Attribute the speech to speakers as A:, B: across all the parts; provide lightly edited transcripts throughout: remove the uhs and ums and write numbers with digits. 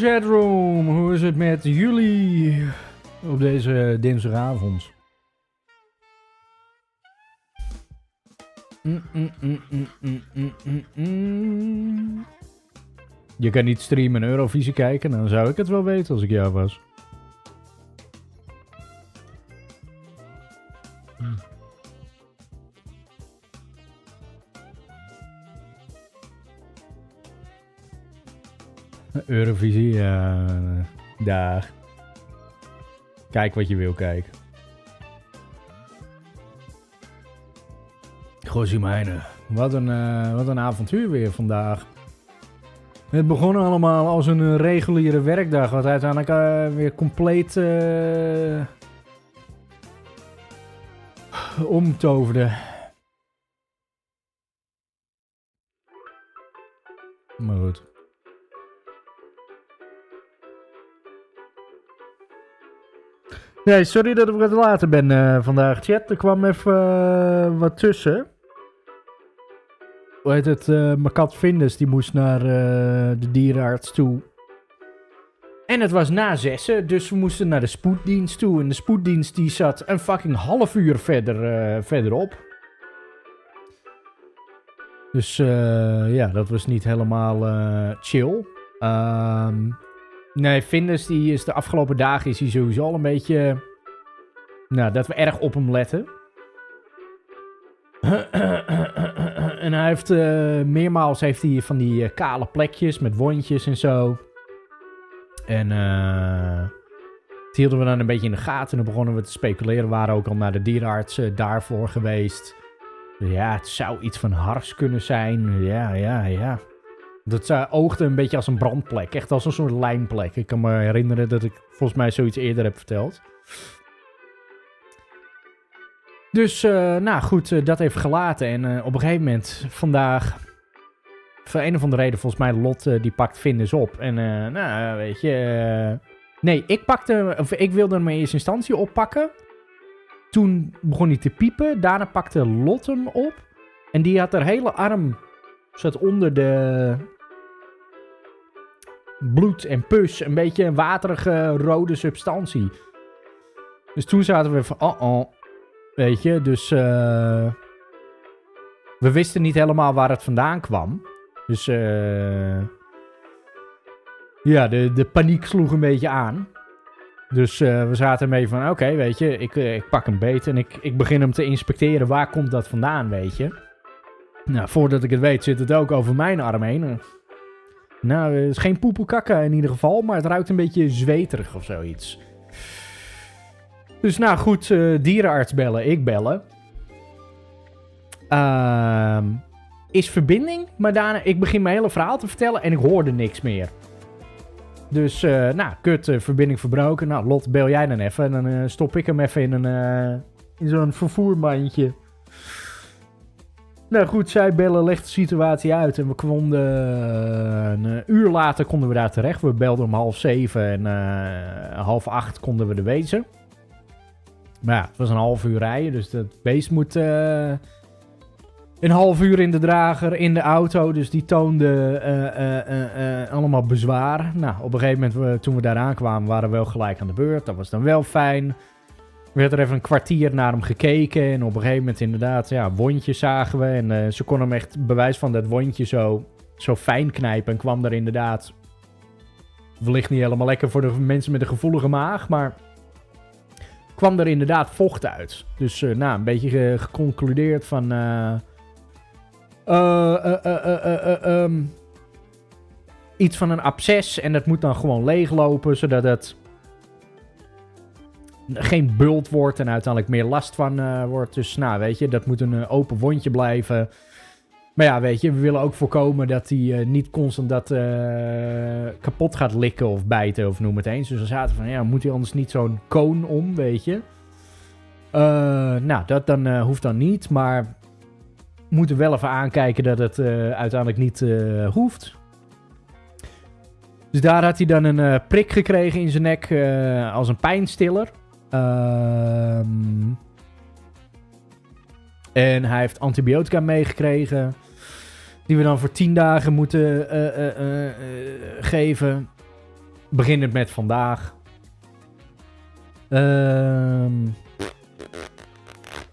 A: chatroom, hoe is het met jullie op deze dinsdagavond? Je kan niet streamen en Eurovisie kijken, dan zou ik het wel weten als ik jou was. Eurovisie, ja. Daar. Kijk wat je wil kijken. Godzijmijne. Wat een avontuur weer vandaag. Het begon allemaal als een reguliere werkdag, wat uiteindelijk weer compleet omtoverde. Maar goed. Nee, sorry dat ik wat later ben vandaag, chat. Er kwam even wat tussen. Hoe heet het? Mijn kat Vindus, die moest naar de dierenarts toe. En het was na 6:00, dus we moesten naar de spoeddienst toe. En de spoeddienst die zat een fucking half uur verderop. Dus ja, dat was niet helemaal chill. Nee, Vindus die is de afgelopen dagen is hij sowieso al een beetje... Nou, dat we erg op hem letten. En hij heeft meermaals van die kale plekjes met wondjes en zo. En dat hielden we dan een beetje in de gaten. En dan begonnen we te speculeren. We waren ook al naar de dierenarts daarvoor geweest. Ja, het zou iets van hars kunnen zijn. Ja. Dat oogde een beetje als een brandplek. Echt als een soort lijnplek. Ik kan me herinneren dat ik volgens mij zoiets eerder heb verteld. Dus, nou goed, dat even gelaten. En op een gegeven moment, vandaag... Voor een of andere reden, volgens mij, Lot, die pakt Vindus op. En, nou, weet je... nee, ik wilde hem in eerste instantie oppakken. Toen begon hij te piepen. Daarna pakte Lot hem op. En die had haar hele arm... zat onder de... bloed en pus. Een beetje een waterige rode substantie. Dus toen zaten we van... Weet je, dus... we wisten niet helemaal waar het vandaan kwam. Dus... ja, de paniek sloeg een beetje aan. Dus we zaten mee van... Oké, weet je, ik pak hem beet en ik begin hem te inspecteren. Waar komt dat vandaan, weet je? Nou, voordat ik het weet zit het ook over mijn arm heen. Nou, het is geen poepelkakken in ieder geval, maar het ruikt een beetje zweterig of zoiets. Dus nou goed, dierenarts bellen, ik bellen. Is verbinding, maar daarna, ik begin mijn hele verhaal te vertellen en ik hoorde niks meer. Dus, nou, kut, verbinding verbroken. Nou, Lot, bel jij dan even en dan stop ik hem even in zo'n vervoermandje. Nou goed, zij bellen, legt de situatie uit en we konden een uur later konden we daar terecht. We belden om 6:30 en 7:30 konden we er wezen. Maar ja, het was een half uur rijden, dus dat beest moet een half uur in de drager, in de auto. Dus die toonde allemaal bezwaar. Nou, op een gegeven moment, toen we daar aankwamen, waren we wel gelijk aan de beurt. Dat was dan wel fijn. We hadden er even een kwartier naar hem gekeken. En op een gegeven moment inderdaad, ja, wondjes zagen we. En ze kon hem echt bewijs van dat wondje zo fijn knijpen. En kwam er inderdaad, wellicht niet helemaal lekker voor de mensen met een gevoelige maag, maar kwam er inderdaad vocht uit. Dus nou, een beetje geconcludeerd van... iets van een absces. En dat moet dan gewoon leeglopen, zodat het geen bult wordt en uiteindelijk meer last van wordt. Dus nou, weet je, dat moet een open wondje blijven. Maar ja, weet je, we willen ook voorkomen dat hij niet constant dat kapot gaat likken of bijten of noem het eens. Dus we zaten van, ja, moet hij anders niet zo'n koon om, weet je. Nou, dat dan hoeft dan niet, maar we moeten wel even aankijken dat het uiteindelijk niet hoeft. Dus daar had hij dan een prik gekregen in zijn nek als een pijnstiller. En hij heeft antibiotica meegekregen, die we dan voor 10 dagen moeten geven. Beginnend met vandaag.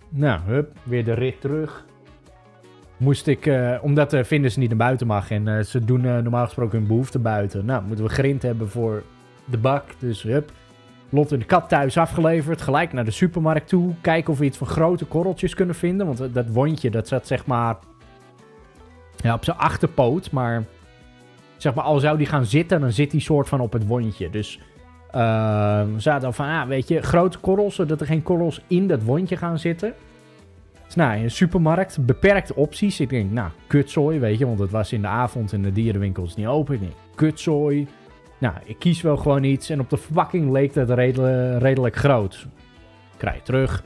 A: Nou, weer de rit terug. Moest ik, omdat de vinders niet naar buiten mag en ze doen normaal gesproken hun behoefte buiten. Nou, moeten we grind hebben voor de bak. Dus Lot en de kat thuis afgeleverd. Gelijk naar de supermarkt toe. Kijken of we iets van grote korreltjes kunnen vinden. Want dat wondje, dat zat zeg maar op zijn achterpoot. Maar zeg maar, al zou die gaan zitten, dan zit die soort van op het wondje. Dus we zaten al van, weet je, grote korrels, zodat er geen korrels in dat wondje gaan zitten. Dus nou, in een supermarkt, beperkte opties. Ik denk, nou, kutzooi, weet je, want het was in de avond en de dierenwinkels niet open. Ik denk, kutzooi. Nou, ik kies wel gewoon iets. En op de verpakking leek dat redelijk groot. Krijg terug.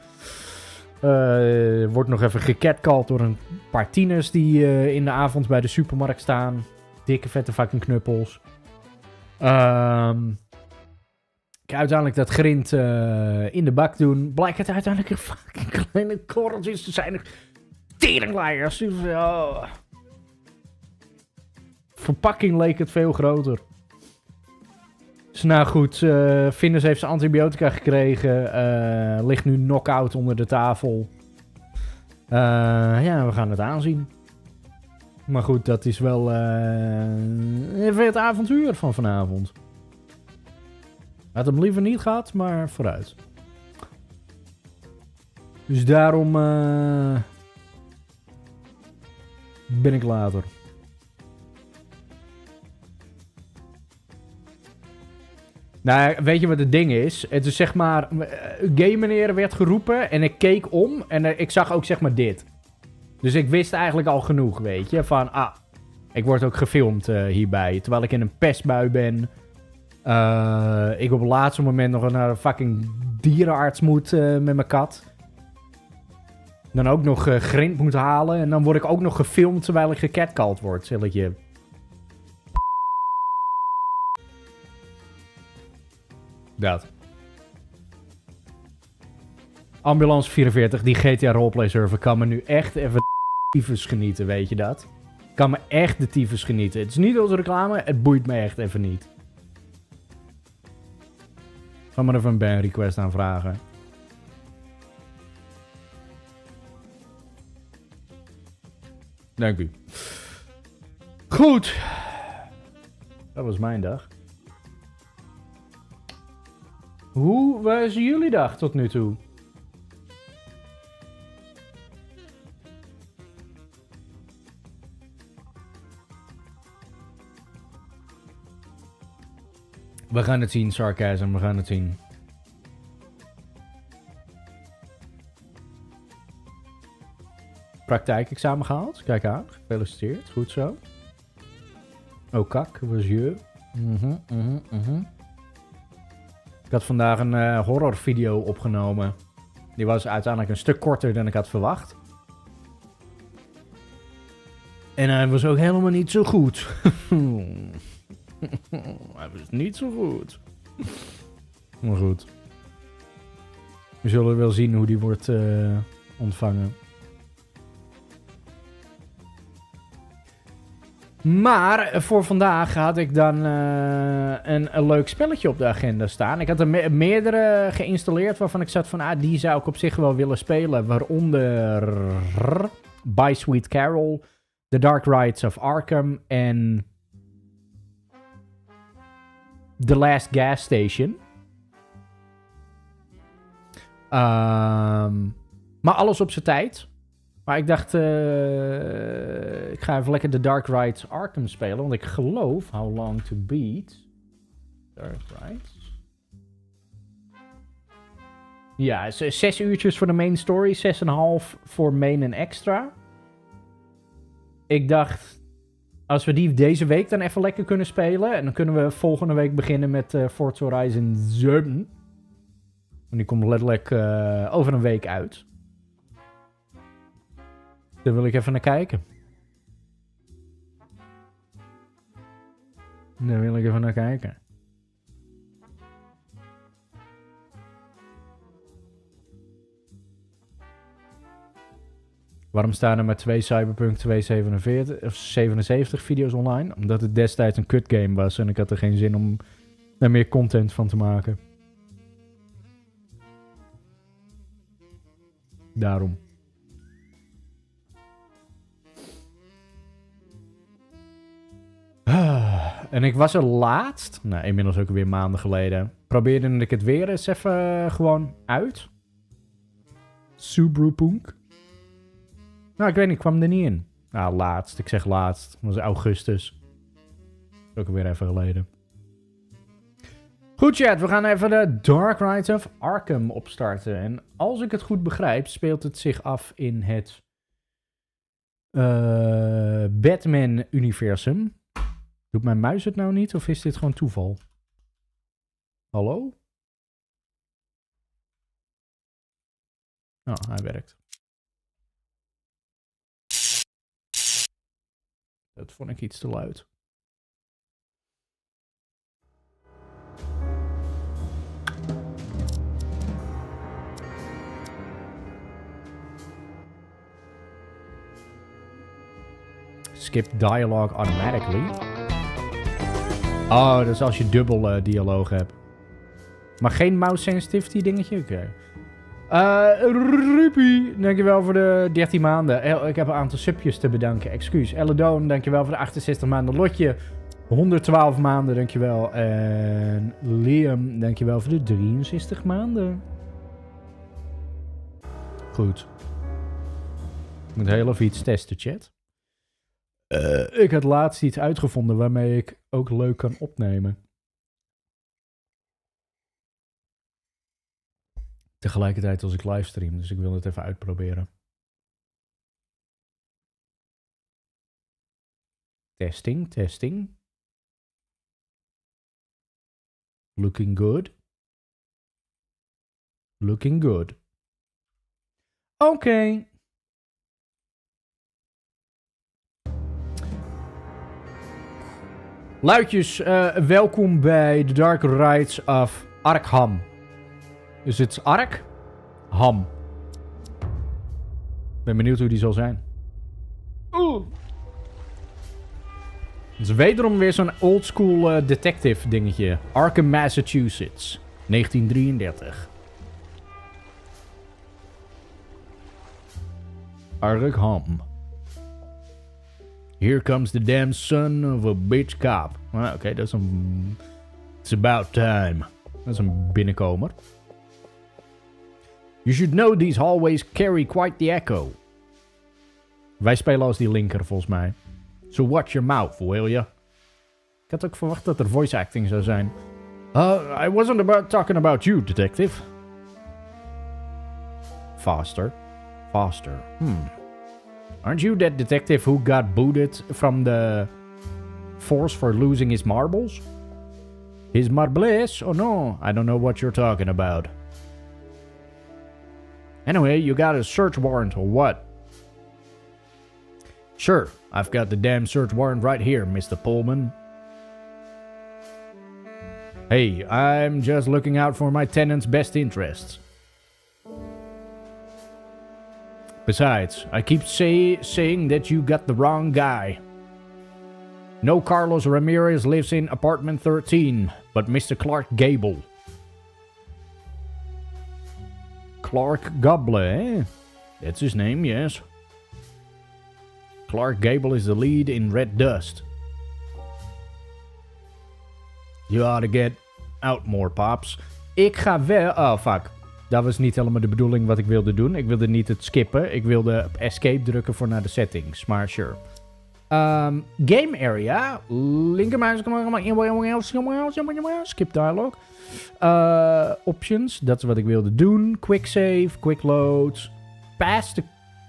A: Wordt nog even gecatcalled door een paar tieners die in de avond bij de supermarkt staan. Dikke vette fucking knuppels. Uiteindelijk dat grind in de bak doen. Blijkt het uiteindelijk een fucking kleine korreltjes te zijn. Teringleiers. Oh. Verpakking leek het veel groter. Dus nou goed, Vinders heeft zijn antibiotica gekregen. Ligt nu knock-out onder de tafel. Ja, we gaan het aanzien. Maar goed, dat is wel even het avontuur van vanavond. Had hem liever niet gehad, maar vooruit. Dus daarom ben ik later. Nou, weet je wat het ding is? Het is zeg maar, gay meneer werd geroepen en ik keek om en ik zag ook zeg maar dit. Dus ik wist eigenlijk al genoeg, weet je. Van, ik word ook gefilmd hierbij. Terwijl ik in een pestbui ben. Ik op het laatste moment nog naar een fucking dierenarts moet met mijn kat. Dan ook nog grind moet halen. En dan word ik ook nog gefilmd terwijl ik gecatcalled word. Zilletje. Dat. Ambulance 44, die GTA Roleplay server kan me nu echt even de tyfus genieten, weet je dat? Kan me echt de tyfus genieten. Het is niet als reclame, het boeit me echt even niet. Ga maar even een ban request aanvragen. Dank u. Goed. Dat was mijn dag. Hoe was jullie dag tot nu toe? We gaan het zien, sarcasm, we gaan het zien. Praktijkexamen gehaald, kijk aan, gefeliciteerd, goed zo. Oh kak, was je. Ik had vandaag een horrorvideo opgenomen. Die was uiteindelijk een stuk korter dan ik had verwacht. En hij was ook helemaal niet zo goed. Hij was niet zo goed. Maar goed. We zullen wel zien hoe die wordt ontvangen. Maar voor vandaag had ik dan een leuk spelletje op de agenda staan. Ik had er meerdere geïnstalleerd waarvan ik zat van... die zou ik op zich wel willen spelen. Waaronder By Sweet Carol, The Dark Rites of Arkham en The Last Gas Station. Maar alles op zijn tijd. Maar ik dacht, ik ga even lekker de Dark Rites Arkham spelen. Want ik geloof, How Long to Beat. Dark Rites. Ja, 6 uurtjes voor de main story. 6,5 voor main en extra. Ik dacht, als we die deze week dan even lekker kunnen spelen. En dan kunnen we volgende week beginnen met Forza Horizon 7. En die komt letterlijk over een week uit. Daar wil ik even naar kijken. Daar wil ik even naar kijken. Waarom staan er maar 2 Cyberpunk 277 of 77 video's online? Omdat het destijds een kutgame was en ik had er geen zin om En meer content van te maken. Daarom. En ik was er laatst, nou inmiddels ook weer maanden geleden, probeerde ik het weer eens even gewoon uit. Subrupunk. Nou, ik weet niet, ik kwam er niet in. Nou, laatst, ik zeg laatst, dat was augustus. Ook weer even geleden. Goed chat, we gaan even de Dark Rites of Arkham opstarten. En als ik het goed begrijp, speelt het zich af in het Batman-universum. Doet mijn muis het nou niet, of is dit gewoon toeval? Hallo? Oh, hij werkt. Dat vond ik iets te luid. Skip dialogue automatically. Oh, dat is als je dubbel dialoog hebt. Maar geen mouse sensitivity dingetje? Oké. Rupi, dankjewel voor de 13 maanden. Ik heb een aantal subjes te bedanken, excuus. Elledoon, dankjewel voor de 68 maanden. Lotje, 112 maanden, dankjewel. En Liam, dankjewel voor de 63 maanden. Goed. Ik moet heel even iets testen, chat. Ik had laatst iets uitgevonden waarmee ik ook leuk kan opnemen. Tegelijkertijd als ik livestream, dus ik wil het even uitproberen. Testing, testing. Looking good. Looking good. Oké. Luidjes, welkom bij de Dark Rites of Arkham. Dus het is Arkham. Ben benieuwd hoe die zal zijn. Het is wederom weer zo'n oldschool detective dingetje. Arkham, Massachusetts. 1933. Arkham. Here comes the damn son of a bitch cop. Oké, dat is een... It's about time. Dat is een binnenkomer. You should know these hallways carry quite the echo. Wij spelen als die linker, volgens mij. So watch your mouth, will ya? Ik had ook verwacht dat er voice acting zou zijn. I wasn't talking about you, detective. Faster. Faster. Aren't you that detective who got booted from the force for losing his marbles? His marbles? Oh no, I don't know what you're talking about. Anyway, you got a search warrant or what? Sure, I've got the damn search warrant right here, Mr. Pullman. Hey, I'm just looking out for my tenant's best interests. Besides, I keep saying that you got the wrong guy. No Carlos Ramirez lives in apartment 13, but Mr. Clark Gable. Clark Gable, eh? That's his name, yes. Clark Gable is the lead in Red Dust. You ought to get out more, Pops. Ik ga wel... Oh, fuck. Dat was niet helemaal de bedoeling wat ik wilde doen. Ik wilde niet het skippen. Ik wilde op escape drukken voor naar de settings. Maar sure. Game area. Linkermuis. Skip dialogue. Options. Dat is wat ik wilde doen. Quick save. Quick load.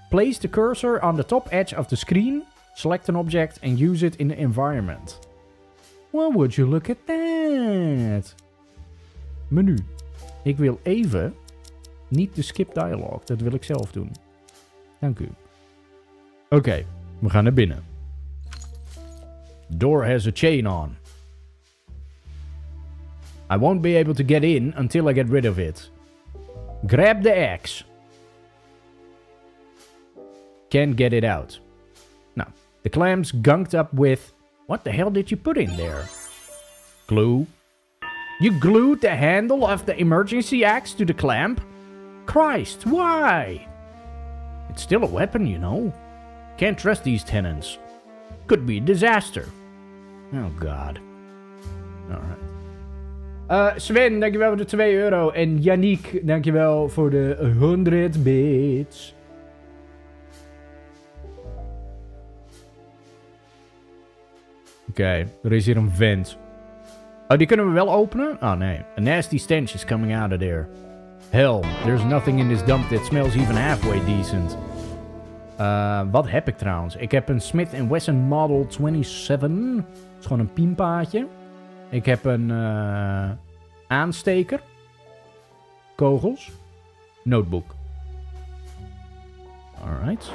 A: Place the cursor on the top edge of the screen. Select an object and use it in the environment. Well, would you look at that? Menu. Ik wil even niet de skip dialogue. Dat wil ik zelf doen. Dank u. Oké, we gaan naar binnen. Door has a chain on. I won't be able to get in until I get rid of it. Grab the axe. Can't get it out. Nou, the clam's gunked up with... What the hell did you put in there? Glue. You glued the handle of the emergency axe to the clamp? Christ, why? It's still a weapon, you know. Can't trust these tenants. Could be a disaster. Oh god. Alright. Sven, dankjewel voor de 2 euro. En Yannick, dankjewel voor de 100 bits. Oké, er is hier een vent. Oh, die kunnen we wel openen? Oh nee. A nasty stench is coming out of there. Hell, there's nothing in this dump that smells even halfway decent. Wat heb ik trouwens? Ik heb een Smith & Wesson Model 27. Dat is gewoon een piempaatje. Ik heb een aansteker. Kogels. Notebook. Alright.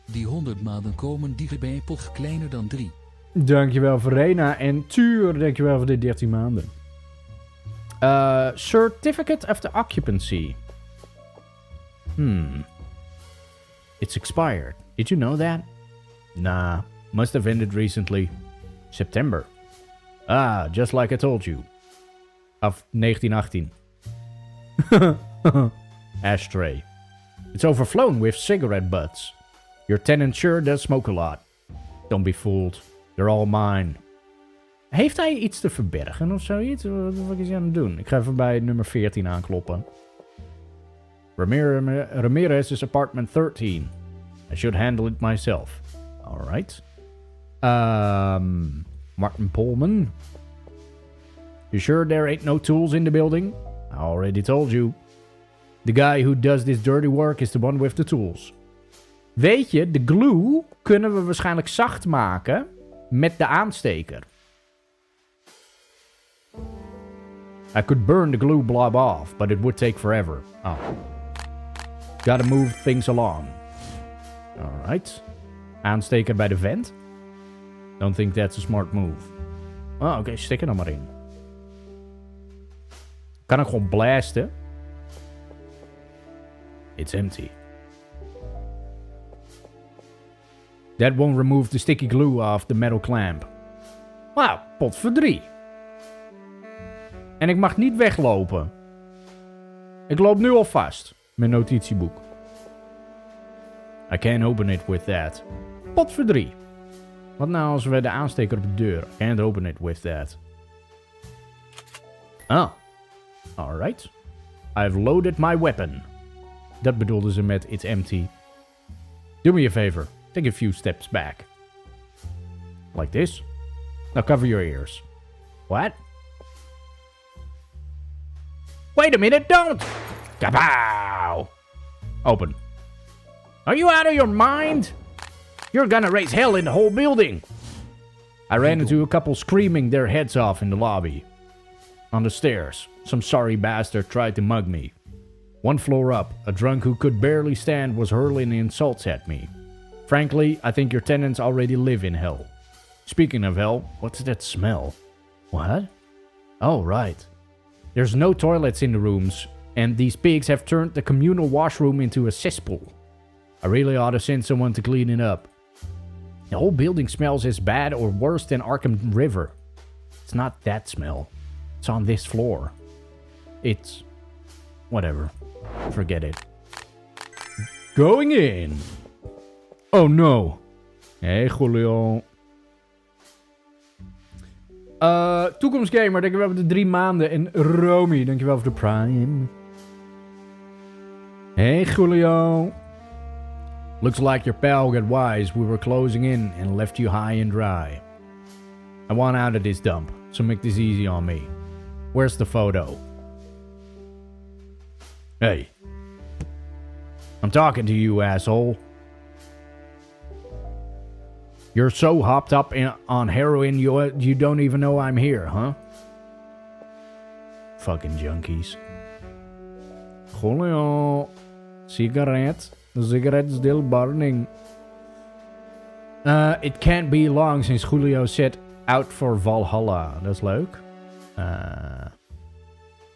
B: Die 100 maanden komen dichtbij poch kleiner dan 3.
A: Dankjewel Verena. En Tuur, dankjewel voor de 13 maanden. Certificate of the Occupancy. It's expired. Did you know that? Nah, must have ended recently. September. Ah, just like I told you. Of 1918. Ashtray. It's overflown with cigarette butts. Your tenant sure does smoke a lot. Don't be fooled. They're all mine. Heeft hij iets te verbergen of zoiets? Wat is hij aan het doen? Ik ga even bij nummer 14 aankloppen. Ramirez's apartment 13. I should handle it myself. Alright. Martin Pullman. You sure there ain't no tools in the building? I already told you. The guy who does this dirty work is the one with the tools. Weet je, de glue kunnen we waarschijnlijk zacht maken met de aansteker. I could burn the glue blob off, but it would take forever. Oh. Gotta move things along. Alright. Aansteker bij de vent. Don't think that's a smart move. Oh, oké, stik er dan maar in. Kan ik gewoon blasten? It's empty. That won't remove the sticky glue off the metal clamp. Wauw, pot voor 3. En ik mag niet weglopen. Ik loop nu al vast. Mijn notitieboek. I can't open it with that. Pot voor 3. Wat nou als we de aansteker op de deur? I can't open it with that. Oh. Alright. I've loaded my weapon. Dat bedoelden ze met it's empty. Do me a favor. Take a few steps back. Like this. Now cover your ears. What? Wait a minute, don't! Kapow! Open. Are you out of your mind? You're gonna raise hell in the whole building. I ran into a couple screaming their heads off in the lobby. On the stairs, some sorry bastard tried to mug me. One floor up, a drunk who could barely stand was hurling insults at me. Frankly, I think your tenants already live in hell. Speaking of hell, what's that smell? What? Oh, right. There's no toilets in the rooms, and these pigs have turned the communal washroom into a cesspool. I really ought to send someone to clean it up. The whole building smells as bad or worse than Arkham River. It's not that smell. It's on this floor. It's... whatever. Forget it. Going in. Oh no. Hey Julio. Toekomstgamer, dankjewel voor de 3 maanden. En Romy, dankjewel voor de Prime. Hey Julio. Looks like your pal got wise. We were closing in and left you high and dry. I want out of this dump, so make this easy on me. Where's the photo? Hey. I'm talking to you, asshole. You're so hopped up on heroin you don't even know I'm here, huh? Fucking junkies. Julio. Cigarette. The cigarette is still burning. It can't be long since Julio set out for Valhalla. Dat is leuk.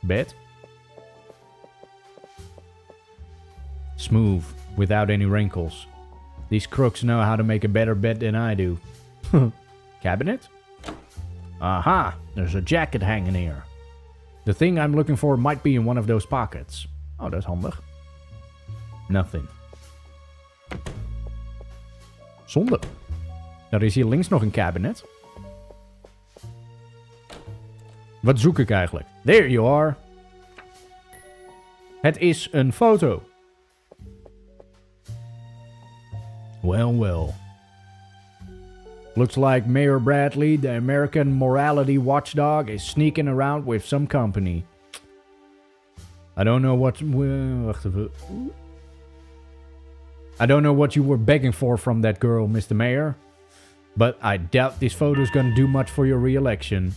A: Bed. Smooth, without any wrinkles. These crooks know how to make a better bed than I do. Cabinet? Aha, there's a jacket hanging here. The thing I'm looking for might be in one of those pockets. Oh, dat is handig. Nothing. Zonder. Er is hier links nog een cabinet. Wat zoek ik eigenlijk? There you are. Het is een foto. Well, well. Looks like Mayor Bradley, the American morality watchdog, is sneaking around with some company. I don't know what... Wacht even. I don't know what you were begging for from that girl, Mr. Mayor. But I doubt this photo's gonna do much for your re-election.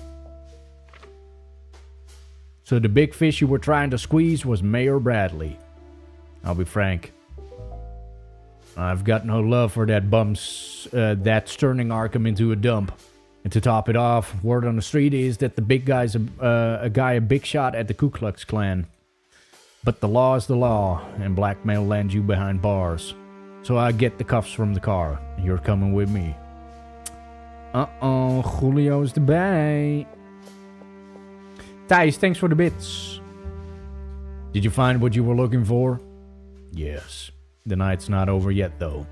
A: So the big fish you were trying to squeeze was Mayor Bradley. I'll be frank. I've got no love for that bum's that's turning Arkham into a dump. And to top it off, word on the street is that the big guy's a big shot at the Ku Klux Klan. But the law is the law, and blackmail lands you behind bars. So I get the cuffs from the car, and you're coming with me. Uh-oh, Julio's erbij. Thijs, thanks for the bits. Did you find what you were looking for? Yes. The night's not over yet, though.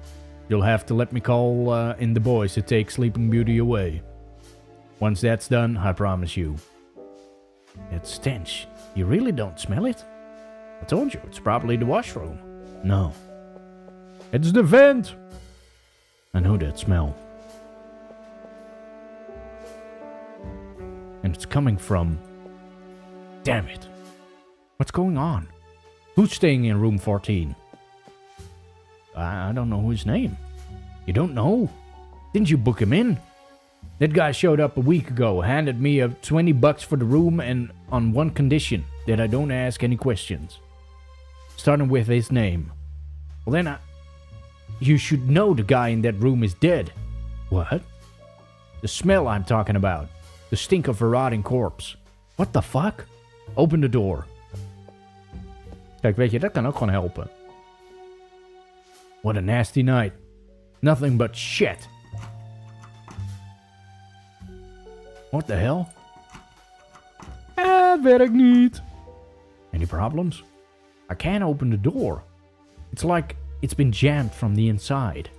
A: You'll have to let me call in the boys to take Sleeping Beauty away. Once that's done, I promise you. That stench. You really don't smell it? I told you, it's probably the washroom. No. It's the vent! I know that smell. And it's coming from... Damn it. What's going on? Who's staying in room 14? I don't know his name. You don't know? Didn't you book him in? That guy showed up a week ago, handed me $20 for the room and on one condition, that I don't ask any questions. Starting with his name. Well then you should know the guy in that room is dead. What? The smell I'm talking about. The stink of a rotting corpse. What the fuck? Open the door. Kijk, weet je, dat kan ook gewoon helpen. What a nasty night. Nothing but shit. What the hell? Het werkt niet. Any problems? I can't open the door. It's like it's been jammed from the inside.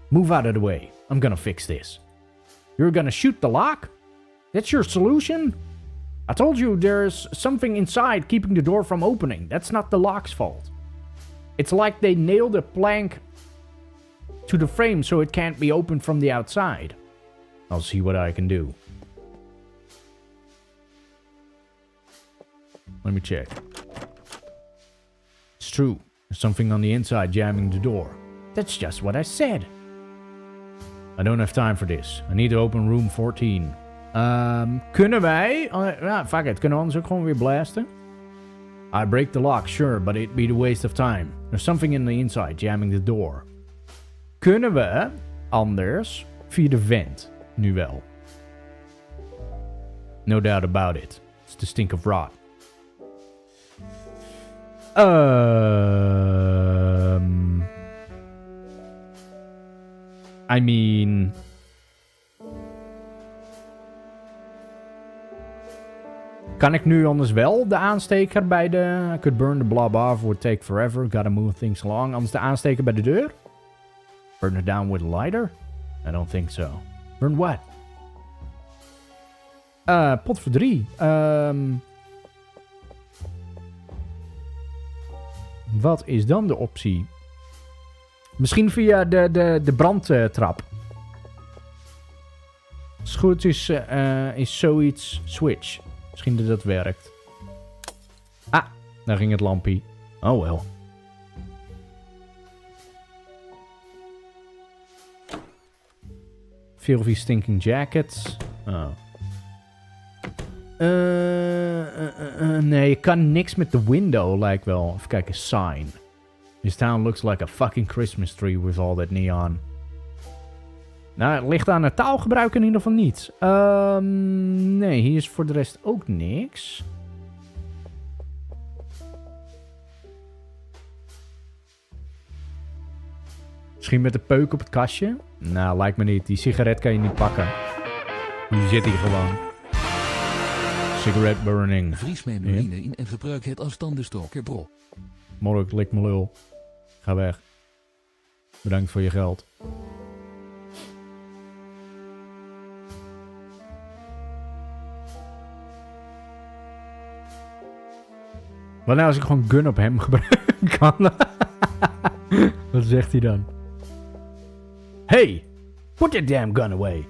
A: Move out of the way. I'm gonna fix this. You're gonna shoot the lock? That's your solution? I told you there's something inside keeping the door from opening. That's not the lock's fault. It's like they nailed a plank to the frame so it can't be opened from the outside. I'll see what I can do. Let me check. It's true. There's something on the inside jamming the door. That's just what I said. I don't have time for this. I need to open room 14. Kunnen wij... fuck it. Kunnen we anders ook gewoon weer blasten? I break the lock, sure, but it'd be a waste of time. There's something in the inside jamming the door. Kunnen we anders via de vent? Nu wel. No doubt about it. It's the stink of rot. I mean... Kan ik nu anders wel de aansteker bij de... I could burn the blob off, would take forever, gotta move things along. Anders de aansteker bij de deur? Burn it down with a lighter? I don't think so. Burn what? Pot voor 3. Wat is dan de optie? Misschien via de brandtrap. Als het goed is zoiets switch. Misschien dat dat werkt. Ah, daar ging het lampje. Oh wel. Filthy stinking jackets. Oh. Nee, je kan niks met de window, lijkt wel. Even kijken, sign. This town looks like a fucking Christmas tree with all that neon. Nou, het ligt aan het taalgebruik in ieder geval niet. Nee, hier is voor de rest ook niks. Misschien met de peuk op het kastje? Nou, lijkt me niet. Die sigaret kan je niet pakken. Die zit hier gewoon. Cigarette burning.
B: Vries mijn urine in en gebruik het als tandenstoker, bro.
A: Mork, lik me lul. Ga weg. Bedankt voor je geld. Wat nou als ik gewoon gun op hem gebruiken kan? Wat zegt hij dan? Hey, put that damn gun away.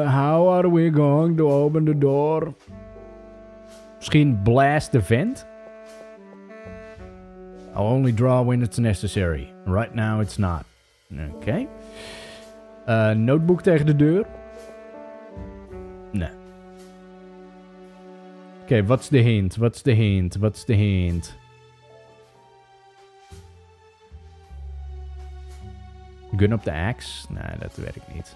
A: How are we going to open the door? Misschien blast the vent? I'll only draw when it's necessary. Right now it's not. Oké. Notebook tegen de deur? Nee. Oké, what's the hint? What's the hint? What's the hint? Gun op de axe? Nee, dat werkt niet.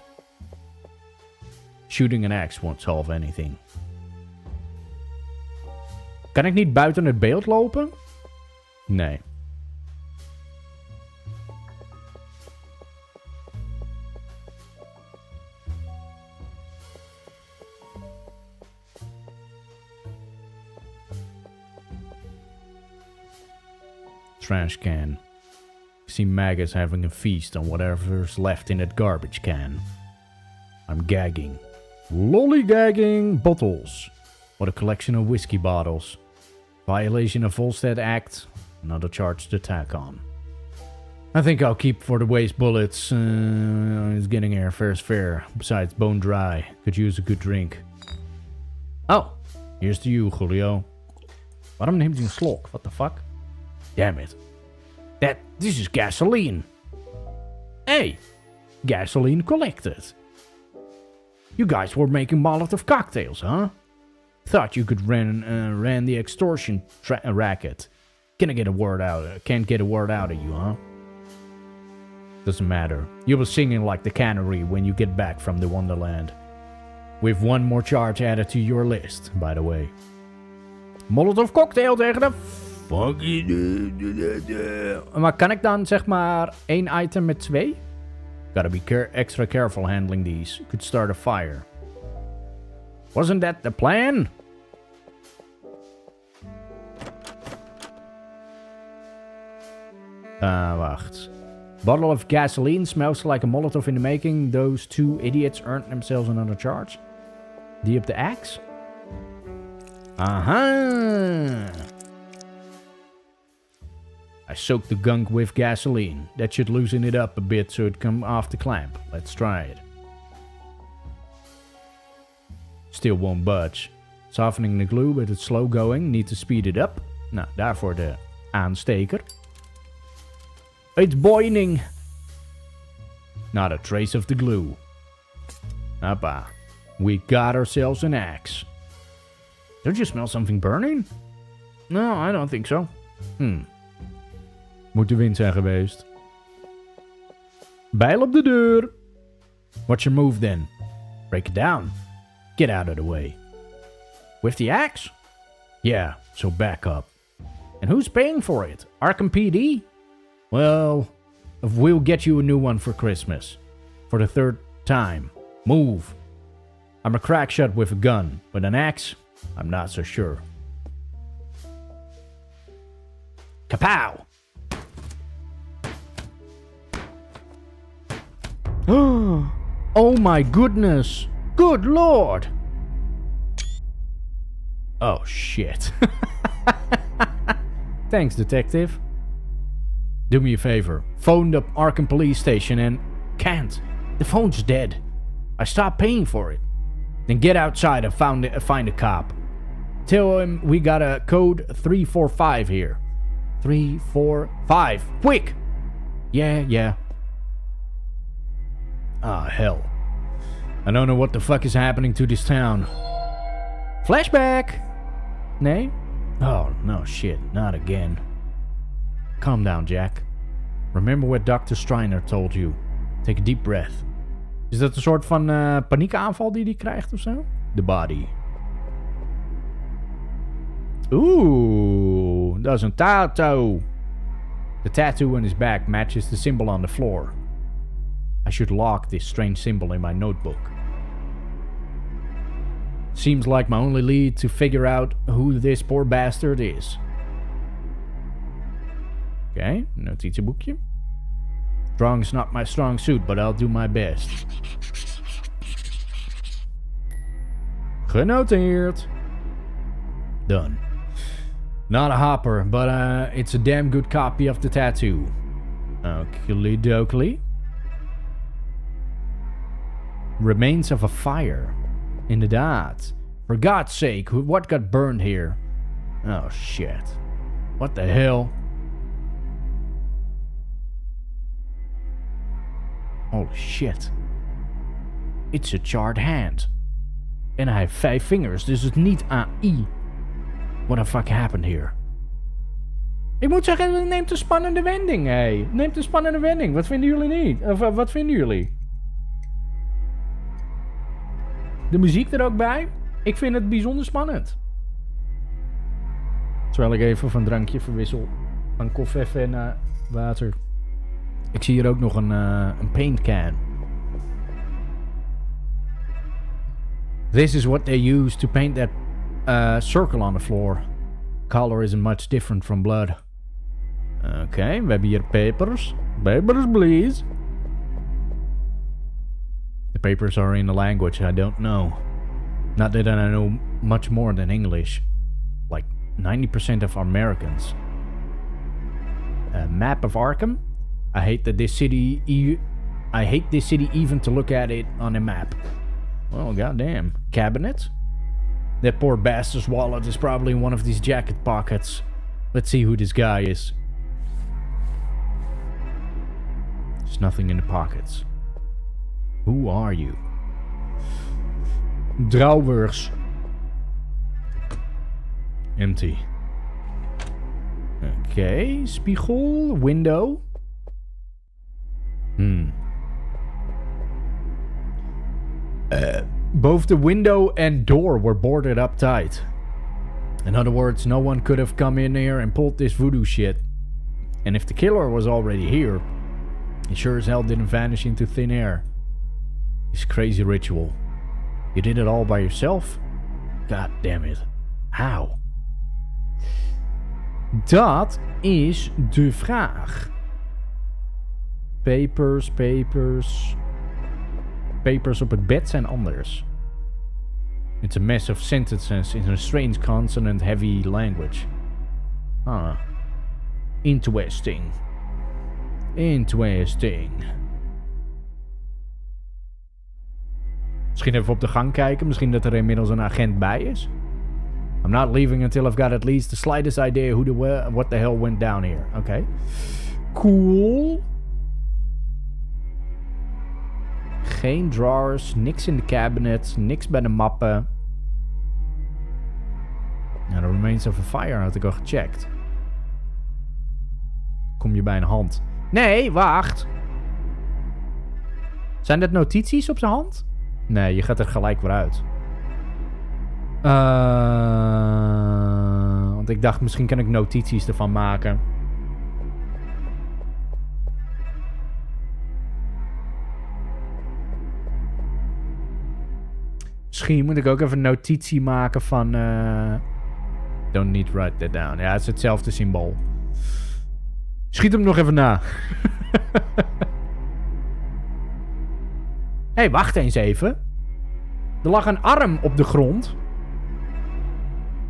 A: Shooting an axe won't solve anything. Kan ik niet buiten het beeld lopen? Nee. Trash can. I see maggots having a feast on whatever's left in that garbage can. I'm gagging. Lollygagging bottles. What a collection of whiskey bottles. Violation of Volstead Act. Another charge to tack on. I think I'll keep for the waste bullets. It's getting here, fair's fair. Besides, bone dry. Could use a good drink. Oh, here's to you, Julio. Waarom neemt hij een slok? What the fuck? Damn it. This is gasoline. Hey, gasoline collected. You guys were making Molotov cocktails, huh? Thought you could ran the extortion racket. Can't get a word out of you, huh? Doesn't matter. You were singing like the canary when you get back from the Wonderland. We've one more charge added to your list, by the way. Molotov cocktail tegen de Maar kan ik dan zeg maar 1 item met 2? Gotta be extra careful handling these. Could start a fire. Wasn't that the plan? Wacht. Bottle of gasoline smells like a Molotov in the making. Those 2 idiots earned themselves another charge. Die op de axe? Aha! I soaked the gunk with gasoline. That should loosen it up a bit so it come off the clamp. Let's try it. Still won't budge. Softening the glue, but it's slow going. Need to speed it up. Nou, daarvoor de aansteker. It's boiling. Not a trace of the glue. Hoppa. We got ourselves an axe. Don't you smell something burning? No, I don't think so. Moet de wind zijn geweest. Bijl op de deur. What's your move then? Break it down. Get out of the way. With the axe? Yeah, so back up. And who's paying for it? Arkham PD? Well, we'll get you a new one for Christmas. For the 3rd time. Move. I'm a crack shot with a gun, but an axe? I'm not so sure. Kapow! Oh my goodness! Good lord! Oh shit. Thanks, detective. Do me a favor. Phone the Arkham police station and... Can't. The phone's dead. I stopped paying for it. Then get outside and find a cop. Tell him we got a code 345 here. 345. Quick! Yeah. Ah, hell. I don't know what the fuck is happening to this town. Flashback! Nee? Oh, no shit. Not again. Calm down, Jack. Remember what Dr. Striner told you. Take a deep breath. Is dat een soort van paniekaanval die hij krijgt of zo? The body. Oeh, dat is een tato. The tattoo on his back matches the symbol on the floor. I should log this strange symbol in my notebook. Seems like my only lead to figure out who this poor bastard is. Oké, notitieboekje. Drawing's not my strong suit, but I'll do my best. Genoteerd. Done. Not a hopper, but it's a damn good copy of the tattoo. Oakley dokley. Remains of a fire. Inderdaad. For God's sake, what got burned here? Oh shit. What the hell? Holy shit. It's a charred hand. En hij heeft 5 vingers, dus het is niet AI. What the fuck happened here? Ik moet zeggen, het neemt een spannende wending, hé. Het neemt een spannende wending. Wat vinden jullie niet? Of wat vinden jullie? De muziek er ook bij. Ik vind het bijzonder spannend. Terwijl ik even van drankje verwissel. Van koffie naar water. Ik zie hier ook nog een paint can. This is what they use to paint that circle on the floor. Color isn't much different from blood. Oké, we hebben hier papers. Papers, please. The papers are in a language I don't know. Not that I know much more than English. Like 90% of Americans. A map of Arkham? I hate this city even to look at it on a map. Well, goddamn. Cabinet? That poor bastard's wallet is probably in one of these jacket pockets. Let's see who this guy is. There's nothing in the pockets. Who are you? Drawers. Empty. Okay, spiegel, window. Both the window and door were boarded up tight. In other words, no one could have come in here and pulled this voodoo shit. And if the killer was already here, he sure as hell didn't vanish into thin air. This crazy ritual. You did it all by yourself? God damn it. How? Dat is de vraag. Papers. Papers op het bed zijn anders. It's a mess of sentences in a strange consonant-heavy language. Interesting. Misschien even op de gang kijken. Misschien dat er inmiddels een agent bij is. I'm not leaving until I've got at least the slightest idea what the hell went down here. Okay. Cool. Geen drawers, niks in de cabinet, niks bij de mappen. Nou, the remains of a fire had ik al gecheckt. Kom je bij een hand? Nee, wacht. Zijn dat notities op zijn hand? Nee, je gaat er gelijk weer uit. Want ik dacht, misschien kan ik notities ervan maken. Misschien moet ik ook even een notitie maken van... Don't need to write that down. Ja, het is hetzelfde symbool. Schiet hem nog even na. Hé, wacht eens even. Er lag een arm op de grond.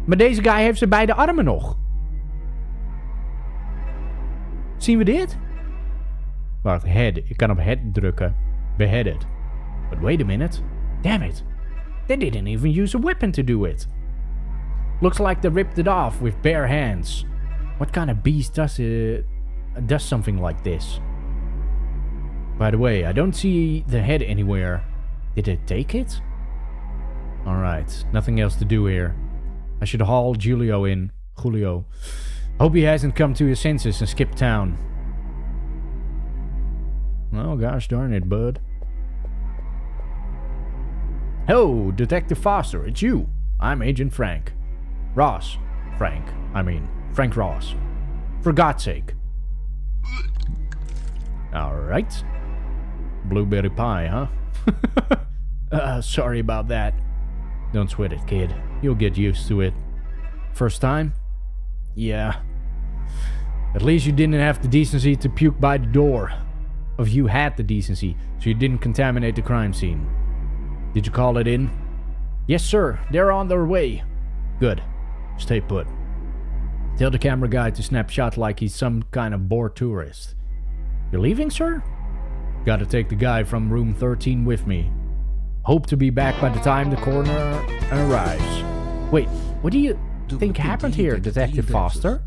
A: Maar deze guy heeft zijn beide armen nog. Zien we dit? Wacht, head. Ik kan op head drukken. Beheaded. But wait a minute. Damn it. They didn't even use a weapon to do it. Looks like they ripped it off with bare hands. What kind of beast does something like this? By the way, I don't see the head anywhere. Did they take it? Alright, nothing else to do here. I should haul Julio in. Julio. Hope he hasn't come to his senses and skipped town. Oh gosh darn it, bud. Oh, Detective Foster, it's you. I'm Agent Frank. Frank Ross. For God's sake. Alright. Blueberry pie, huh? Sorry about that. Don't sweat it, kid. You'll get used to it. First time? Yeah. At least you didn't have the decency to puke by the door. Or you had the decency, so you didn't contaminate the crime scene. Did you call it in? Yes, sir. They're on their way. Good. Stay put. Tell the camera guy to snapshot like he's some kind of bored tourist. You're leaving, sir? Gotta take the guy from room 13 with me. Hope to be back by the time the coroner arrives. Wait, what do you think happened here, Detective Foster?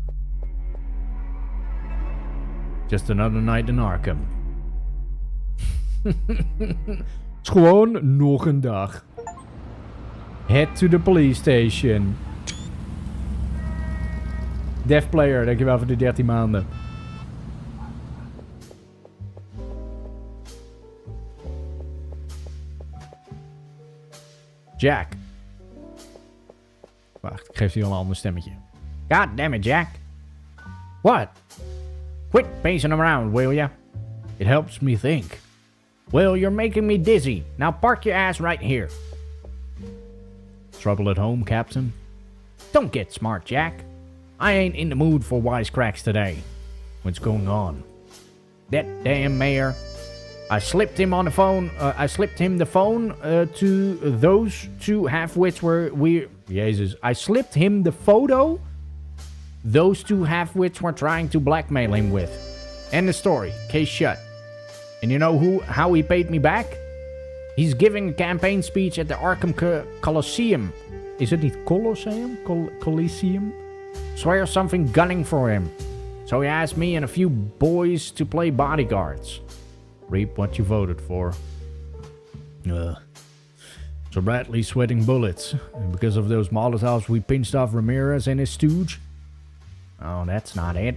A: Just another night in Arkham. Het is gewoon nog een dag. Head to the police station. Def Player, dankjewel voor de 13 maanden. Jack. Wacht, ik geef die al een ander stemmetje. God damn it, Jack. What? Quit pacing around, will ya? It helps me think. Well, you're making me dizzy. Now park your ass right here. Trouble at home, Captain? Don't get smart, Jack. I ain't in the mood for wisecracks today. What's going on? That damn mayor. I slipped him on the phone. I slipped him the phone to those two half-wits were Jesus. I slipped him the photo those two half-wits were trying to blackmail him with. End the story. Case shut. And you know how he paid me back? He's giving a campaign speech at the Arkham Coliseum. Is it niet Colosseum? Coliseum? Swear something gunning for him. So he asked me and a few boys to play bodyguards. Reap what you voted for. So Bradley's sweating bullets. And because of those Molotovs we pinched off Ramirez and his stooge? Oh, that's not it.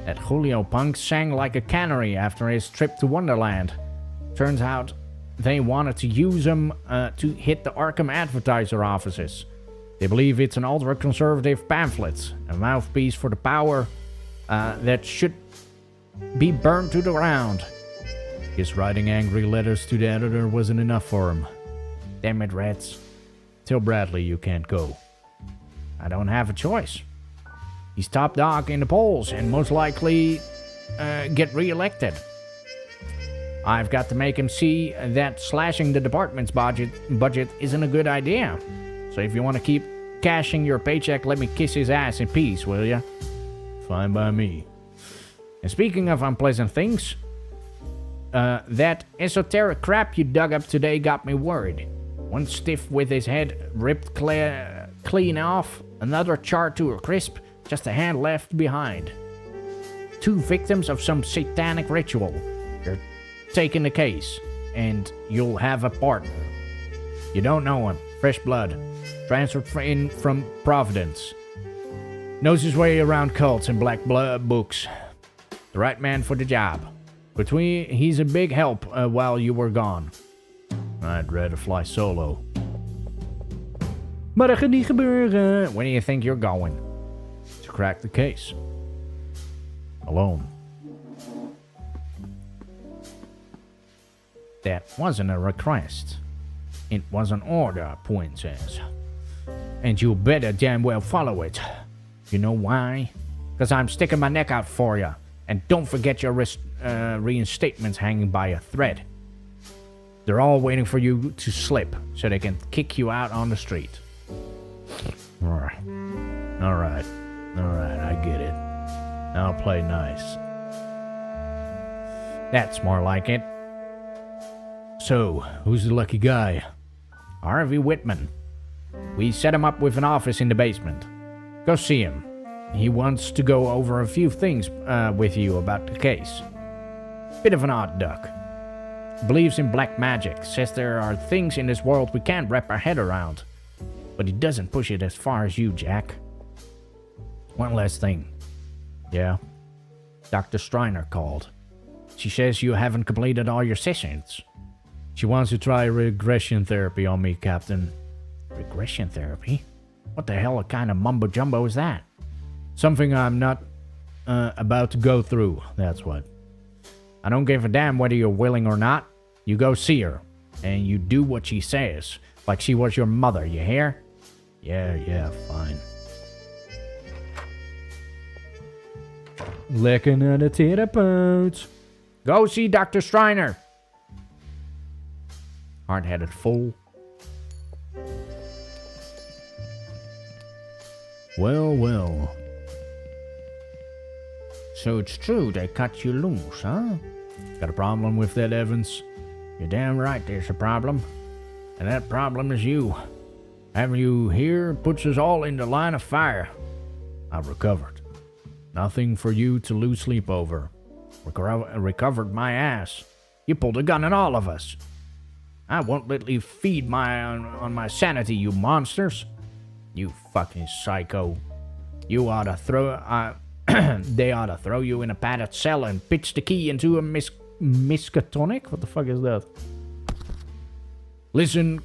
A: That Julio punk sang like a canary after his trip to Wonderland. Turns out they wanted to use him to hit the Arkham advertiser offices. They believe it's an ultra-conservative pamphlet, a mouthpiece for the power that should be burned to the ground. Guess writing angry letters to the editor wasn't enough for him. Damn it, Reds. Tell Bradley you can't go. I don't have a choice. He's top dog in the polls and most likely get re-elected. I've got to make him see that slashing the department's budget isn't a good idea. So if you want to keep cashing your paycheck, let me kiss his ass in peace, will ya? Fine by me. And speaking of unpleasant things, that esoteric crap you dug up today got me worried. One stiff with his head ripped clean off, another charred to a crisp, just a hand left behind. 2 victims of some satanic ritual. You're taking the case, and you'll have a partner. You don't know him. Fresh blood. Transferred in from Providence. Knows his way around cults and black blood books. The right man for the job. But he's a big help while you were gone. I'd rather fly solo. Maar dat gaat niet gebeuren. When do you think you're going? To crack the case. Alone. That wasn't a request. It was an order, Princess. And you better damn well follow it. You know why? Because I'm sticking my neck out for you. And don't forget your reinstatements hanging by a thread. They're all waiting for you to slip so they can kick you out on the street. Alright, I get it. I'll play nice. That's more like it. So, who's the lucky guy? Harvey Whitman. We set him up with an office in the basement. Go see him. He wants to go over a few things with you about the case. Bit of an odd duck. Believes in black magic. Says there are things in this world we can't wrap our head around. But he doesn't push it as far as you, Jack. One last thing. Yeah? Dr. Striner called. She says you haven't completed all your sessions. She wants to try regression therapy on me, Captain. Regression therapy? What the hell kind of mumbo-jumbo is that? Something I'm not about to go through. That's what. I don't give a damn whether you're willing or not. You go see her. And you do what she says. Like she was your mother, you hear? Yeah, fine. Lekker naar de therapeut. Go see Dr. Striner. Hard-headed fool. Well. So it's true they cut you loose, huh? Got a problem with that, Evans? You're damn right there's a problem. And that problem is you. Having you here puts us all in the line of fire. I've recovered. Nothing for you to lose sleep over. Recovered my ass. You pulled a gun on all of us. I won't let you feed on my sanity, you monsters. You fucking psycho. You ought to throw... they ought to throw you in a padded cell and pitch the key into a miskatonic? What the fuck is that? Listen,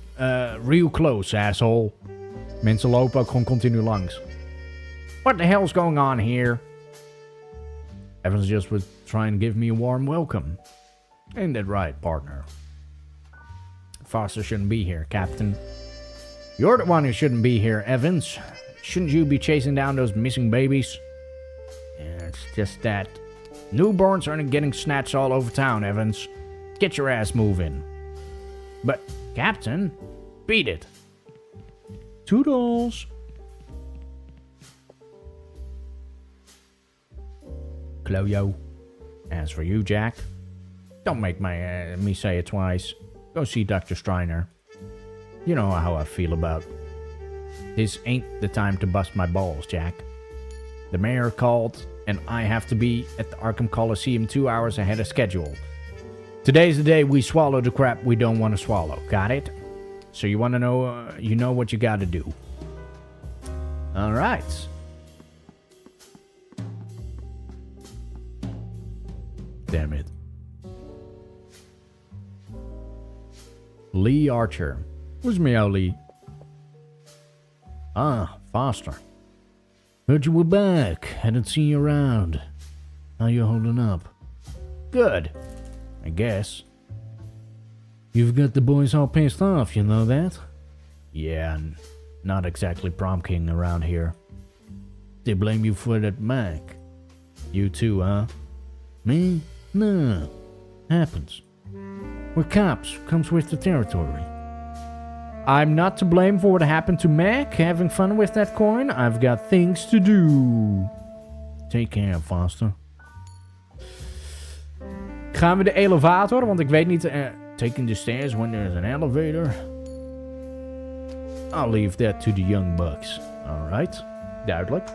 A: real close, asshole. Mensen lopen ook gewoon continu langs. What the hell's going on here? Evans just was trying to give me a warm welcome. Ain't that right, partner? Foster shouldn't be here, Captain. You're the one who shouldn't be here, Evans. Shouldn't you be chasing down those missing babies? Yeah, it's just that. Newborns are getting snatched all over town, Evans. Get your ass moving. But, Captain, beat it. Toodles. Cloyo. As for you, Jack, don't make me say it twice. Go see Dr. Striner. You know how I feel about. This ain't the time to bust my balls, Jack. The mayor called, and I have to be at the Arkham Coliseum 2 hours ahead of schedule. Today's the day we swallow the crap we don't want to swallow. Got it? So you want to know, you know what you got to do. All right. Damn it. Lee Archer. Who's me, Lee? Ah, Foster. Heard you were back. Hadn't seen you around. How you holding up? Good. I guess. You've got the boys all pissed off, you know that? Yeah, not exactly prom king around here. They blame you for that Mac. You too, huh? Me? No. Happens. We're cops. Comes with the territory. I'm not to blame for what happened to Mac. Having fun with that coin? I've got things to do. Take care, Foster. Gaan we de elevator? Want ik weet niet... taking the stairs when there's an elevator? I'll leave that to the young bucks. Alright. Duidelijk.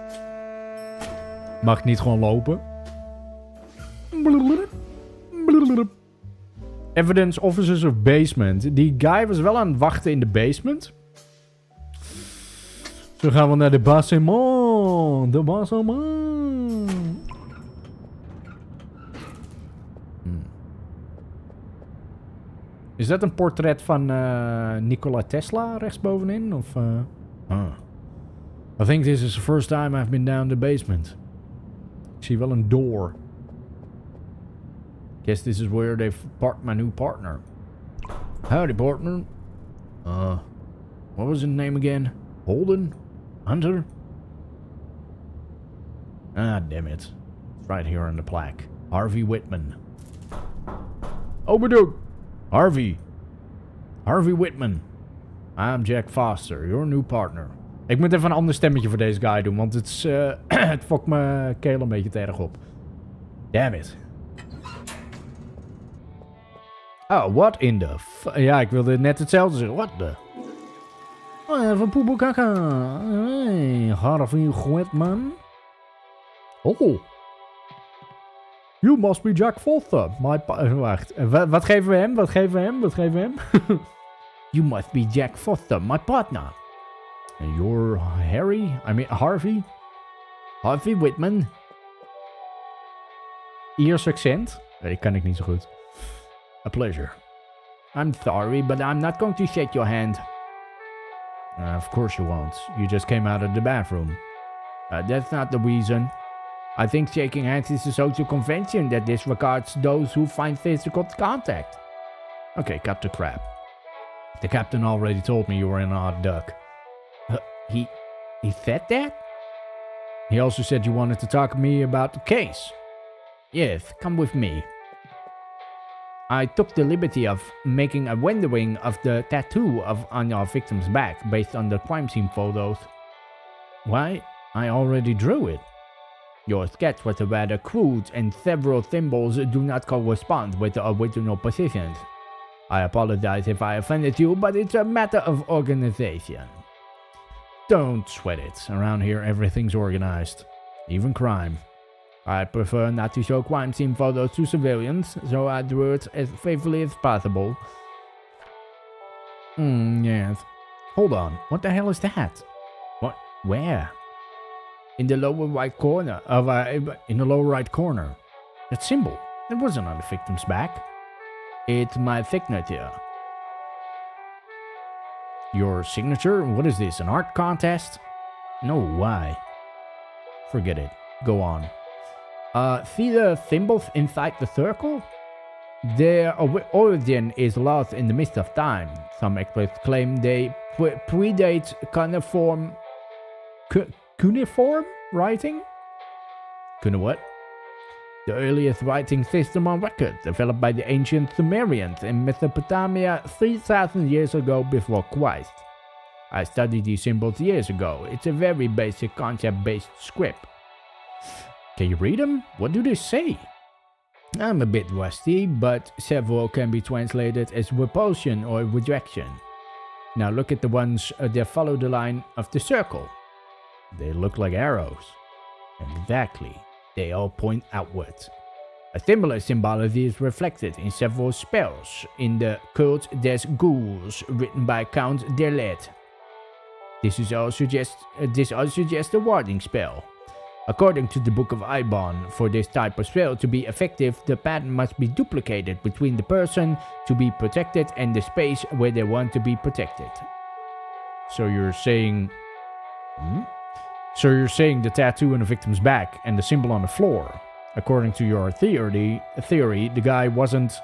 A: Mag ik niet gewoon lopen? Evidence Officers of Basement. Die guy was wel aan het wachten in de basement. Zo gaan we naar de basement. De basement. Is dat een portret van Nikola Tesla rechtsbovenin? Of, I think this is the first time I've been down the basement. Ik zie wel een door. Guess this is where they've parked my new partner. Howdy, partner. What was his name again? Holden? Hunter? Ah, damn it. It's right here on the plaque. Harvey Whitman. Overdook. Harvey Whitman. I'm Jack Foster, your new partner. Ik moet even een ander stemmetje voor deze guy doen, want het, het fokt mijn keel een beetje te erg op. Damn it. Oh, what in the ja, ik wilde net hetzelfde zeggen. What the... Oh, even poepelkaka. Hey, Harvey Whitman. Oh. You must be Jack Foster. Wacht. Wat geven we hem? Wat geven we hem? You must be Jack Foster, my partner. And you're Harvey? Harvey Whitman. Iers accent? Dat kan ik niet zo goed. A pleasure. I'm sorry, but I'm not going to shake your hand. Of course you won't. You just came out of the bathroom. That's not the reason. I think shaking hands is a social convention that disregards those who find physical contact. Okay, cut the crap. The captain already told me you were an odd duck. He said that? He also said you wanted to talk to me about the case. Yes, come with me. I took the liberty of making a rendering of the tattoo on your victim's back based on the crime scene photos. Why? I already drew it. Your sketch was rather crude and several symbols do not correspond with the original positions. I apologize if I offended you, but it's a matter of organization. Don't sweat it. Around here everything's organized. Even crime. I prefer not to show crime scene photos to civilians, so I drew it as faithfully as possible. Yes. Hold on, what the hell is that? What? Where? In the lower right corner in the lower right corner. That symbol, it wasn't on the victim's back. It's my signature. Your signature? What is this, an art contest? No, why? Forget it. Go on. See the symbols inside the circle? Their origin is lost in the mist of time. Some experts claim they predate cuneiform writing? What? The earliest writing system on record, developed by the ancient Sumerians in Mesopotamia 3,000 years ago before Christ. I studied these symbols years ago. It's a very basic concept-based script. Can you read them? What do they say? I'm a bit rusty, but several can be translated as repulsion or rejection. Now look at the ones that follow the line of the circle. They look like arrows. Exactly. They all point outwards. A similar symbology is reflected in several spells in the Cult des Ghouls written by Count Derlet. This all suggests a warding spell. According to the Book of Ibon, for this type of spell to be effective, the pattern must be duplicated between the person to be protected and the space where they want to be protected. So you're saying... So you're saying the tattoo on the victim's back and the symbol on the floor. According to your theory, the guy wasn't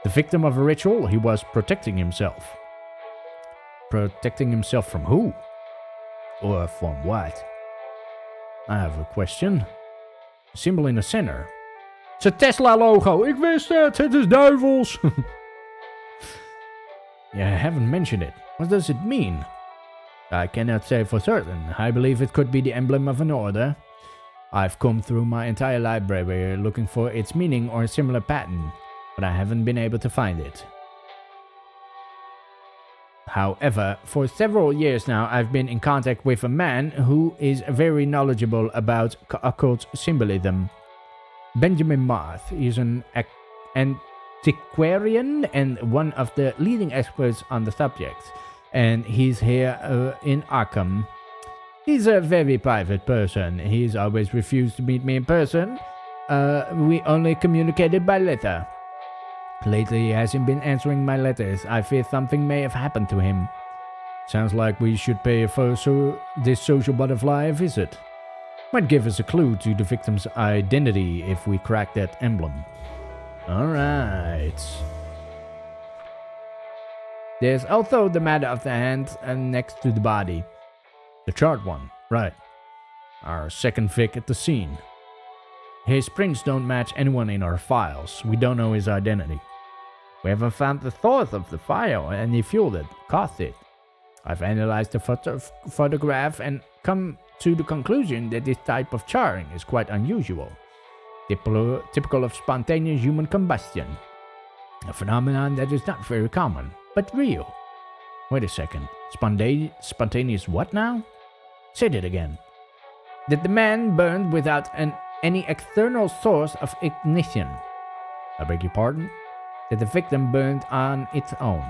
A: the victim of a ritual, he was protecting himself. Protecting himself from who? Or from what? I have a question. The symbol in the center. It's a Tesla logo. Ik wist het. Het is duivels. You haven't mentioned it. What does it mean? I cannot say for certain. I believe it could be the emblem of an order. I've combed through my entire library looking for its meaning or a similar pattern, but I haven't been able to find it. However, for several years now I've been in contact with a man who is very knowledgeable about occult symbolism. Benjamin Marth is an antiquarian and one of the leading experts on the subject, and he's here in Arkham. He's a very private person. He's always refused to meet me in person. We only communicated by letter. Lately he hasn't been answering my letters. I fear something may have happened to him. Sounds like we should pay this social butterfly a visit. Might give us a clue to the victim's identity if we crack that emblem. Alright. There's also the matter of the hand next to the body. The charred one, right. Our second Vic at the scene. His prints don't match anyone in our files. We don't know his identity. We haven't found the source of the file, any fuel that caused it. I've analyzed the photograph and come to the conclusion that this type of charring is quite unusual. Typical of spontaneous human combustion. A phenomenon that is not very common, but real. Wait a second. Spontaneous what now? Say that again. That the man burned without any external source of ignition. I beg your pardon? That the victim burned on its own.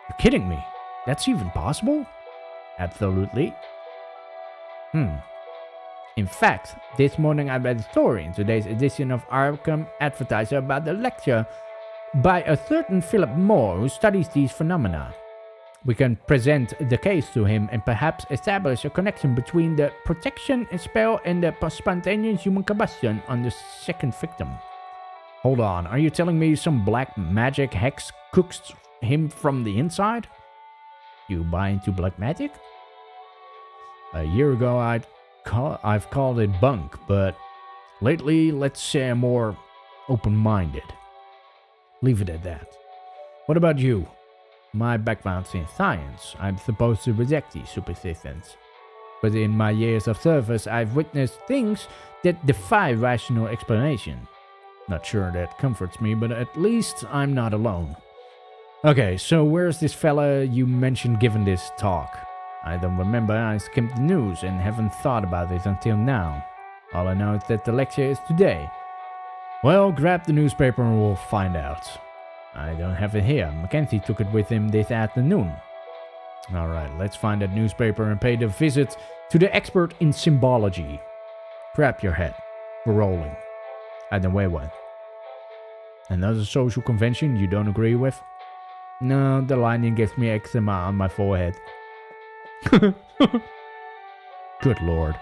A: You're kidding me? That's even possible? Absolutely. In fact, this morning I read a story in today's edition of Arkham Advertiser about the lecture by a certain Philip Moore who studies these phenomena. We can present the case to him and perhaps establish a connection between the protection spell and the spontaneous human combustion on the second victim. Hold on, are you telling me some black magic hex cooks him from the inside? You buy into black magic? A year ago I've called it bunk, but lately let's say I'm more open-minded. Leave it at that. What about you? My background's in science. I'm supposed to reject these superstitions. But in my years of service, I've witnessed things that defy rational explanation. Not sure that comforts me, but at least I'm not alone. Okay, so where's this fella you mentioned giving this talk? I don't remember, I skimmed the news and haven't thought about it until now. All I know is that the lecture is today. Well, grab the newspaper and we'll find out. I don't have it here. Mackenzie took it with him this afternoon. Alright, let's find that newspaper and pay the visit to the expert in symbology. Grab your head. We're rolling. I don't wear one. Another social convention you don't agree with? No, the lining gives me eczema on my forehead. Good lord.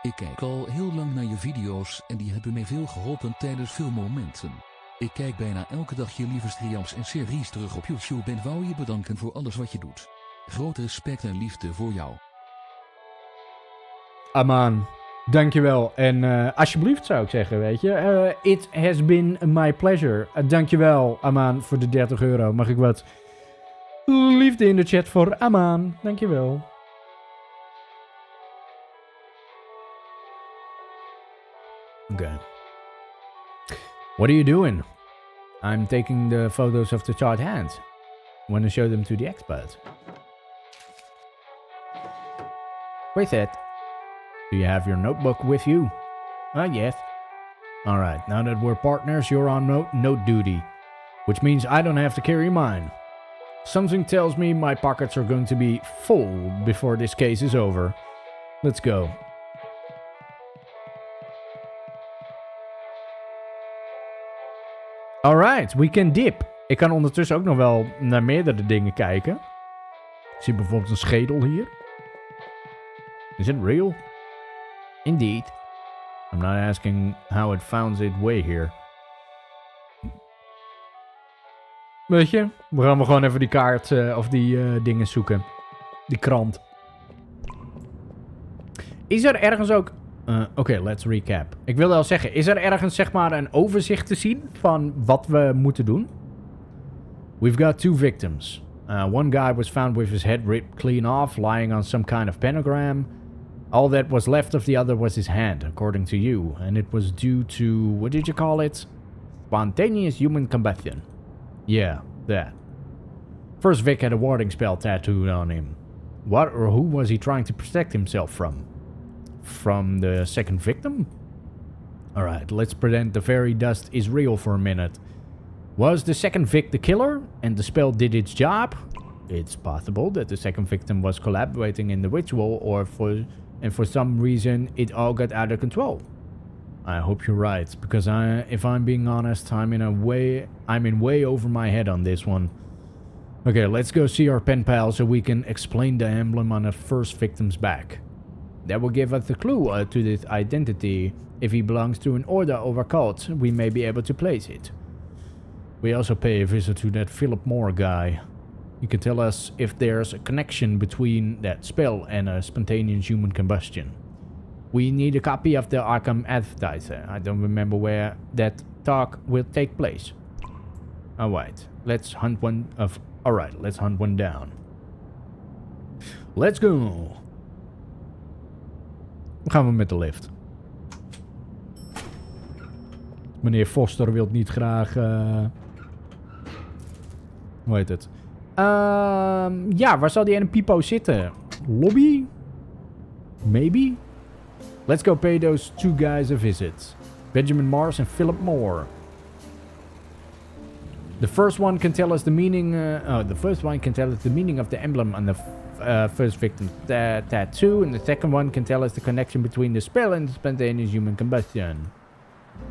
B: Ik kijk al heel lang naar je video's en die hebben mij veel geholpen tijdens veel momenten. Ik kijk bijna elke dag je lievelingsfilms en series terug op YouTube en wou je bedanken voor alles wat je doet. Groot respect en liefde voor jou.
A: Aman, dankjewel. En alsjeblieft zou ik zeggen, weet je. It has been my pleasure. Dankjewel, Aman, voor de €30. Mag ik wat liefde in de chat voor Aman? Dankjewel. Okay. What are you doing? I'm taking the photos of the charred hands. Want to show them to the expert. With it. Do you have your notebook with you? Yes. Alright, now that we're partners, you're on note duty. Which means I don't have to carry mine. Something tells me my pockets are going to be full before this case is over. Let's go. Alright, we can dip. Ik kan ondertussen ook nog wel naar meerdere dingen kijken. Ik zie bijvoorbeeld een schedel hier. Is it real? Indeed. I'm not asking how it found its way here. Weet je, we gaan gewoon even die kaart of die dingen zoeken. Die krant. Is er ergens ook... Oké, let's recap. Ik wilde al zeggen, is er ergens zeg maar een overzicht te zien van wat we moeten doen? We've got 2 victims. One guy was found with his head ripped clean off, lying on some kind of pentagram. All that was left of the other was his hand, according to you. And it was due to, what did you call it? Spontaneous human combustion. Yeah, that. First Vic had a warding spell tattooed on him. What or who was he trying to protect himself from? From the second victim? Alright, let's pretend the fairy dust is real for a minute. Was the second Vic the killer and the spell did its job? It's possible that the second victim was collaborating in the ritual or for some reason it all got out of control. I hope you're right, because if I'm being honest, I'm in way over my head on this one. Okay, let's go see our pen pal so we can explain the emblem on the first victim's back. That will give us a clue to this identity. If he belongs to an order or a cult, we may be able to place it. We also pay a visit to that Philip Moore guy. He can tell us if there's a connection between that spell and a spontaneous human combustion. We need a copy of the Arkham advertiser. I don't remember where that talk will take place. Alright, let's hunt one down. Let's go. Dan gaan we met de lift. Meneer Foster wil niet graag... Hoe heet het? Ja, waar zal die ene pipo zitten? Lobby? Maybe? Let's go pay those 2 guys a visit. Benjamin Mars and Philip Moore. The first one can tell us the meaning... of the emblem on the first victim's tattoo, and the second one can tell us the connection between the spell and the spontaneous human combustion.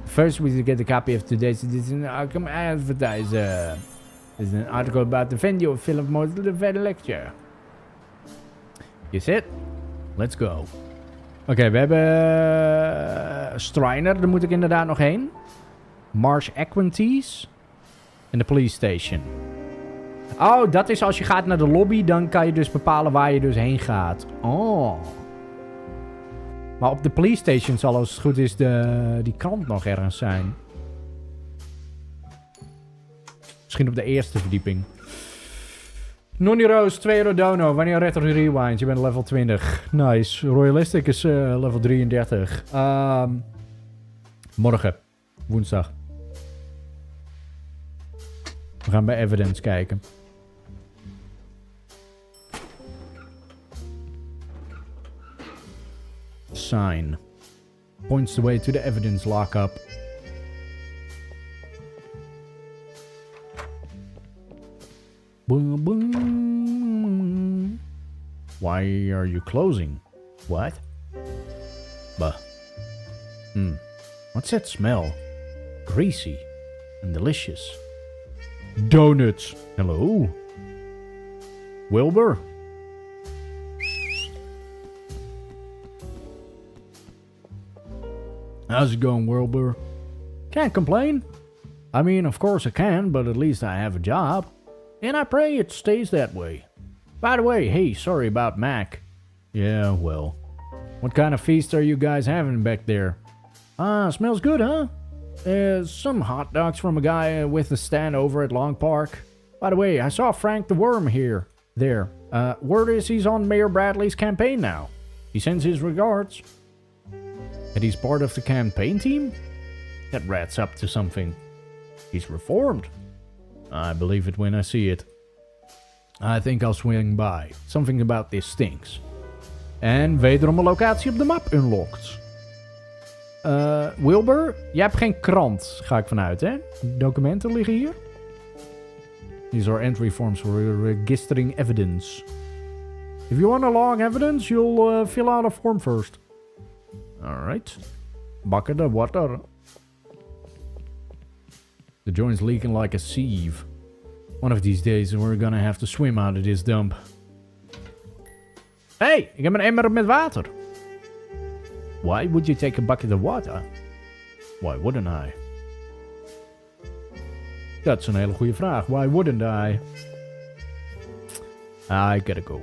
A: First, we get a copy of today's edition Arkham advertiser. This is an article about the venue of film motivated lecture. Is it? Let's go. Oké, we hebben Striner, daar moet ik inderdaad nog heen. Marsh Equities. En de police station. Oh, dat is als je gaat naar de lobby, dan kan je dus bepalen waar je dus heen gaat. Oh. Maar op de police station zal als het goed is die krant nog ergens zijn. Misschien op de eerste verdieping. Nonny Roos, 2 euro dono. Wanneer retro rewind? Je bent level 20. Nice. Royalistic is level 33. Morgen. Woensdag. We gaan bij evidence kijken. Sign. Points the way to the evidence lockup. Boom, boom. Why are you closing? What? Bah. What's that smell? Greasy and delicious. Donuts. Hello. Wilbur? How's it going, Wilbur? Can't complain. I mean, of course I can, but at least I have a job. And I pray it stays that way. By the way, hey, sorry about Mac. Yeah, well. What kind of feast are you guys having back there? Smells good, huh? Some hot dogs from a guy with a stand over at Long Park. By the way, I saw Frank the Worm there. Word is he's on Mayor Bradley's campaign now. He sends his regards. And he's part of the campaign team? That rat's up to something. He's reformed. I believe it when I see it. I think I'll swing by. Something about this stinks. En wederom een locatie op de map unlocked. Wilbur, jij hebt geen krant, ga ik vanuit, hè? Documenten liggen hier. These are entry forms for registering evidence. If you want a long evidence, you'll fill out a form first. Alright. Bucket of water. The joint's leaking like a sieve. One of these days we're gonna have to swim out of this dump. Hey, ik heb een emmer met water. Why would you take a bucket of water? Why wouldn't I? Dat is een hele goede vraag. Why wouldn't I? I gotta go.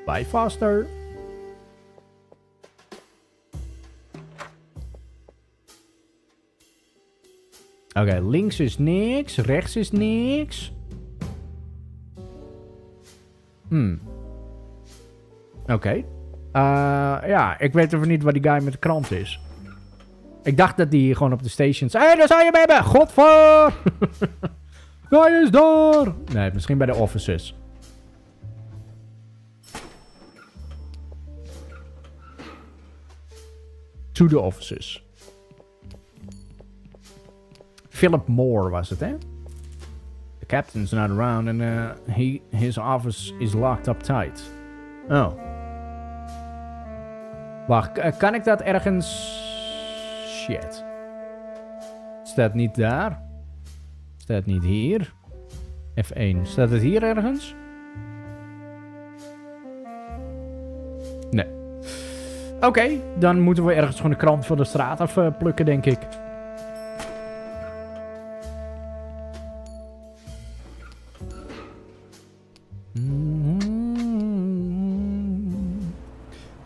A: Bye, Foster. Oké, links is niks. Rechts is niks. Oké. Ja, ik weet even niet waar die guy met de krant is. Ik dacht dat die gewoon op de stations... Hé, daar zou je mee hebben! Godver! Hij is daar! Nee, misschien bij de offices. To the offices. Philip Moore was het, hè? The captain's not around and his office is locked up tight. Oh. Wacht, kan ik dat ergens... Shit. Staat niet daar. Staat niet hier. F1. Staat het hier ergens? Nee. Oké, dan moeten we ergens gewoon de krant van de straat afplukken, denk ik.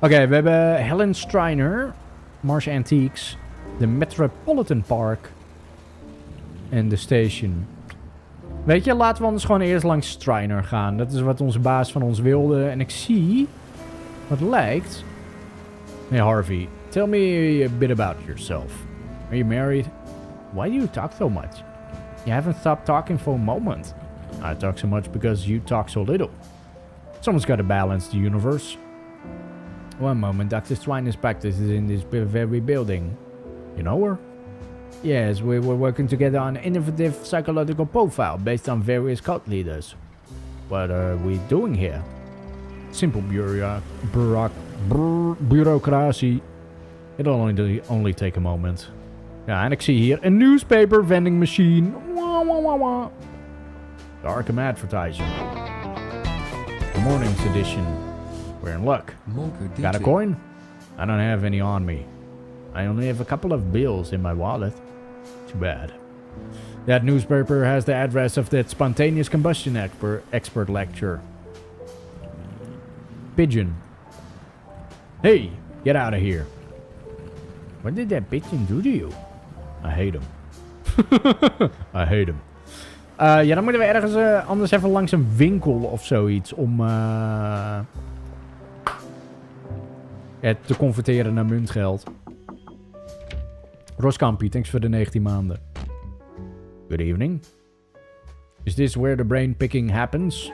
A: Oké, we hebben Helen Striner, Marsh Antiques, de Metropolitan Park en de station. Weet je, laten we anders gewoon eerst langs Striner gaan. Dat is wat onze baas van ons wilde. En ik zie, wat lijkt... Hey Harvey, tell me a bit about yourself. Are you married? Why do you talk so much? You haven't stopped talking for a moment. I talk so much because you talk so little. Someone's got to balance the universe. One moment, Dr. Striner's practice is in this very building. You know her? Yes, we were working together on an innovative psychological profile based on various cult leaders. What are we doing here? Simple bureaucratie. It'll only take a moment. Ja, en ik zie hier een newspaper vending machine. Wah, wah, wah, wah. The Arkham Advertiser. The morning's edition. We're in luck. Got a coin? I don't have any on me. I only have a couple of bills in my wallet. Too bad. That newspaper has the address of that spontaneous combustion expert lecture. Pigeon. Hey, get out of here. What did that pigeon do to you? I hate him. I hate him. Ja, dan moeten we ergens anders even langs een winkel of zoiets om het te converteren naar muntgeld. Roskampie, thanks voor de 19 maanden. Good evening. Is this where the brain picking happens?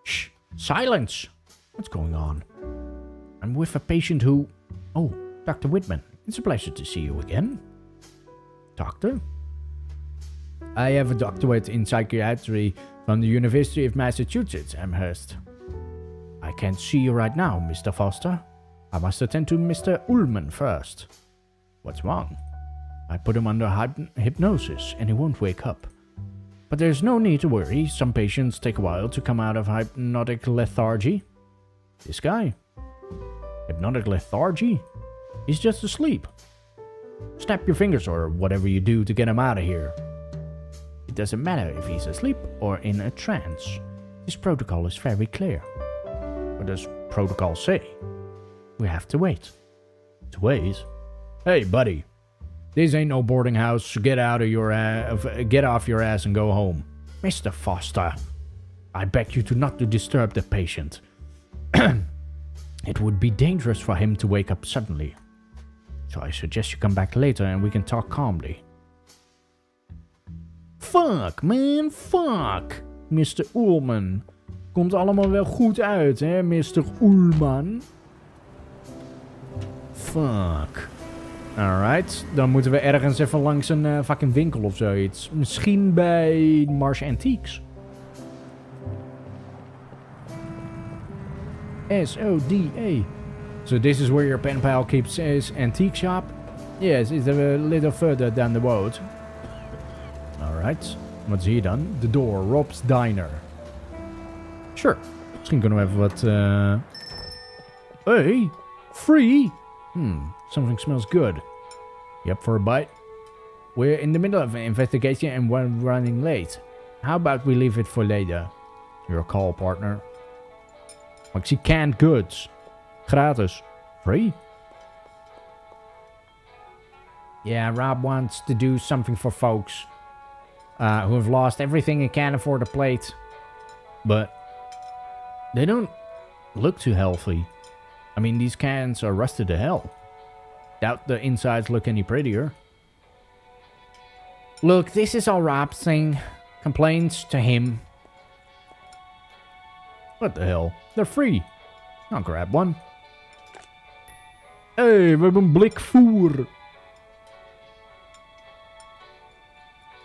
A: Shh, silence. What's going on? I'm with a patient who... Oh, Dr. Whitman. It's a pleasure to see you again. Doctor? I have a doctorate in psychiatry from the University of Massachusetts, Amherst. I can't see you right now, Mr. Foster. I must attend to Mr. Ullman first. What's wrong? I put him under hypnosis and he won't wake up. But there's no need to worry. Some patients take a while to come out of hypnotic lethargy. This guy? Hypnotic lethargy? He's just asleep. Snap your fingers or whatever you do to get him out of here. It doesn't matter if he's asleep or in a trance. This protocol is very clear. What does protocol say? We have to wait. To wait? Hey, buddy. This ain't no boarding house. Get out of your get off your ass and go home. Mr. Foster, I beg you to not to disturb the patient. It would be dangerous for him to wake up suddenly. So I suggest you come back later and we can talk calmly. Fuck, man, fuck. Mr. Ullman. Komt allemaal wel goed uit, hè, Mr. Ullman. Fuck. Alright, dan moeten we ergens even langs een fucking winkel of zoiets. Misschien bij Mars Antiques. S-O-D-A. So this is where your pen pal keeps his antique shop? Yes, it's a little further down the road. Alright, wat zie je dan? The door, Rob's Diner. Sure, misschien kunnen we even wat... Hey, free? Something smells good. You up for a bite? We're in the middle of an investigation and we're running late. How about we leave it for later? Your call, partner. Maar ik zie canned goods. Gratis. Free? Yeah, Rob wants to do something for folks who have lost everything and can't afford a plate. But they don't look too healthy. I mean, these cans are rusted to hell. Doubt the insides look any prettier. Look, this is all Rob's thing. Complaints to him. What the hell? They're free. I'll grab one. Hey, we hebben een blik voer.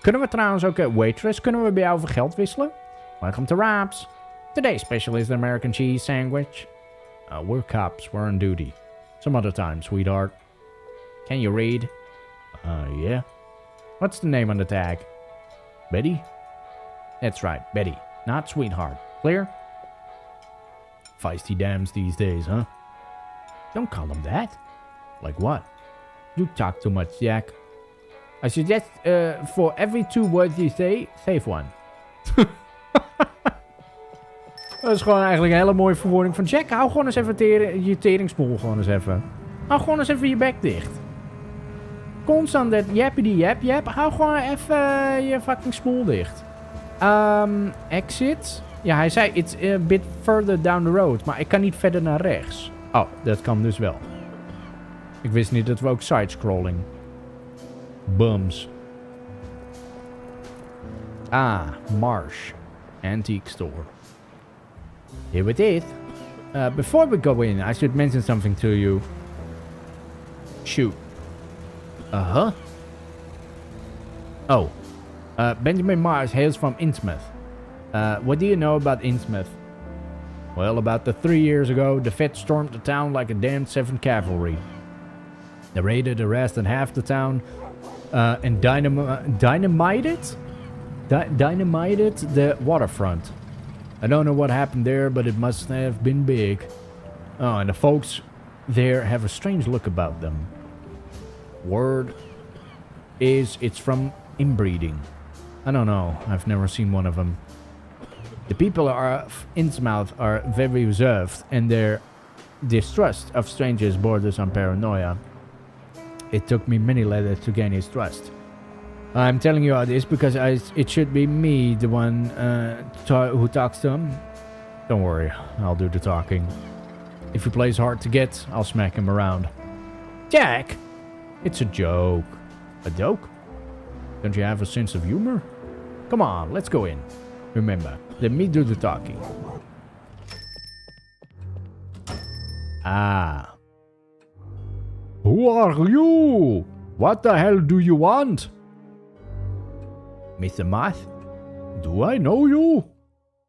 A: Kunnen we trouwens ook, waitress, kunnen we bij jou voor geld wisselen? Welcome to Rob's. Today's special is the American cheese sandwich. We're cops. We're on duty. Some other time, sweetheart. Can you read? Yeah. What's the name on the tag? Betty? That's right, Betty. Not sweetheart. Clear? Feisty dams these days, huh? Don't call them that. Like what? You talk too much, Jack. I suggest for every 2 words you say, save one. Dat is gewoon eigenlijk een hele mooie verwoording van Jack. Hou gewoon eens even je teringspoel gewoon eens even. Hou gewoon eens even je bek dicht. Constant dat jap. Hou gewoon even je fucking spoel dicht. Exit. Ja, hij zei it's a bit further down the road. Maar ik kan niet verder naar rechts. Oh, dat kan dus wel. Ik wist niet dat we ook sidescrolling. Bums. Ah, Marsh. Antique store. Here it is. Before we go in, I should mention something to you. Shoot. Uh-huh. Oh. Benjamin Mars hails from Innsmouth. What do you know about Innsmouth? Well, about 3 years ago, the Feds stormed the town like a damned 7th Cavalry. They raided, arrested half the town, and dynamited? dynamited the waterfront. I don't know what happened there, but it must have been big. Oh, and the folks there have a strange look about them. Word is it's from inbreeding. I don't know. I've never seen one of them. The people of Innsmouth are very reserved, and their distrust of strangers borders on paranoia. It took me many letters to gain his trust. I'm telling you all this because it should be me, the one who talks to him. Don't worry, I'll do the talking. If he plays hard to get, I'll smack him around. Jack! It's a joke. A joke? Don't you have a sense of humor? Come on, let's go in. Remember, let me do the talking. Ah. Who are you? What the hell do you want? Mr. Moth? Do I know you?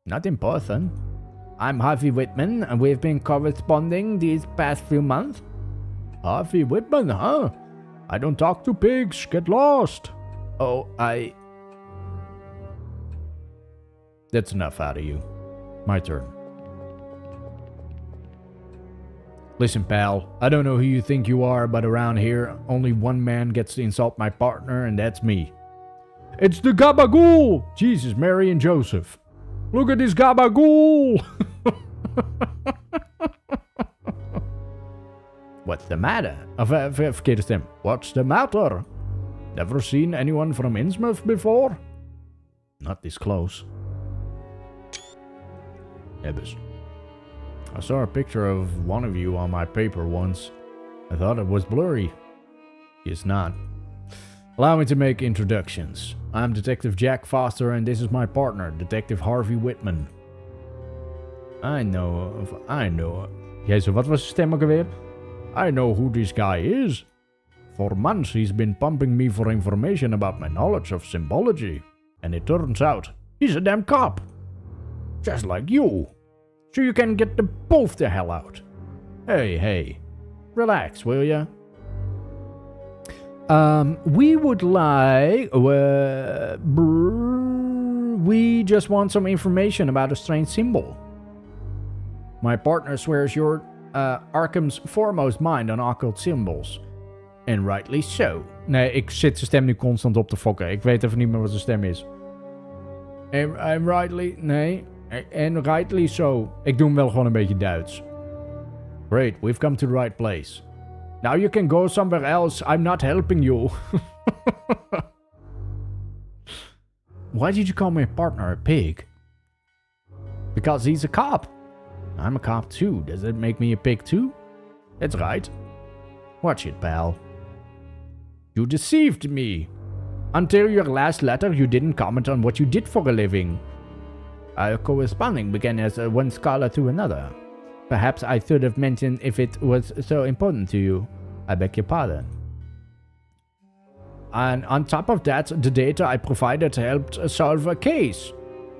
A: Not in person. I'm Harvey Whitman, and we've been corresponding these past few months. Harvey Whitman, huh? I don't talk to pigs. Get lost. Oh, That's enough out of you. My turn. Listen, pal. I don't know who you think you are, but around here, only one man gets to insult my partner, and that's me. It's the Gabagool! Jesus, Mary and Joseph. Look at this Gabagool! What's the matter? Verkeerde stem. What's the matter? Never seen anyone from Innsmouth before? Not this close. Ebbers. I saw a picture of one of you on my paper once. I thought it was blurry. It's not. Allow me to make introductions. I'm Detective Jack Foster and this is my partner, Detective Harvey Whitman. I know... Jezus, wat was de stem ook alweer? I know who this guy is. For months he's been pumping me for information about my knowledge of symbology. And it turns out, he's a damn cop. Just like you. So you can get the both the hell out. Hey. Relax, will ya? We would like... we just want some information about a strange symbol. My partner swears you're Arkham's foremost mind on occult symbols. And rightly so. Nee, ik zit zijn stem nu constant op te fokken. Ik weet even niet meer wat zijn stem is. And rightly... Nee. And rightly so. Ik doe hem wel gewoon een beetje Duits. Great, we've come to the right place. Now you can go somewhere else. I'm not helping you. Why did you call my partner a pig? Because he's a cop. I'm a cop too. Does that make me a pig too? That's right. Watch it, pal. You deceived me. Until your last letter, you didn't comment on what you did for a living. Our corresponding began as one scholar to another. Perhaps I should have mentioned if it was so important to you. I beg your pardon. And on top of that, the data I provided helped solve a case.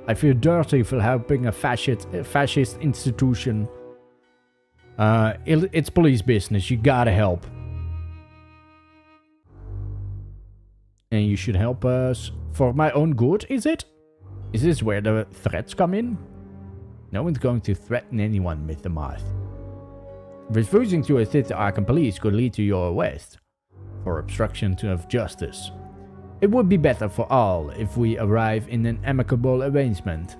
A: I feel dirty for helping a fascist institution. It's police business. You gotta help. And you should help us for my own good, is it? Is this where the threats come in? No one's going to threaten anyone, Mr. Moth. Refusing to assist the Arkham police could lead to your arrest for obstruction of justice. It would be better for all if we arrive in an amicable arrangement.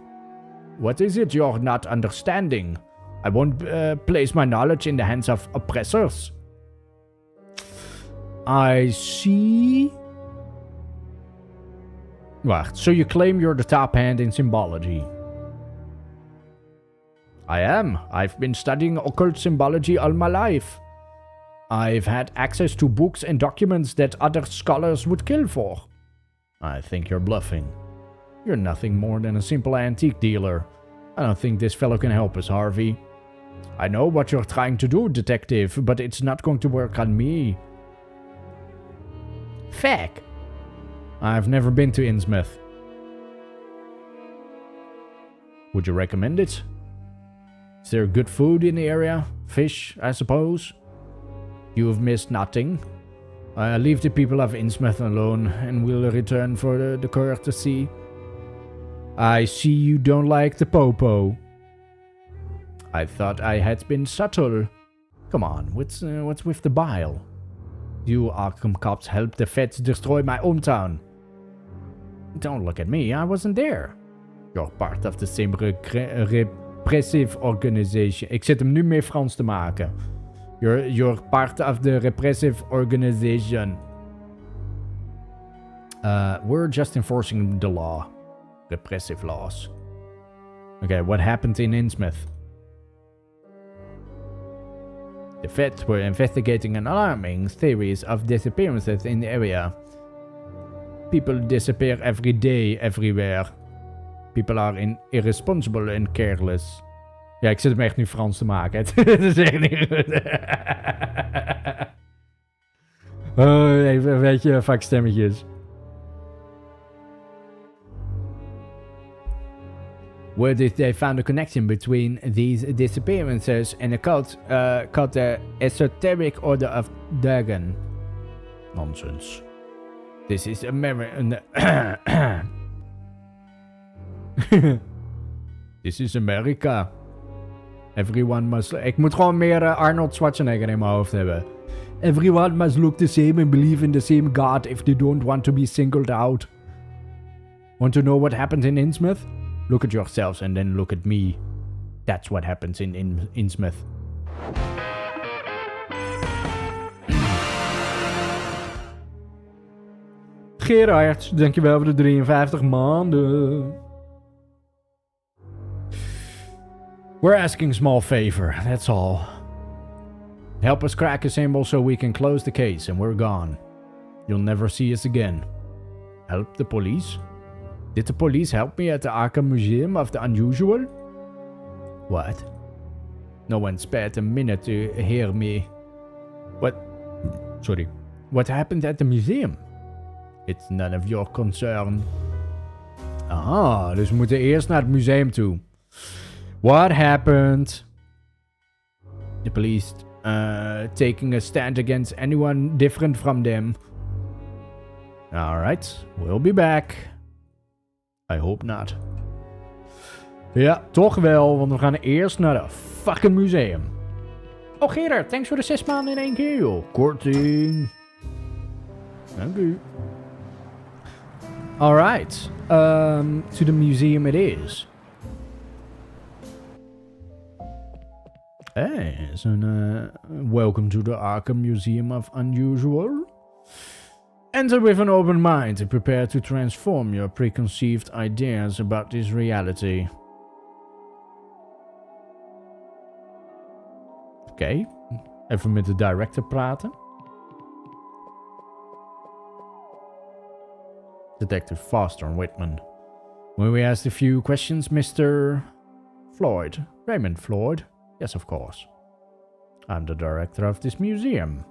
A: What is it you're not understanding? I won't place my knowledge in the hands of oppressors. I see. Wacht, so you claim you're the top hand in symbology? I am. I've been studying occult symbology all my life. I've had access to books and documents that other scholars would kill for. I think you're bluffing. You're nothing more than a simple antique dealer. I don't think this fellow can help us, Harvey. I know what you're trying to do, detective, but it's not going to work on me. Feck. I've never been to Innsmouth. Would you recommend it? Is there good food in the area? Fish, I suppose? You've missed nothing. Leave the people of Innsmouth alone, and we'll return for the courtesy. I see you don't like the popo. I thought I had been subtle. Come on, what's with the bile? You Arkham cops helped the feds destroy my hometown. Don't look at me, I wasn't there. You're part of the same repressive organization. Ik zit hem nu meer Frans te maken. You're part of the repressive organization. We're just enforcing the law. Repressive laws. Okay, what happened in Innsmouth? The feds were investigating an alarming series of disappearances in the area. People disappear every day, everywhere. People are irresponsible and careless. Ja, ik zit hem echt nu Frans te maken. Het is echt niet goed. Even een beetje vaak stemmetjes. Where did they found a connection between these disappearances and a cult called the Esoteric Order of Dagon? Nonsense. This is American. This is America. Everyone must... Ik moet gewoon meer Arnold Schwarzenegger in mijn hoofd hebben. Everyone must look the same and believe in the same God if they don't want to be singled out. Want to know what happened in Innsmouth? Look at yourselves and then look at me. That's what happens in Innsmouth. Gerard, dankjewel voor de 53 maanden. We're asking a small favor, that's all. Help us crack a symbol so we can close the case and we're gone. You'll never see us again. Help the police? Did the police help me at the Arkham Museum of the Unusual? What? No one spared a minute to hear me. What? Sorry. What happened at the museum? It's none of your concern. Ah, dus we moeten eerst naar het museum toe. What happened? The police taking a stand against anyone different from them. Alright, we'll be back. I hope not. Ja, toch wel, want we gaan eerst naar het fucking museum. Oh Gerard, thanks voor de 6 maanden in 1 keer joh. Korting. Dank u. Alright, to the museum it is. Hey, so welcome to the Arkham Museum of Unusual. Enter with an open mind and prepare to transform your preconceived ideas about this reality. Oké, even met de director praten. Detective Foster and Whitman. May we ask a few questions, Mr. Floyd? Raymond Floyd? Yes, of course. I'm the director of this museum.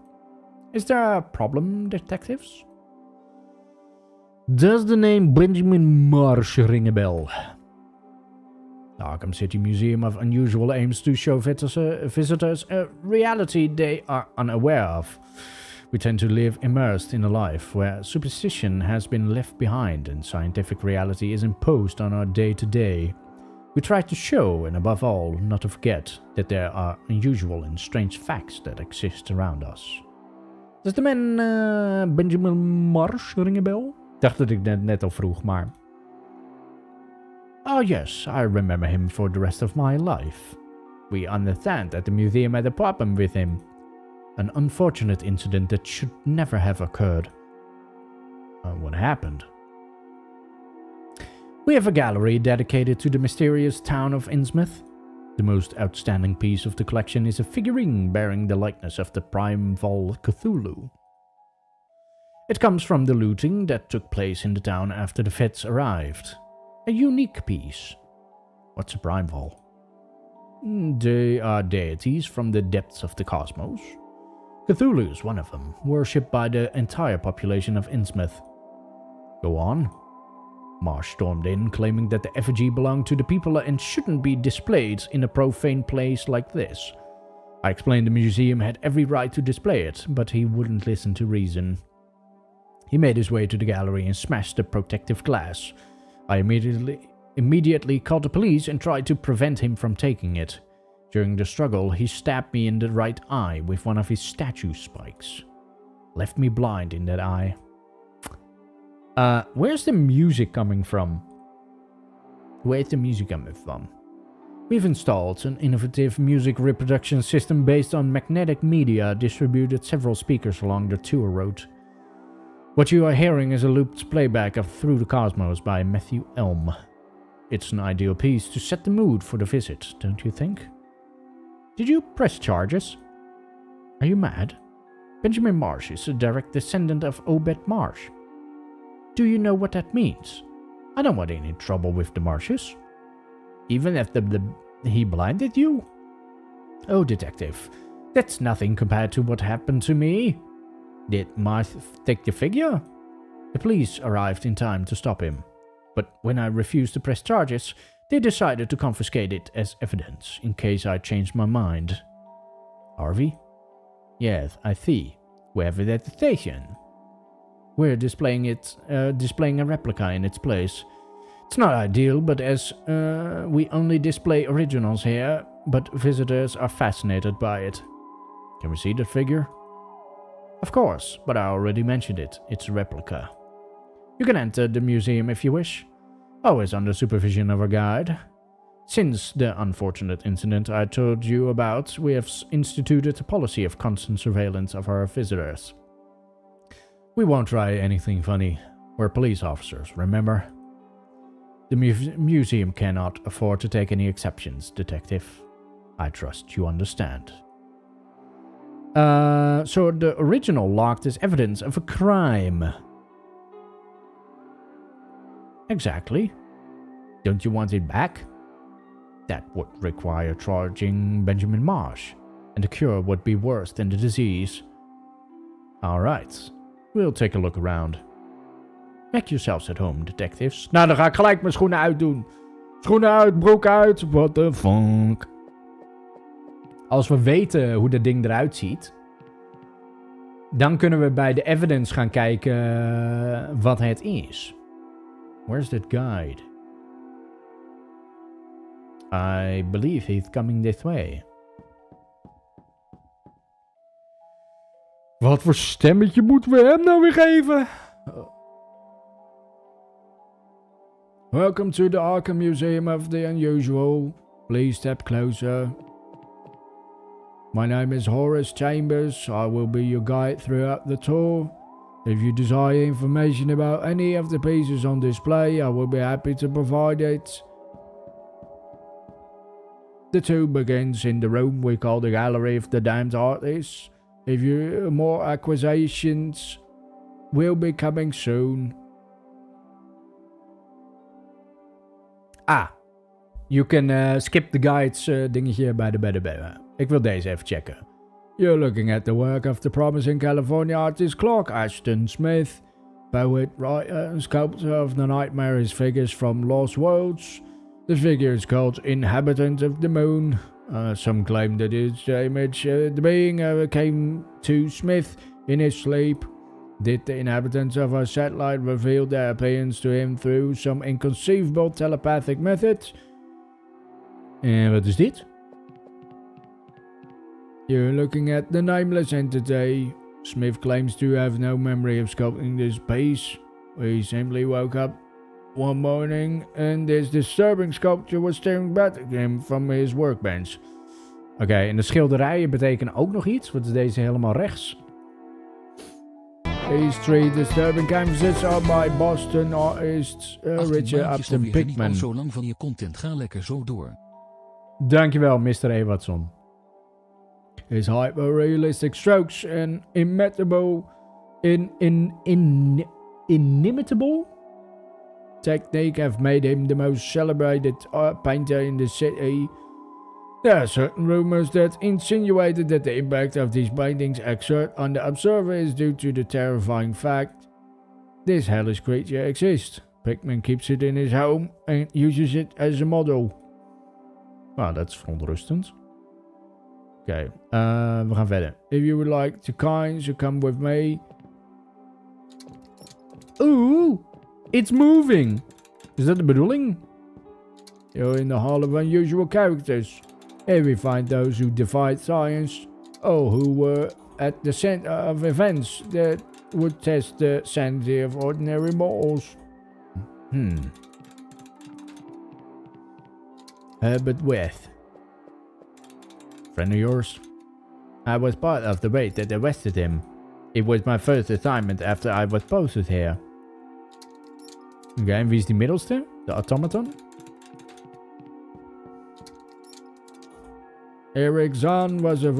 A: Is there a problem, detectives? Does the name Benjamin Marsh ring a bell? The Arkham City Museum of Unusual aims to show visitors a reality they are unaware of. We tend to live immersed in a life where superstition has been left behind and scientific reality is imposed on our day-to-day. We try to show, and above all, not to forget, that there are unusual and strange facts that exist around us. Does the man Benjamin Marsh ring a bell? Ik dacht dat ik net al vroeg, maar... Oh yes, I remember him for the rest of my life. We understand that the museum had a problem with him. An unfortunate incident that should never have occurred. What happened? We have a gallery dedicated to the mysterious town of Innsmouth. The most outstanding piece of the collection is a figurine bearing the likeness of the primeval Cthulhu. It comes from the looting that took place in the town after the feds arrived. A unique piece. What's a primeval? They are deities from the depths of the cosmos. Cthulhu is one of them, worshipped by the entire population of Innsmouth. Go on. Marsh stormed in, claiming that the effigy belonged to the people and shouldn't be displayed in a profane place like this. I explained the museum had every right to display it, but he wouldn't listen to reason. He made his way to the gallery and smashed the protective glass. I immediately immediately called the police and tried to prevent him from taking it. During the struggle, he stabbed me in the right eye with one of his statue spikes. Left me blind in that eye. Where's the music coming from? Where's the music coming from? We've installed an innovative music reproduction system based on magnetic media distributed several speakers along the tour road. What you are hearing is a looped playback of Through the Cosmos by Matthew Elm. It's an ideal piece to set the mood for the visit, don't you think? Did you press charges? Are you mad? Benjamin Marsh is a direct descendant of Obed Marsh. Do you know what that means? I don't want any trouble with the Marshes. Even if he blinded you? Oh, detective, that's nothing compared to what happened to me. Did Marsh take the figure? The police arrived in time to stop him. But when I refused to press charges, they decided to confiscate it as evidence in case I changed my mind. Harvey? Yes, I see. We have it at the station. We're displaying a replica in its place. It's not ideal, but as we only display originals here, but visitors are fascinated by it. Can we see that figure? Of course, but I already mentioned it. It's a replica. You can enter the museum if you wish, always under supervision of a guide. Since the unfortunate incident I told you about, we have instituted a policy of constant surveillance of our visitors. We won't try anything funny. We're police officers, remember? The museum cannot afford to take any exceptions, detective. I trust you understand. So the original locked as evidence of a crime. Exactly. Don't you want it back? That would require charging Benjamin Marsh, and the cure would be worse than the disease. Alright, we'll take a look around. Make yourselves at home, detectives. Nou, dan ga ik gelijk mijn schoenen uitdoen. Schoenen uit, broek uit, what the fuck. Als we weten hoe dat ding eruit ziet, dan kunnen we bij de evidence gaan kijken wat het is. Where's that guide? I believe he's coming this way. Wat voor stemmetje moeten we hem nou weer geven? Welcome to the Arkham Museum of the Unusual. Please step closer. My name is Horace Chambers. I will be your guide throughout the tour. If you desire information about any of the pieces on display, I will be happy to provide it. The tour begins in the room we call the Gallery of the Damned Artists. If you more acquisitions will be coming soon. You can skip the guides dingetje bij de. Ik wil deze even checken. You're looking at the work of the promising California artist Clark Ashton Smith, poet, writer, and sculptor of the nightmarish figures from Lost Worlds. The figure is called Inhabitant of the Moon. Some claim that it's the image the being came to Smith in his sleep. Did the inhabitants of our satellite reveal their appearance to him through some inconceivable telepathic method? En wat is dit? You're looking at the nameless entity. Smith claims to have no memory of sculpting this piece. He simply woke up one morning and this disturbing sculpture was staring back at him from his workbench. Oké, en de schilderijen betekenen ook nog iets. Wat is deze helemaal rechts? These three disturbing canvases are by Boston artists Richard Upton Pickman.
B: Zo lang van je content, ga lekker zo door. Dankjewel,
A: Mr. Ewartson.
B: His
A: hyper-realistic strokes and inimitable technique have made him the most celebrated art painter in the city. There are certain rumors that insinuated that the impact of these paintings exert on the observer is due to the terrifying fact this hellish creature exists. Pickman keeps it in his home and uses it as a model. Well, that's verontrustend. Oké, we gaan verder. If you would like to kind, so come with me. Ooh, it's moving. Is dat de bedoeling? You're in the Hall of Unusual Characters. Here we find those who defied science, or who were at the center of events that would test the sanity of ordinary mortals. Herbert West. Friend of yours? I was part of the raid that arrested him. It was my first assignment after I was posted here. Oké, en wie is die middelste? De automaton? Eric Zahn was a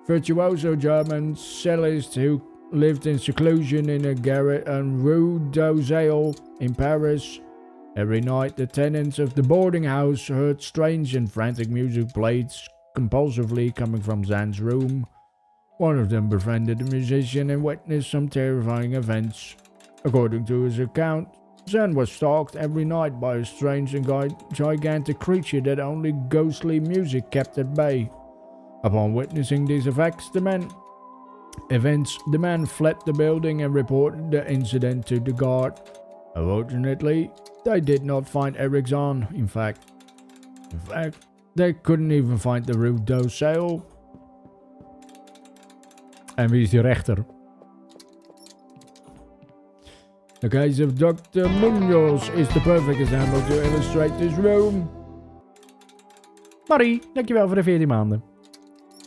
A: virtuoso German cellist who lived in seclusion in a garret on Rue d'Oiselle in Paris. Every night the tenants of the boarding house heard strange and frantic music played compulsively coming from Zahn's room. One of them befriended the musician and witnessed some terrifying events. According to his account, Zahn was stalked every night by a strange and gigantic creature that only ghostly music kept at bay. Upon witnessing these the man fled the building and reported the incident to the guard. Unfortunately, they did not find Eric Zahn. In fact, they couldn't even find the Rue d'Oiselle. En wie is die rechter? The case of Dr. Munoz is the perfect example to illustrate this room. Marie, dankjewel voor de 14 maanden.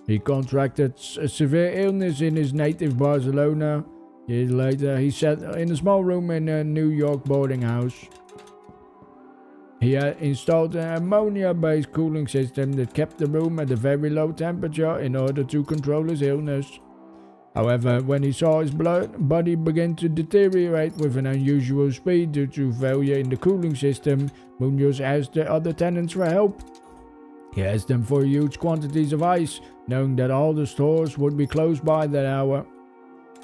A: He contracted a severe illness in his native Barcelona. Years later, he sat in a small room in a New York boarding house. He had installed an ammonia-based cooling system that kept the room at a very low temperature in order to control his illness. However, when he saw his body begin to deteriorate with an unusual speed due to failure in the cooling system, Munoz asked the other tenants for help. He asked them for huge quantities of ice, knowing that all the stores would be closed by that hour.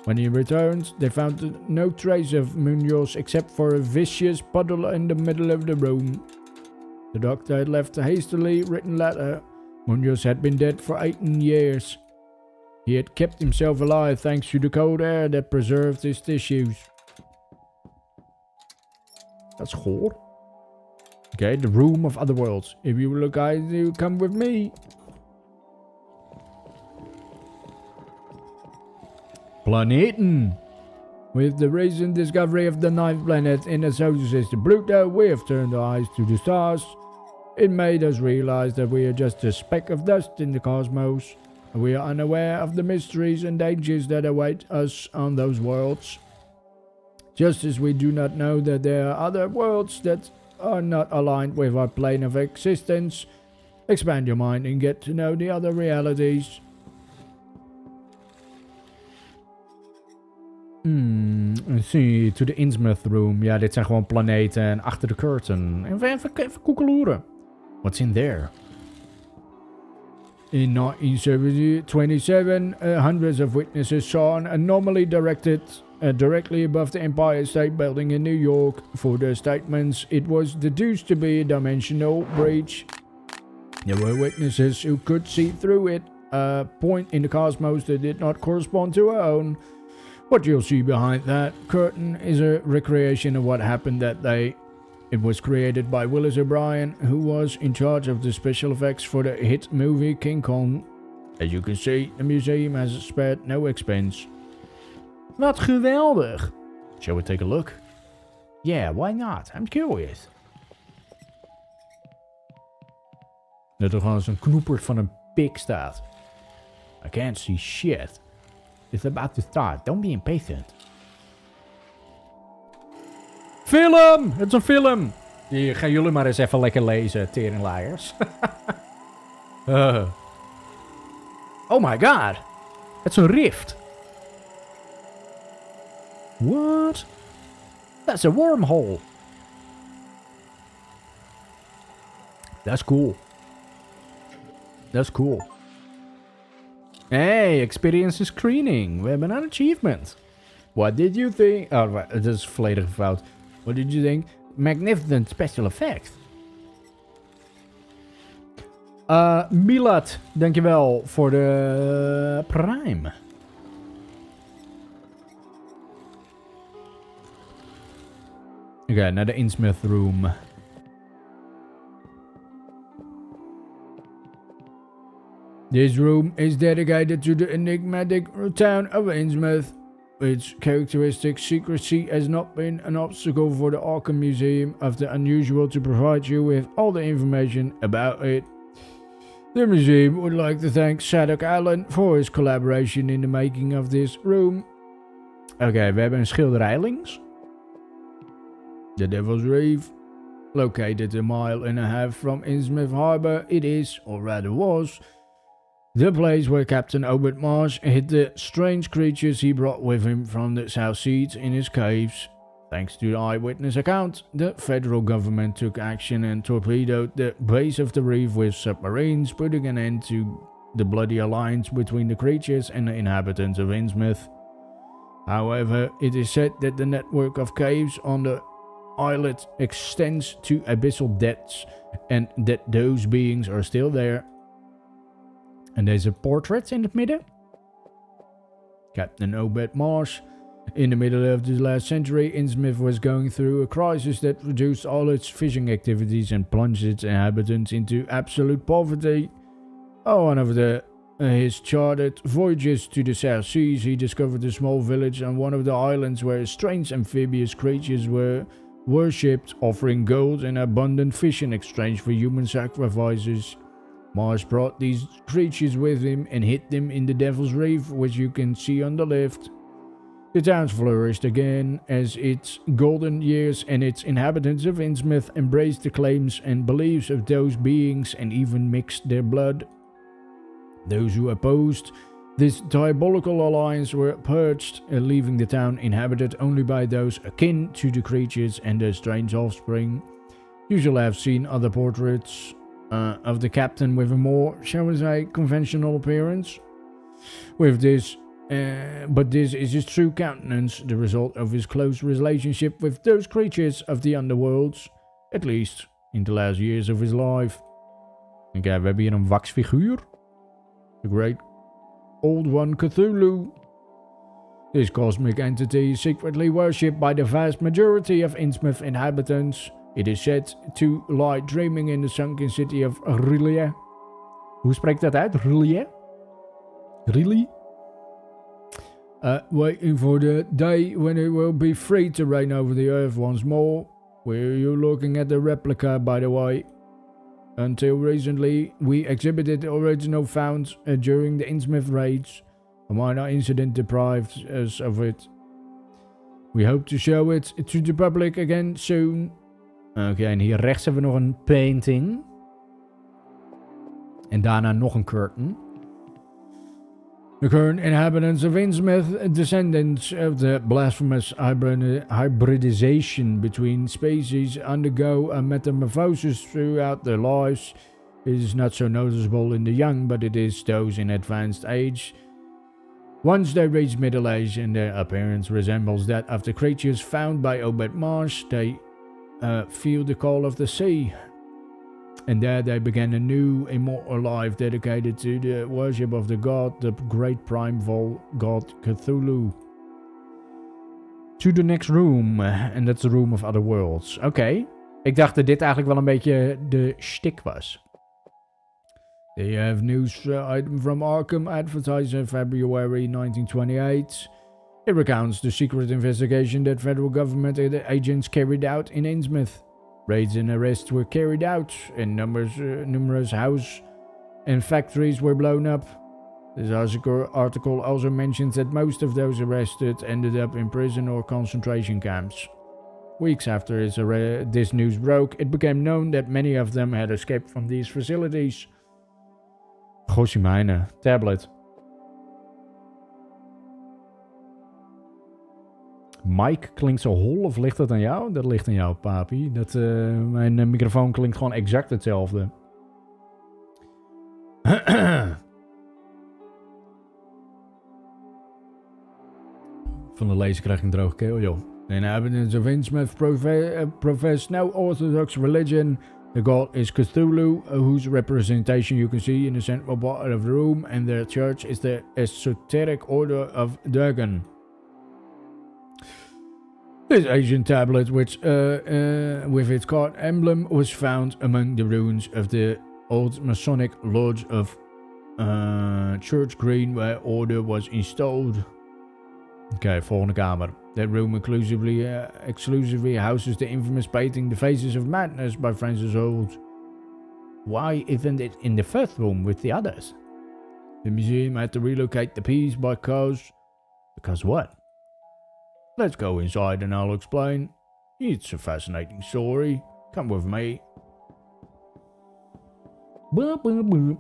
A: When he returned, they found no trace of Munoz except for a vicious puddle in the middle of the room. The doctor had left a hastily written letter. Munoz had been dead for 18 years. He had kept himself alive thanks to the cold air that preserved his tissues. That's goor. Okay, the Room of Other Worlds. If you look, guys, you come with me. Planeten. With the recent discovery of the 9th planet in the solar system, Pluto, we have turned our eyes to the stars. It made us realize that we are just a speck of dust in the cosmos. We are unaware of the mysteries and dangers that await us on those worlds. Just as we do not know that there are other worlds that are not aligned with our plane of existence, expand your mind and get to know the other realities. Let's see, to the Innsmouth room. Ja, dit zijn gewoon planeten en achter de curtain. Even koekeloeren. What's in there? In 1927, hundreds of witnesses saw an anomaly directly above the Empire State Building in New York. For their statements, it was deduced to be a dimensional breach. There were witnesses who could see through it, a point in the cosmos that did not correspond to our own. What you'll see behind that curtain is a recreation of what happened that day. It was created by Willis O'Brien, who was in charge of the special effects for the hit movie King Kong. As you can see, the museum has spared no expense. Wat geweldig! Shall we take a look? Yeah, why not? I'm curious. Dat er gewoon zo'n knoepert van een pik staat. I can't see shit. It's about to start. Don't be impatient. Film! Het is een film! Hier, gaan jullie maar eens even lekker lezen, teringlaaiers. Oh my god! Het is een rift. What? That's a wormhole. That's cool. That's cool. Hey, experience the screening. We hebben een achievement. What did you think? Oh, het is volledig fout. What did you think? Magnificent special effect. Milad, dankjewel voor de Prime. Oké, naar de Innsmouth Room. This room is dedicated to the enigmatic town of Innsmouth. Its characteristic secrecy has not been an obstacle for the Arkham Museum of the Unusual to provide you with all the information about it. The museum would like to thank Sadok Allen for his collaboration in the making of this room. Oké, we hebben een schilderij links. The Devil's Reef. Located a mile and a half from Innsmouth Harbour, it is, or rather was, the place where Captain Obed Marsh hid the strange creatures he brought with him from the South Seas in his caves. Thanks to the eyewitness account, the federal government took action and torpedoed the base of the reef with submarines, putting an end to the bloody alliance between the creatures and the inhabitants of Innsmouth. However, it is said that the network of caves on the islet extends to abyssal depths and that those beings are still there. En deze portrait in het midden. Captain Obed Marsh. In the middle of the last century, Innsmouth was going through a crisis that reduced all its fishing activities and plunged its inhabitants into absolute poverty. On one of his chartered voyages to the South Seas, he discovered a small village on one of the islands where strange amphibious creatures were worshipped, offering gold and abundant fish in exchange for human sacrifices. Marsh brought these creatures with him and hid them in the Devil's Reef, which you can see on the left. The town flourished again as its golden years, and its inhabitants of Innsmouth embraced the claims and beliefs of those beings and even mixed their blood. Those who opposed this diabolical alliance were purged, leaving the town inhabited only by those akin to the creatures and their strange offspring. You shall have seen other portraits of the captain with a more, shall we say, conventional appearance. But this is his true countenance, the result of his close relationship with those creatures of the underworlds, at least in the last years of his life. Oké, we hebben hier een waxfiguur. The Great Old One Cthulhu. This cosmic entity is secretly worshipped by the vast majority of Innsmouth inhabitants. It is said to lie dreaming in the sunken city of Rillier. Hoe spreekt dat uit? Rillier? Really? Waiting for the day when it will be free to reign over the earth once more. Were you looking at the replica, by the way? Until recently, we exhibited the original found during the Innsmouth raids. A minor incident deprived us of it. We hope to show it to the public again soon. Oké, en hier rechts hebben we nog een painting. En daarna nog een curtain. The current inhabitants of Innsmouth, descendants of the blasphemous hybridization between species, undergo a metamorphosis throughout their lives. It is not so noticeable in the young, but it is those in advanced age. Once they reach middle age and their appearance resembles that of the creatures found by Obed Marsh, they feel the call of the sea. And there they began a new, immortal life dedicated to the worship of the god, the great primeval god Cthulhu. To the next room, and that's the room of other worlds. Oké, ik dacht dat dit eigenlijk wel een beetje de shtick was. They have news item from Arkham, advertised in February 1928. It recounts the secret investigation that federal government agents carried out in Innsmouth. Raids and arrests were carried out, and numerous houses and factories were blown up. This article also mentions that most of those arrested ended up in prison or concentration camps. Weeks after this news broke, it became known that many of them had escaped from these facilities. Gossie mijne, tablet. Mike klinkt zo hol, of ligt dat aan jou? Dat ligt aan jou, papi. Mijn microfoon klinkt gewoon exact hetzelfde. Van de lezer krijg ik een droge keel, joh. The inhabitants of Innsmouth profess no orthodox religion. The god is Cthulhu, whose representation you can see in the central part of the room, and their church is the esoteric order of Dagon. This ancient tablet, which with its card emblem, was found among the ruins of the old Masonic Lodge of Church Green, where order was installed. Oké, volgende kamer. That room exclusively houses the infamous painting The Faces of Madness by Francis Holt. Why isn't it in the first room with the others? The museum had to relocate the piece because what? Let's go inside and I'll explain. It's a fascinating story. Come with me. Boop, boop, boop.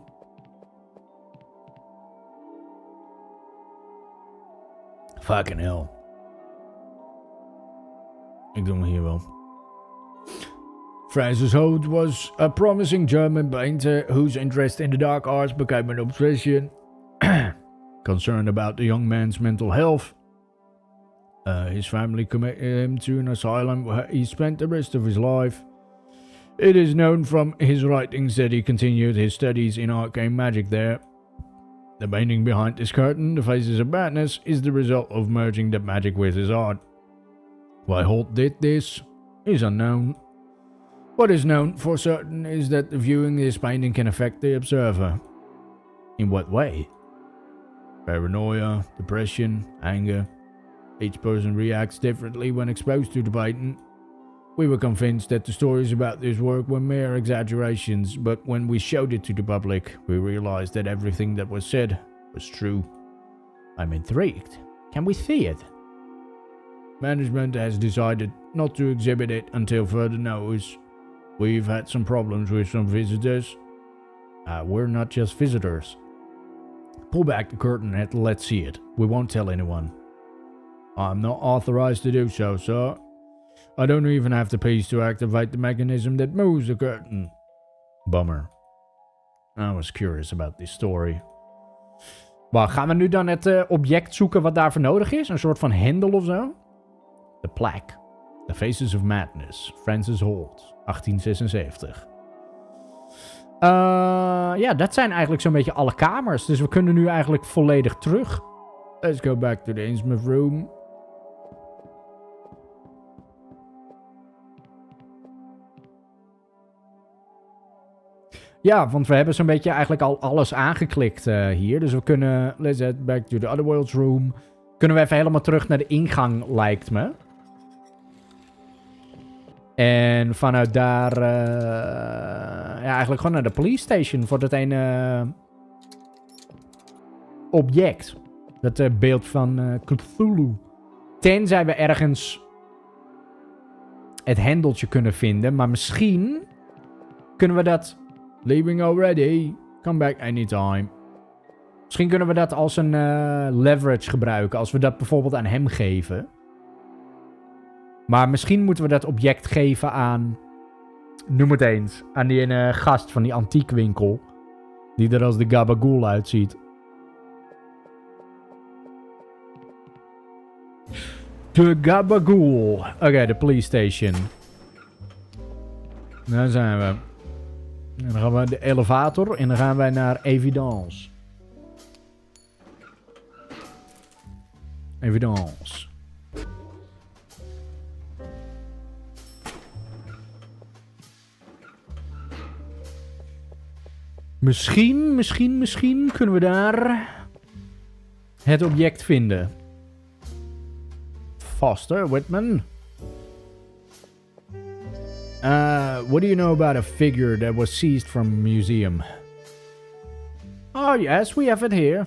A: Fucking hell. Ik doe hem hier wel. Francis Holt was a promising German painter whose interest in the dark arts became an obsession. Concerned about the young man's mental health, his family committed him to an asylum where he spent the rest of his life. It is known from his writings that he continued his studies in arcane magic there. The painting behind this curtain, The Faces of Madness, is the result of merging that magic with his art. Why Holt did this is unknown. What is known for certain is that viewing this painting can affect the observer. In what way? Paranoia, depression, anger. Each person reacts differently when exposed to the painting. We were convinced that the stories about this work were mere exaggerations, but when we showed it to the public, we realized that everything that was said was true. I'm intrigued. Can we see it? Management has decided not to exhibit it until further notice. We've had some problems with some visitors. We're not just visitors. Pull back the curtain and let's see it. We won't tell anyone. I'm not authorized to do so, sir. I don't even have the piece to activate the mechanism that moves the curtain. Bummer. I was curious about this story. Maar gaan we nu dan het object zoeken wat daarvoor nodig is? Een soort van hendel of zo? The plaque. The Faces of Madness. Francis Holt. 1876. Ja, dat zijn eigenlijk zo'n beetje alle kamers. Dus we kunnen nu eigenlijk volledig terug. Let's go back to the Innsmouth room. Ja, want we hebben zo'n beetje eigenlijk al alles aangeklikt hier. Dus we kunnen... Let's head back to the Otherworld's room. Kunnen we even helemaal terug naar de ingang, lijkt me. En vanuit daar... ja, eigenlijk gewoon naar de police station voor dat ene... object. Dat beeld van Cthulhu. Tenzij we ergens... het hendeltje kunnen vinden. Maar misschien... kunnen we dat... Leaving already. Come back anytime. Misschien kunnen we dat als een leverage gebruiken. Als we dat bijvoorbeeld aan hem geven. Maar misschien moeten we dat object geven aan... Noem het eens. Aan die gast van die antiekwinkel. Die er als de gabagool uitziet. De gabagool. Oké, de police station. Daar zijn we. En dan gaan we de elevator en dan gaan wij naar Evidence. Evidence. Misschien kunnen we daar het object vinden. Foster, Whitman. What do you know about a figure that was seized from a museum? Oh yes, we have it here.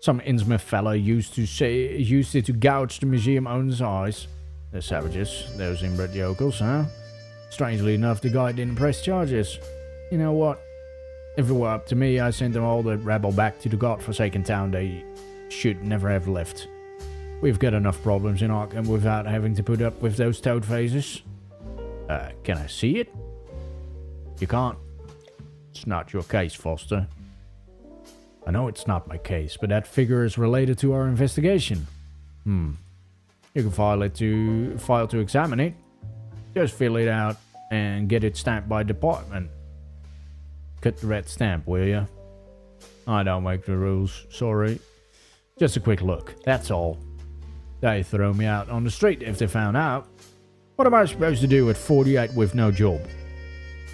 A: Some Innsmouth fella used it to gouge the museum owner's eyes. The savages, those inbred yokels, huh? Strangely enough, the guy didn't press charges. You know what? If it were up to me, I sent them all the rabble back to the godforsaken town they should never have left. We've got enough problems in Arkham without having to put up with those toad faces. Can I see it? You can't. It's not your case, Foster. I know it's not my case, but that figure is related to our investigation. You can file to examine it. Just fill it out and get it stamped by department. Cut the red stamp, will you? I don't make the rules, sorry. Just a quick look, that's all. They throw me out on the street if they found out. What am I supposed to do at 48 with no job?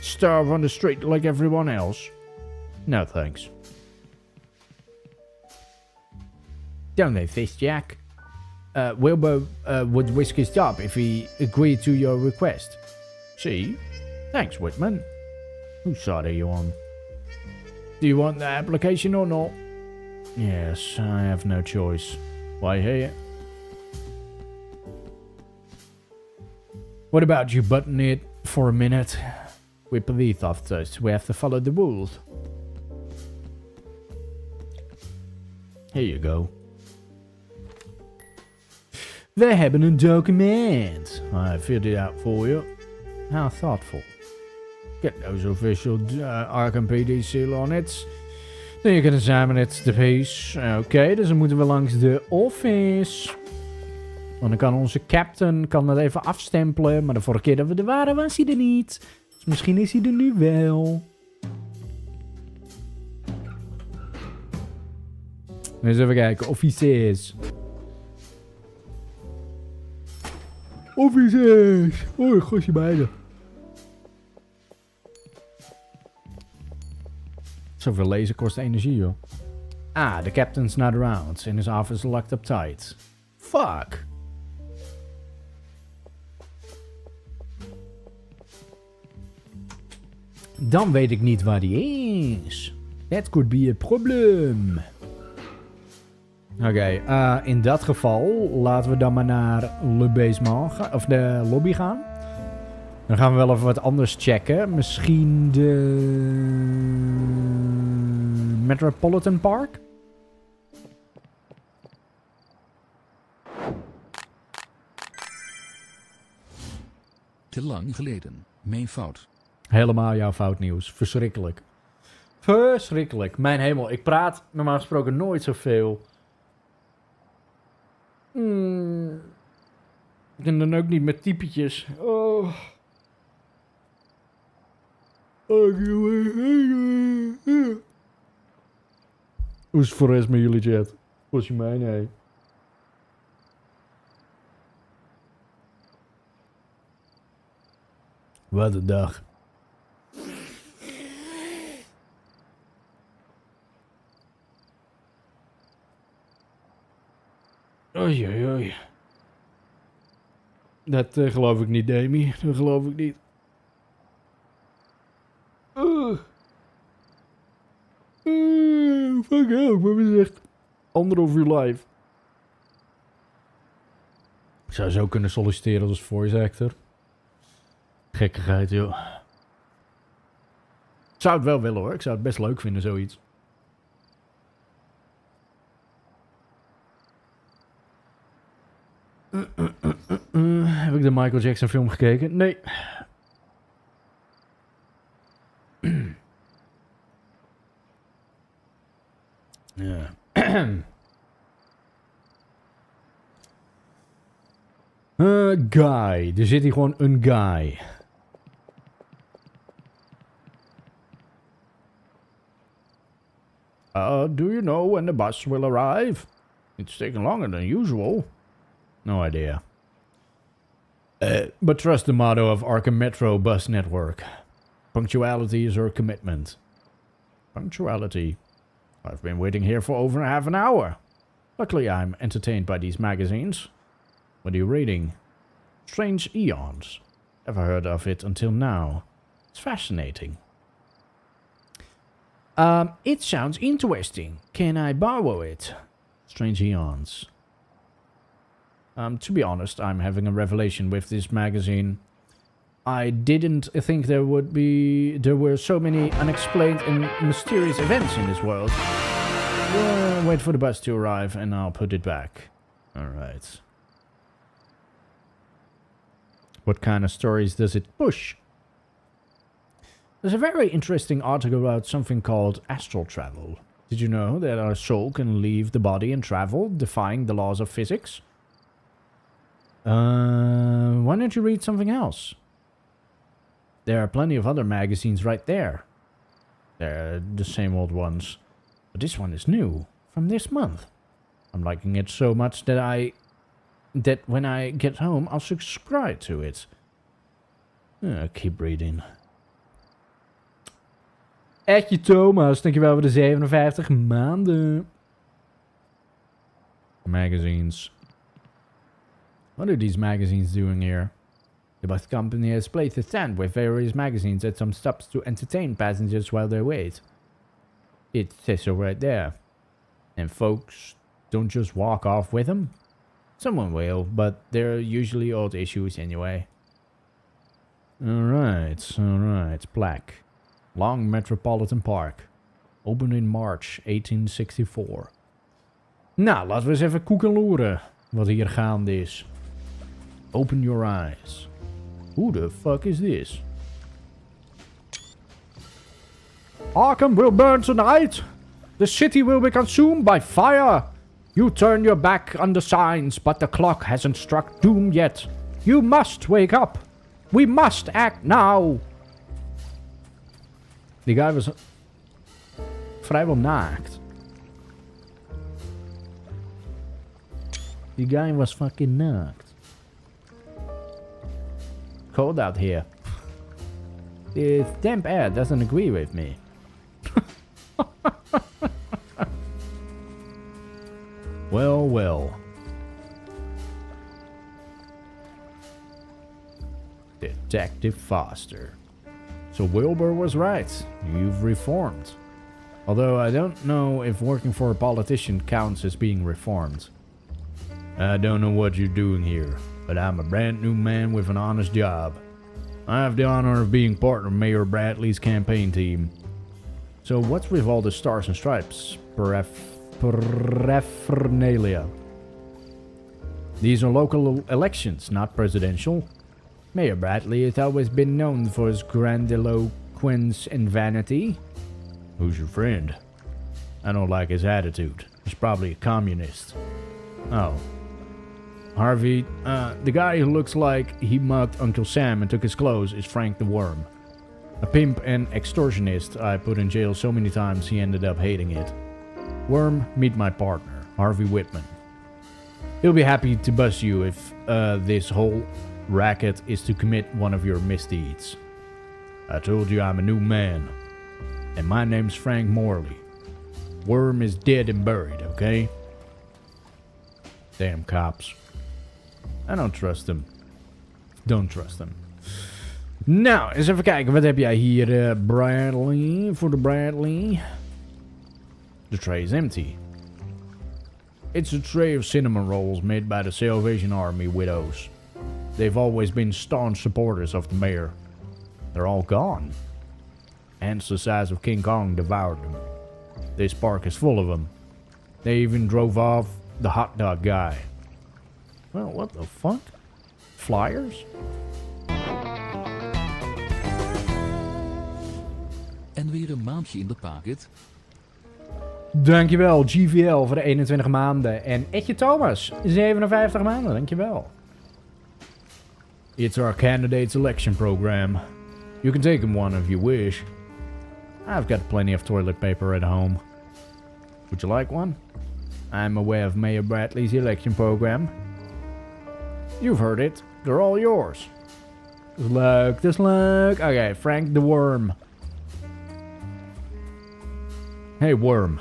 A: Starve on the street like everyone else? No thanks. Don't they, this Jack? Wilbur would risk his job if he agreed to your request. See? Thanks, Whitman. Whose side are you on? Do you want the application or not? Yes, I have no choice. Why here? What about you button it for a minute? We're police officers. We have to follow the rules. Here you go. We hebben een document. I filled it out for you. How thoughtful. Get those official Arkham PD seal on it. Then you can examine it, the piece. Oké, dus dan moeten we langs de office. Want dan kan onze captain dat even afstempelen. Maar de vorige keer dat we er waren, was hij er niet. Dus misschien is hij er nu wel. Eens even kijken. Offices. Offices. Oh, gosje beide. Zoveel lezen kost energie, joh. Ah, the captain's not around. In his office locked up tight. Fuck. Dan weet ik niet waar die is. That could be a problem. Oké, in dat geval laten we dan maar naar Le Basement gaan, of de lobby gaan. Dan gaan we wel even wat anders checken. Misschien de Metropolitan Park?
B: Te lang geleden. Mijn fout.
A: Helemaal jouw fout nieuws. Verschrikkelijk. Verschrikkelijk. Mijn hemel, ik praat normaal gesproken nooit zoveel. En dan ook niet met typetjes. Oh. Hoe is het voor de rest met jullie chat? Volgens mij, nee. Wat een dag. Oei, oei, oei. Dat geloof ik niet, Demi. Dat geloof ik niet. Fuck hell, wat is echt 1,5 uur live. Ik zou zo kunnen solliciteren als voice actor. Gekkigheid, joh. Ik zou het wel willen, hoor. Ik zou het best leuk vinden, zoiets. Heb ik de Michael Jackson film gekeken? Nee. Ja. Guy. Er zit hier gewoon een guy. Do you know when the bus will arrive? It's taking longer than usual. No idea. But trust the motto of Arkham Metro bus network. Punctuality is our commitment. Punctuality. I've been waiting here for over half an hour. Luckily, I'm entertained by these magazines. What are you reading? Strange Eons. Never heard of it until now. It's fascinating. It sounds interesting. Can I borrow it? Strange Eons. To be honest, I'm having a revelation with this magazine. I didn't think there were so many unexplained and mysterious events in this world. Wait for the bus to arrive and I'll put it back. Alright. What kind of stories does it push? There's a very interesting article about something called astral travel. Did you know that our soul can leave the body and travel, defying the laws of physics? Why don't you read something else? There are plenty of other magazines right there. They're the same old ones. But this one is new, from this month. I'm liking it so much that when I get home, I'll subscribe to it. Keep reading. Etje Thomas, dankjewel voor de 57 maanden. Magazines. What are these magazines doing here? The bus company has placed a stand with various magazines at some stops to entertain passengers while they wait. It says so right there. And folks don't just walk off with them. Someone will, but they're usually old issues anyway. Alright. Plaque. Long Metropolitan Park. Opened in March 1864. Nou, laten we eens even koeken loeren wat hier gaande is. Open your eyes. Who the fuck is this? Arkham will burn tonight. The city will be consumed by fire. You turn your back on the signs, but the clock hasn't struck doom yet. You must wake up. We must act now. Die guy was vrijwel naakt. Die guy was fucking naakt. Cold out here. This damp air doesn't agree with me. Well. Detective Foster. So Wilbur was right. You've reformed. Although I don't know if working for a politician counts as being reformed. I don't know what you're doing here, but I'm a brand new man with an honest job. I have the honor of being part of Mayor Bradley's campaign team. So what's with all the stars and stripes? Paraphernalia. These are local elections, not presidential. Mayor Bradley has always been known for his grandiloquence and vanity. Who's your friend? I don't like his attitude. He's probably a communist. Oh. Harvey, the guy who looks like he mugged Uncle Sam and took his clothes is Frank the Worm. A pimp and extortionist I put in jail so many times he ended up hating it. Worm, meet my partner, Harvey Whitman. He'll be happy to bust you if this whole racket is to commit one of your misdeeds. I told you I'm a new man. And my name's Frank Morley. Worm is dead and buried, okay? Damn cops. I don't trust them. Don't trust them. Nou, eens even kijken. Wat heb jij hier, Bradley? Voor de Bradley. The tray is empty. It's a tray of cinnamon rolls made by the Salvation Army widows. They've always been staunch supporters of the mayor. They're all gone. Ants the size of King Kong devoured them. This park is full of them. They even drove off the hot dog guy. Well, what the fuck? Flyers?
B: En weer een maandje in de pocket.
A: Dankjewel, GVL voor de 21 maanden. En Etje Thomas, 57 maanden, dankjewel. It's our candidate selection program. You can take them one if you wish. I've got plenty of toilet paper at home. Would you like one? I'm aware of Mayor Bradley's election program. You've heard it. They're all yours. Dat is leuk. Okay, Frank the Worm. Hey, Worm.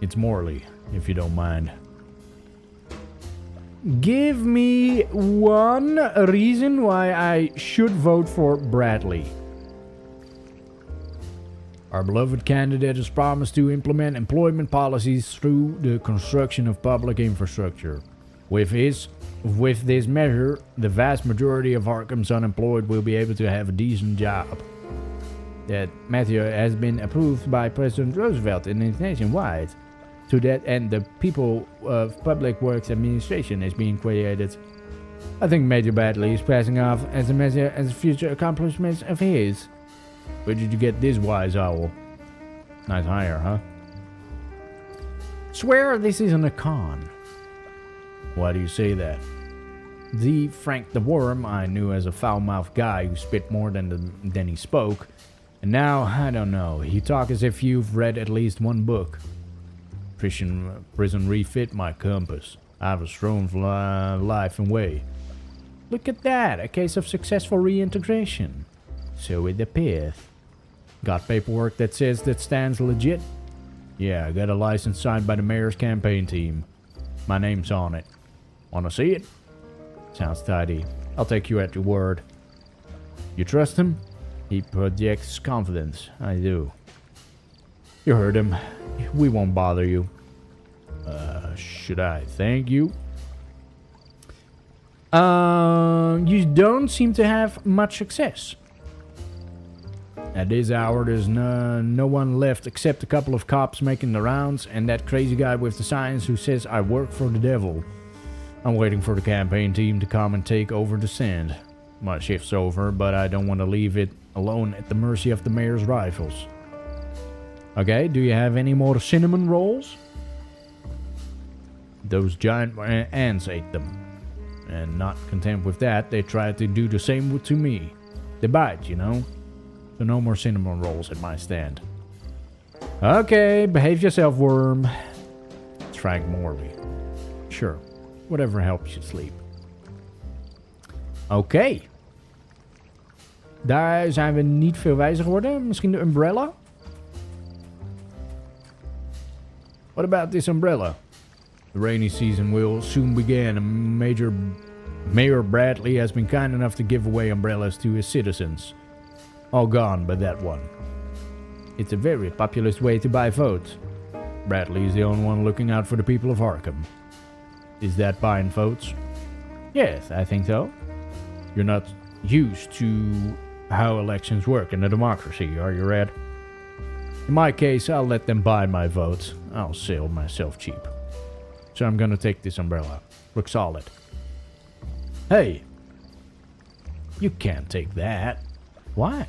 A: It's Morley, if you don't mind. Give me one reason why I should vote for Bradley. Our beloved candidate has promised to implement employment policies through the construction of public infrastructure. With this measure, the vast majority of Arkham's unemployed will be able to have a decent job. That measure has been approved by President Roosevelt and is nationwide. To that end, the People of Public Works Administration is being created. I think Major Bradley is passing off as a measure as future accomplishments of his. Where did you get this wise owl? Nice hire, huh? Swear this isn't a con. Why do you say that? The Frank the Worm I knew as a foul-mouthed guy who spit more than he spoke. And now, I don't know, you talk as if you've read at least one book. Prison refit my compass. I've a strong life and way. Look at that, a case of successful reintegration. So it appears. Got paperwork that says that stands legit? Yeah, I got a license signed by the mayor's campaign team. My name's on it. Wanna see it? Sounds tidy. I'll take you at your word. You trust him? He projects confidence. I do. You heard him. We won't bother you. Should I thank you? You don't seem to have much success. At this hour, there's no one left except a couple of cops making the rounds and that crazy guy with the signs who says I work for the devil. I'm waiting for the campaign team to come and take over the stand. My shift's over, but I don't want to leave it alone at the mercy of the mayor's rivals. Okay, do you have any more cinnamon rolls? Those giant ants ate them. And not content with that, they tried to do the same to me. They bite, you know? So no more cinnamon rolls at my stand. Okay, behave yourself, worm. It's Frank Morley. Sure, whatever helps you sleep. Oké. Daar zijn we niet veel wijzer geworden. Misschien de umbrella? What about this umbrella? The rainy season will soon begin and Mayor Bradley has been kind enough to give away umbrellas to his citizens. All gone but that one. It's a very populist way to buy votes. Bradley is the only one looking out for the people of Arkham. Is that buying votes? Yes, I think so. You're not used to how elections work in a democracy, are you, Red? In my case, I'll let them buy my vote. I'll sell myself cheap. So I'm gonna take this umbrella. Looks solid. Hey! You can't take that. Why?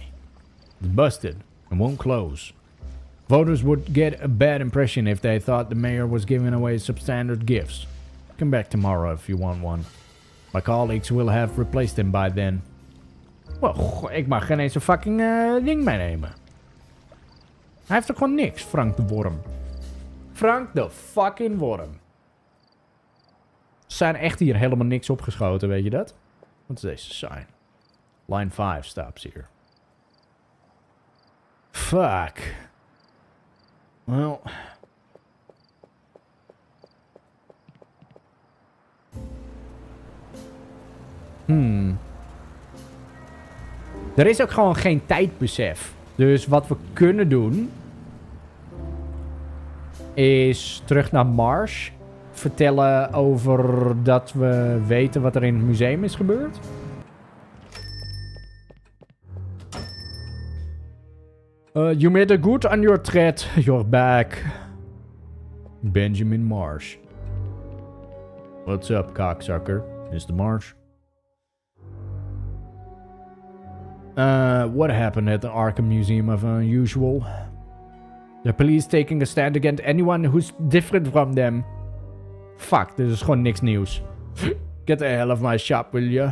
A: It's busted and won't close. Voters would get a bad impression if they thought the mayor was giving away substandard gifts. Come back tomorrow if you want one. My colleagues will have replaced them by then. Well, ik mag geen eens een fucking ding meenemen. Hij heeft er gewoon niks, Frank de Worm. Frank de fucking Worm. Ze zijn echt hier helemaal niks opgeschoten, weet je dat? Wat is deze sign? Line 5 stops here. Fuck. Well. Er is ook gewoon geen tijdbesef. Dus wat we kunnen doen is terug naar Mars. Vertellen over dat we weten wat er in het museum is gebeurd. You made a good on your threat. You're back. Benjamin Marsh. What's up, cocksucker? Mr. Marsh? What happened at the Arkham Museum of Unusual? The police taking a stand against anyone who's different from them. Fuck, dit is gewoon niks nieuws. Get the hell of my shop, will you?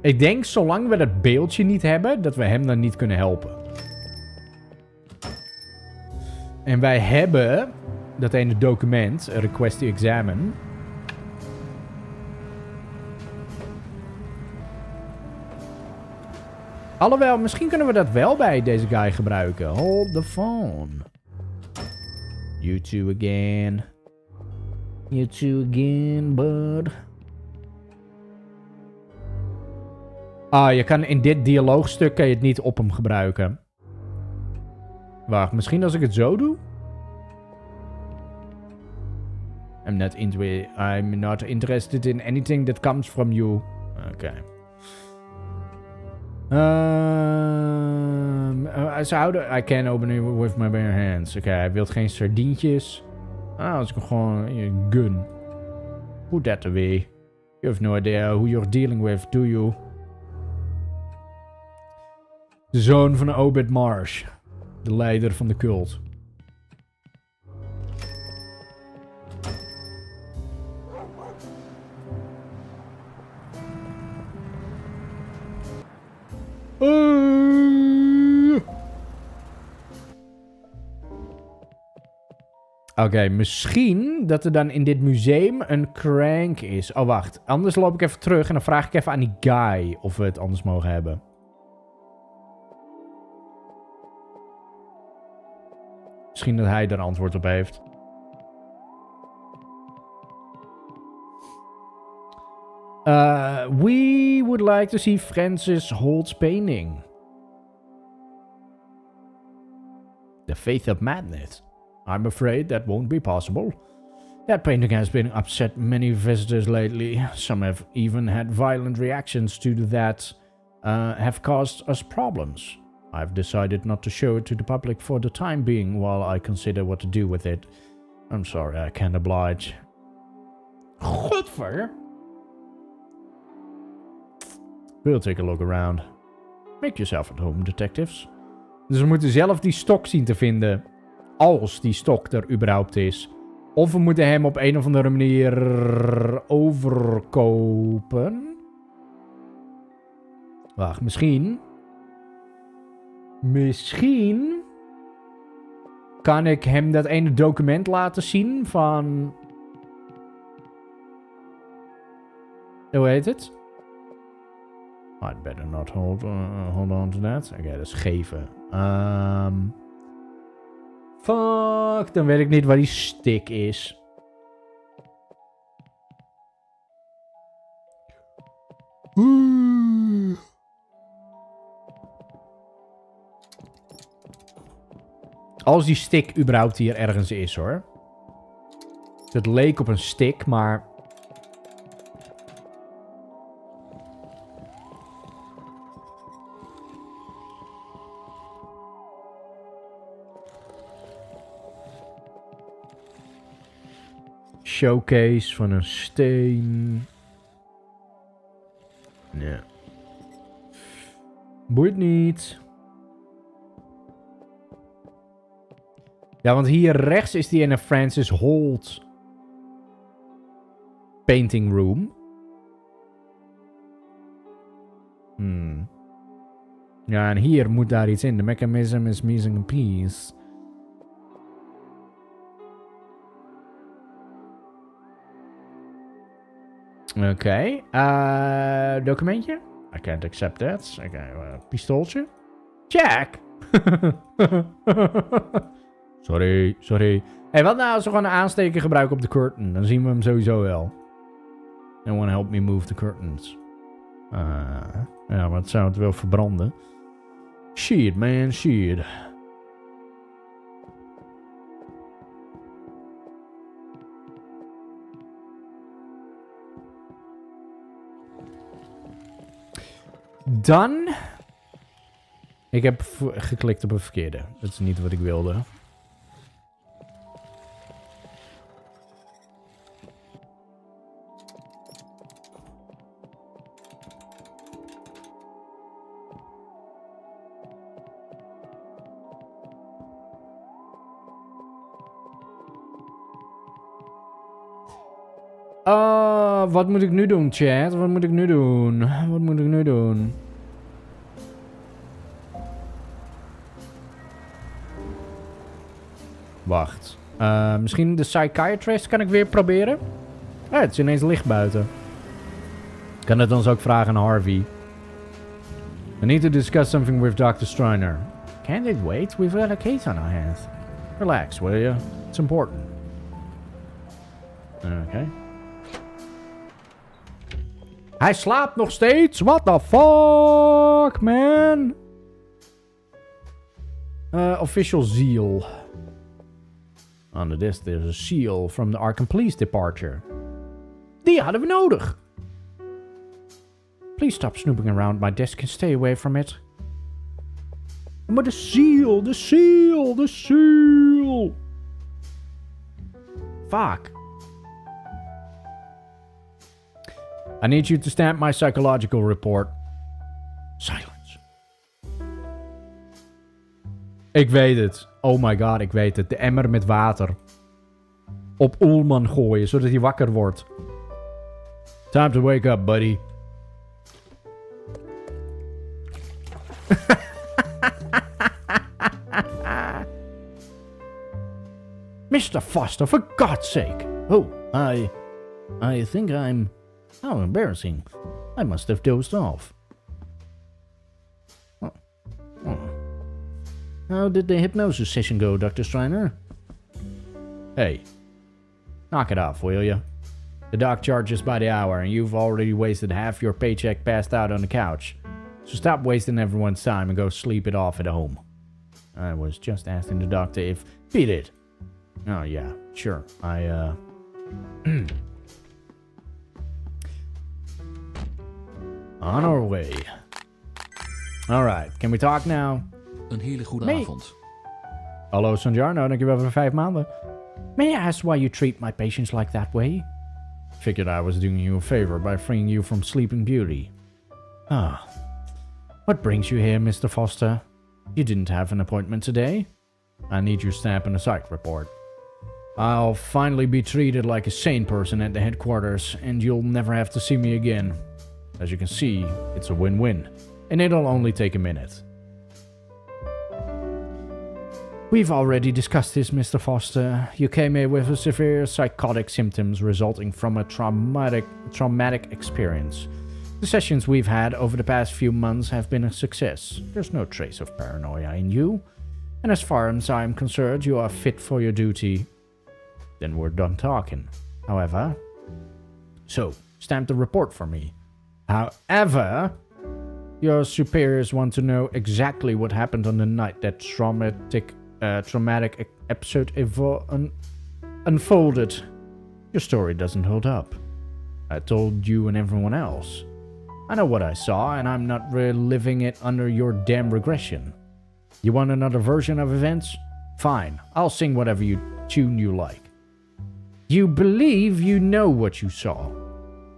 A: Ik denk, zolang we dat beeldje niet hebben, dat we hem dan niet kunnen helpen. En wij hebben dat ene document, a request to examine. Alhoewel, misschien kunnen we dat wel bij deze guy gebruiken. Hold the phone. You two again. You two again, bud. Ah, je kan in dit dialoogstuk kan je het niet op hem gebruiken. Wacht, misschien als ik het zo doe? I'm not interested in anything that comes from you. Oké. I can't open it with my bare hands. Oké, hij wil geen sardientjes. Als ik gewoon een gun. Put that away. You have no idea who you're dealing with, do you? De zoon van Obed Marsh. De leider van de cult. Oké, misschien dat er dan in dit museum een crank is. Oh, wacht. Anders loop ik even terug en dan vraag ik even aan die guy of we het anders mogen hebben. Misschien dat hij er antwoord op heeft. We would like to see Francis Holt's painting. The Faith of Madness. I'm afraid that won't be possible. That painting has been upset many visitors lately. Some have even had violent reactions to that have caused us problems. I've decided not to show it to the public for the time being while I consider what to do with it. I'm sorry, I can't oblige. Godver. We'll take a look around. Make yourself at home, detectives. Dus we moeten zelf die stok zien te vinden. Als die stok er überhaupt is. Of we moeten hem op een of andere manier overkopen. Wacht, misschien kan ik hem dat ene document laten zien van... Hoe heet het? I'd better not hold on to that. Oké, dat is geven. Fuck, dan weet ik niet waar die stick is. Als die stick überhaupt hier ergens is, hoor. Het leek op een stick, maar... Showcase van een steen. Nee. Boeit niet. Ja, want hier rechts is die in een Francis Holt painting room. Ja, en hier moet daar iets in. The mechanism is missing a piece. Oké. Documentje? I can't accept that. Oké, pistooltje. Jack! Sorry. Hey, wat nou als we gewoon een aansteker gebruiken op de curtain? Dan zien we hem sowieso wel. No one help me move the curtains. Ja, maar het zou het wel verbranden. Shit, man, shit. Dan. Ik heb geklikt op een verkeerde. Dat is niet wat ik wilde. Wat moet ik nu doen, chat? Wat moet ik nu doen? Wacht. Misschien de psychiatrist kan ik weer proberen? Het is ineens licht buiten. Kan het ons ook vragen aan Harvey? I need to discuss something with Dr. Striner. Can't it wait? We've got a case on our hands. Relax, will you? It's important. Okay. Hij slaapt nog steeds? What the fuck, man? Official seal. Under this, there's a seal from the Arkham Police Departure. Die hadden we nodig. Please stop snooping around my desk and stay away from it. Maar de seal. Fuck. I need you to stamp my psychological report. Silence. Ik weet het. Oh my god, ik weet het. De emmer met water. Op Ullman gooien, zodat hij wakker wordt. Time to wake up, buddy. Mr. Foster, for God's sake. Oh, I think I'm... How embarrassing. I must have dozed off. How did the hypnosis session go, Dr. Steiner? Hey, knock it off, will you? The doc charges by the hour, and you've already wasted half your paycheck passed out on the couch. So stop wasting everyone's time and go sleep it off at home. I was just asking the doctor if... Beat it! Oh, yeah, sure. On our way. Alright, can we talk now?
B: Een hele goede avond.
A: Hallo, Sanjarno, dankjewel voor 5 maanden. May I ask why you treat my patients like that way? Figured I was doing you a favor by freeing you from Sleeping Beauty. Ah. What brings you here, Mr. Foster? You didn't have an appointment today? I need your stamp and a psych report. I'll finally be treated like a sane person at the headquarters, and you'll never have to see me again. As you can see, it's a win-win, and it'll only take a minute. We've already discussed this, Mr. Foster. You came here with severe psychotic symptoms resulting from a traumatic experience. The sessions we've had over the past few months have been a success. There's no trace of paranoia in you. And as far as I'm concerned, you are fit for your duty. Then we're done talking. However... So, stamp the report for me. However... Your superiors want to know exactly what happened on the night that traumatic episode unfolded. Your story doesn't hold up. I told you and everyone else. I know what I saw, and I'm not reliving it under your damn regression. You want another version of events? Fine, I'll sing whatever tune you like. You believe you know what you saw.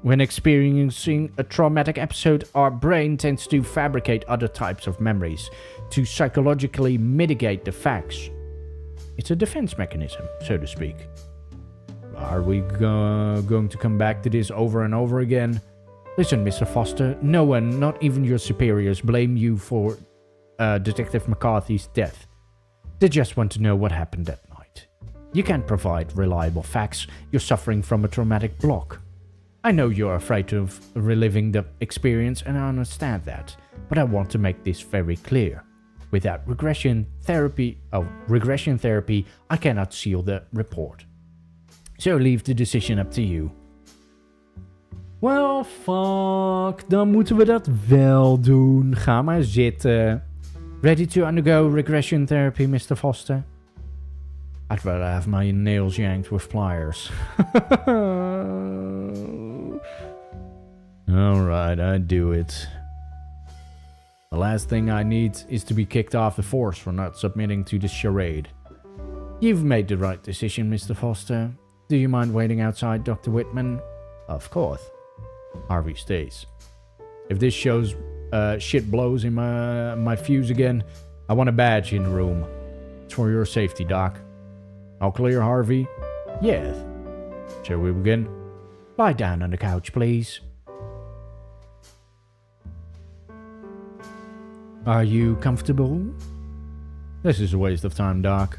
A: When experiencing a traumatic episode, our brain tends to fabricate other types of memories to psychologically mitigate the facts. It's a defense mechanism, so to speak. Are we going to come back to this over and over again? Listen, Mr. Foster, no one, not even your superiors, blame you for Detective McCarthy's death. They just want to know what happened that night. You can't provide reliable facts. You're suffering from a traumatic block. I know you're afraid of reliving the experience, and I understand that, but I want to make this very clear. Without regression therapy, I cannot seal the report. So leave the decision up to you. Well, fuck. Dan moeten we dat wel doen. Ga maar zitten. Ready to undergo regression therapy, Mr. Foster? I'd rather have my nails yanked with pliers. Alright, I do it. The last thing I need is to be kicked off the force for not submitting to this charade. You've made the right decision, Mr. Foster. Do you mind waiting outside, Dr. Whitman? Of course. Harvey stays. If this shows shit blows in my fuse again, I want a badge in the room. It's for your safety, Doc. All clear, Harvey? Yes. Shall we begin? Lie down on the couch, please. Are you comfortable? This is a waste of time, Doc.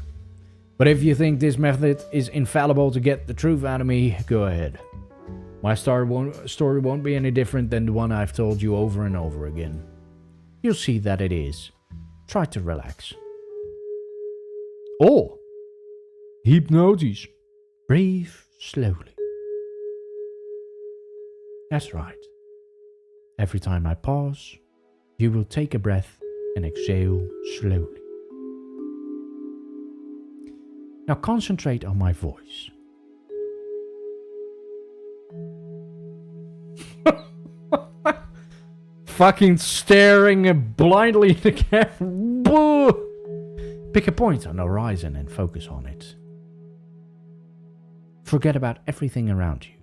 A: But if you think this method is infallible to get the truth out of me, go ahead. My story won't be any different than the one I've told you over and over again. You'll see that it is. Try to relax. Oh! Hypnotisch. Breathe slowly. That's right. Every time I pause, you will take a breath and exhale slowly. Now concentrate on my voice. Fucking staring blindly at the camera. Pick a point on the horizon and focus on it. Forget about everything around you.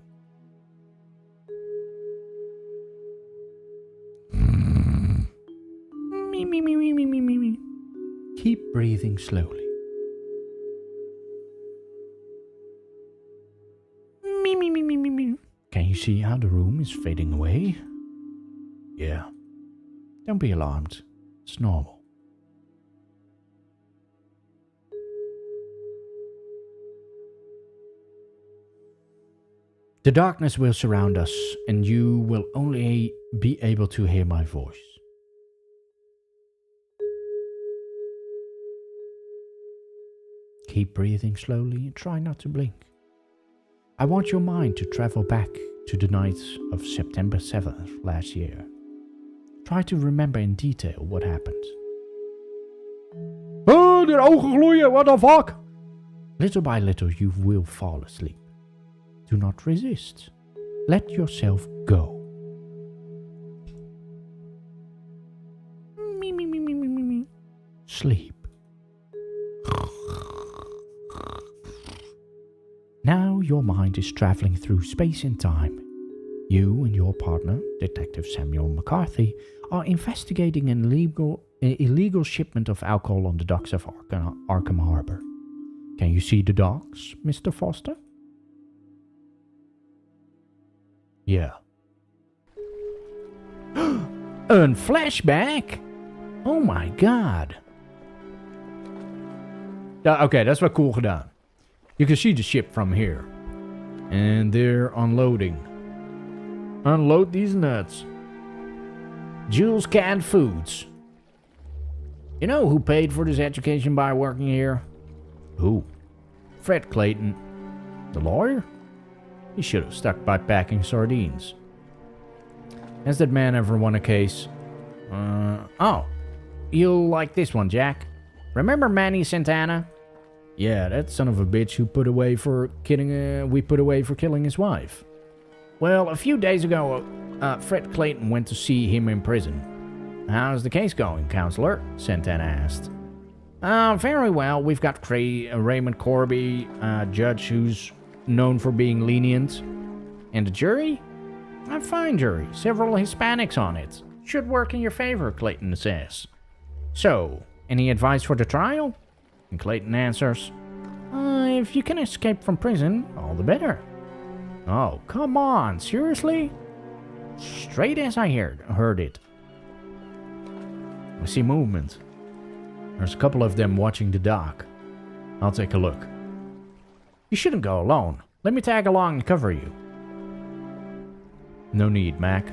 A: Keep breathing slowly. Can you see how the room is fading away? Yeah. Don't be alarmed. It's normal. The darkness will surround us, and you will only be able to hear my voice. Keep breathing slowly and try not to blink. I want your mind to travel back to the night of September 7th last year. Try to remember in detail what happened. Oh, de ogen gloeien, what the fuck? Little by little you will fall asleep. Do not resist. Let yourself go. Sleep. Now your mind is traveling through space and time. You and your partner, Detective Samuel McCarthy, are investigating an illegal shipment of alcohol on the docks of Arkham Harbor. Can you see the docks, Mr. Foster? Yeah. Een flashback? Oh my god. Okay, that's wel cool gedaan. You can see the ship from here. And they're unloading. Unload these nuts. Jules Canned Foods. You know who paid for this education by working here? Who? Fred Clayton. The lawyer? He should have stuck by packing sardines. Has that man ever won a case? Oh. You'll like this one, Jack. Remember Manny Santana? Yeah, that son of a bitch who we put away for killing his wife. Well, a few days ago, Fred Clayton went to see him in prison. How's the case going, counselor? Santana asked. Very well. We've got Raymond Corby, a judge who's known for being lenient. And the jury? A fine jury. Several Hispanics on it. Should work in your favor, Clayton says. So, any advice for the trial? And Clayton answers, if you can escape from prison, all the better. Oh, come on, seriously? Straight as I heard it. I see movement. There's a couple of them watching the dock. I'll take a look. You shouldn't go alone. Let me tag along and cover you. No need, Mac.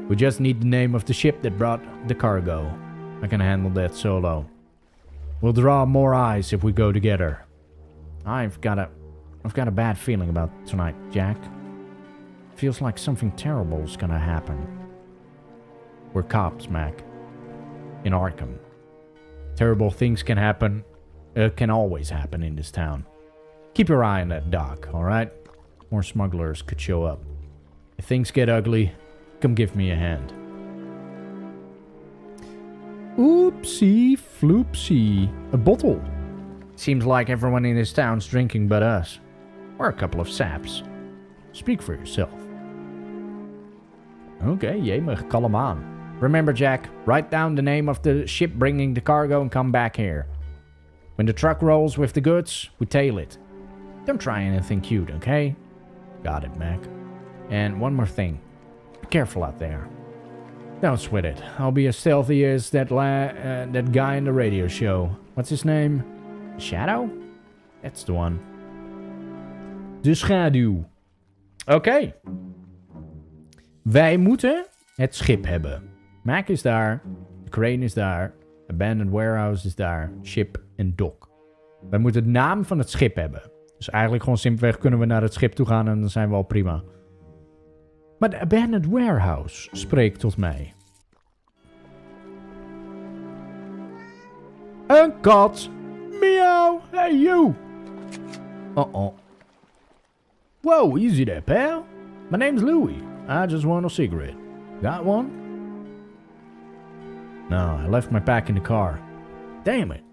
A: We just need the name of the ship that brought the cargo. I can handle that solo. We'll draw more eyes if we go together. I've got a bad feeling about tonight, Jack. Feels like something terrible is gonna happen. We're cops, Mac. In Arkham. Terrible things can happen. Can always happen in this town. Keep your eye on that dock, alright? More smugglers could show up. If things get ugly, come give me a hand. Oopsie floopsie. A bottle. Seems like everyone in this town's drinking but us. Or a couple of saps. Speak for yourself. Okay, jemig, kalm aan. Remember, Jack, write down the name of the ship bringing the cargo and come back here. When the truck rolls with the goods, we tail it. Don't try anything cute, okay? Got it, Mac. And one more thing. Be careful out there. Don't sweat it. I'll be as stealthy as that guy in the radio show. What's his name? Shadow? That's the one. De schaduw. Oké. Wij moeten het schip hebben. Mac is daar. De crane is daar. Abandoned warehouse is daar. Ship en dock. Wij moeten de naam van het schip hebben. Dus eigenlijk gewoon simpelweg kunnen we naar het schip toe gaan en dan zijn we al prima. Maar de abandoned warehouse spreekt tot mij. Een kat. Meow. Hey you. Uh-oh. Whoa, easy there, pal. My name's Louie. I just want a cigarette. Got one? No, I left my pack in the car. Damn it.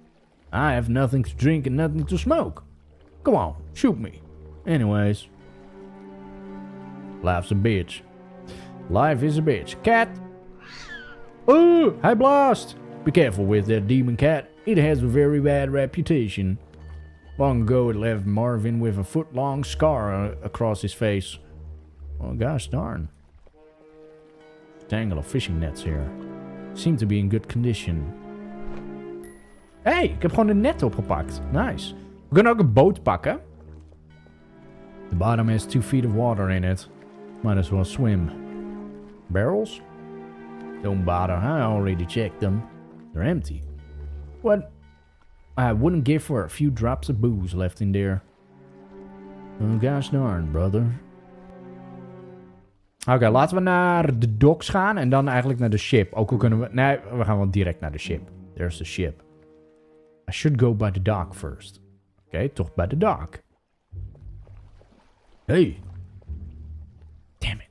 A: I have nothing to drink and nothing to smoke. Come on, shoot me. Anyways. Life's a bitch. Life is a bitch. Cat. Oh, hij blast. Be careful with that demon cat. It has a very bad reputation. Long ago it left Marvin with a foot-long scar across his face. Well, gosh darn. Tangle of fishing nets here. Seem to be in good condition. Hey, ik heb gewoon een net opgepakt. Nice. We kunnen ook een boot pakken. The bottom has 2 feet of water in it. Might as well swim. Barrels? Don't bother, I already checked them. They're empty. What? I wouldn't give for a few drops of booze left in there. Oh gosh darn, brother. Oké, laten we naar de docks gaan en dan eigenlijk naar de ship. Ook al kunnen we... Nee, we gaan wel direct naar de ship. There's the ship. I should go by the dock first. Oké, toch bij de dock. Hey. Damn it.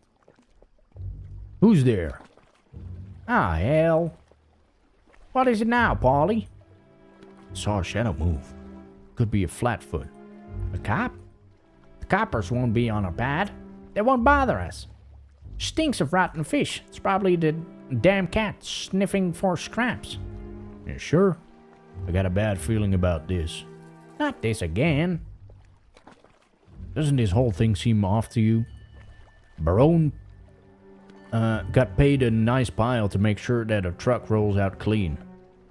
A: Who's there? Ah, hell. What is it now, Paulie? Saw a shadow move. Could be a flatfoot. A cop? The coppers won't be on our pad. They won't bother us. Stinks of rotten fish. It's probably the damn cat sniffing for scraps. You sure? I got a bad feeling about this. Not this again. Doesn't this whole thing seem off to you? Barone got paid a nice pile to make sure that a truck rolls out clean.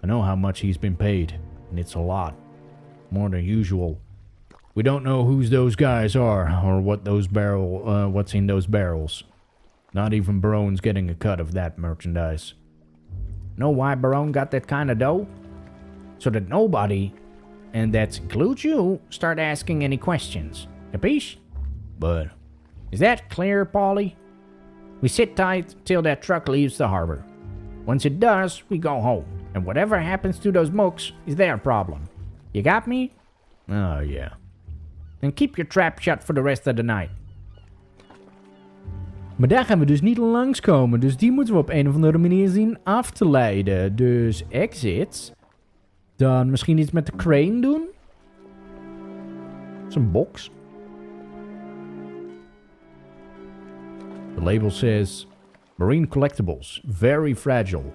A: I know how much he's been paid, and it's a lot. More than usual. We don't know who those guys are, or what what's in those barrels. Not even Barone's getting a cut of that merchandise. Know why Barone got that kind of dough? So that nobody, and that includes you, start asking any questions. Capiche? But, is that clear, Paulie? We sit tight till that truck leaves the harbor. Once it does, we go home. And whatever happens to those mooks is their problem. You got me? Oh, yeah. Then keep your trap shut for the rest of the night. Maar daar gaan we dus niet langskomen. Dus die moeten we op een of andere manier zien af te leiden. Dus exit. Dan misschien iets met de crane doen. Dat is een box. The label says... Marine collectibles. Very fragile.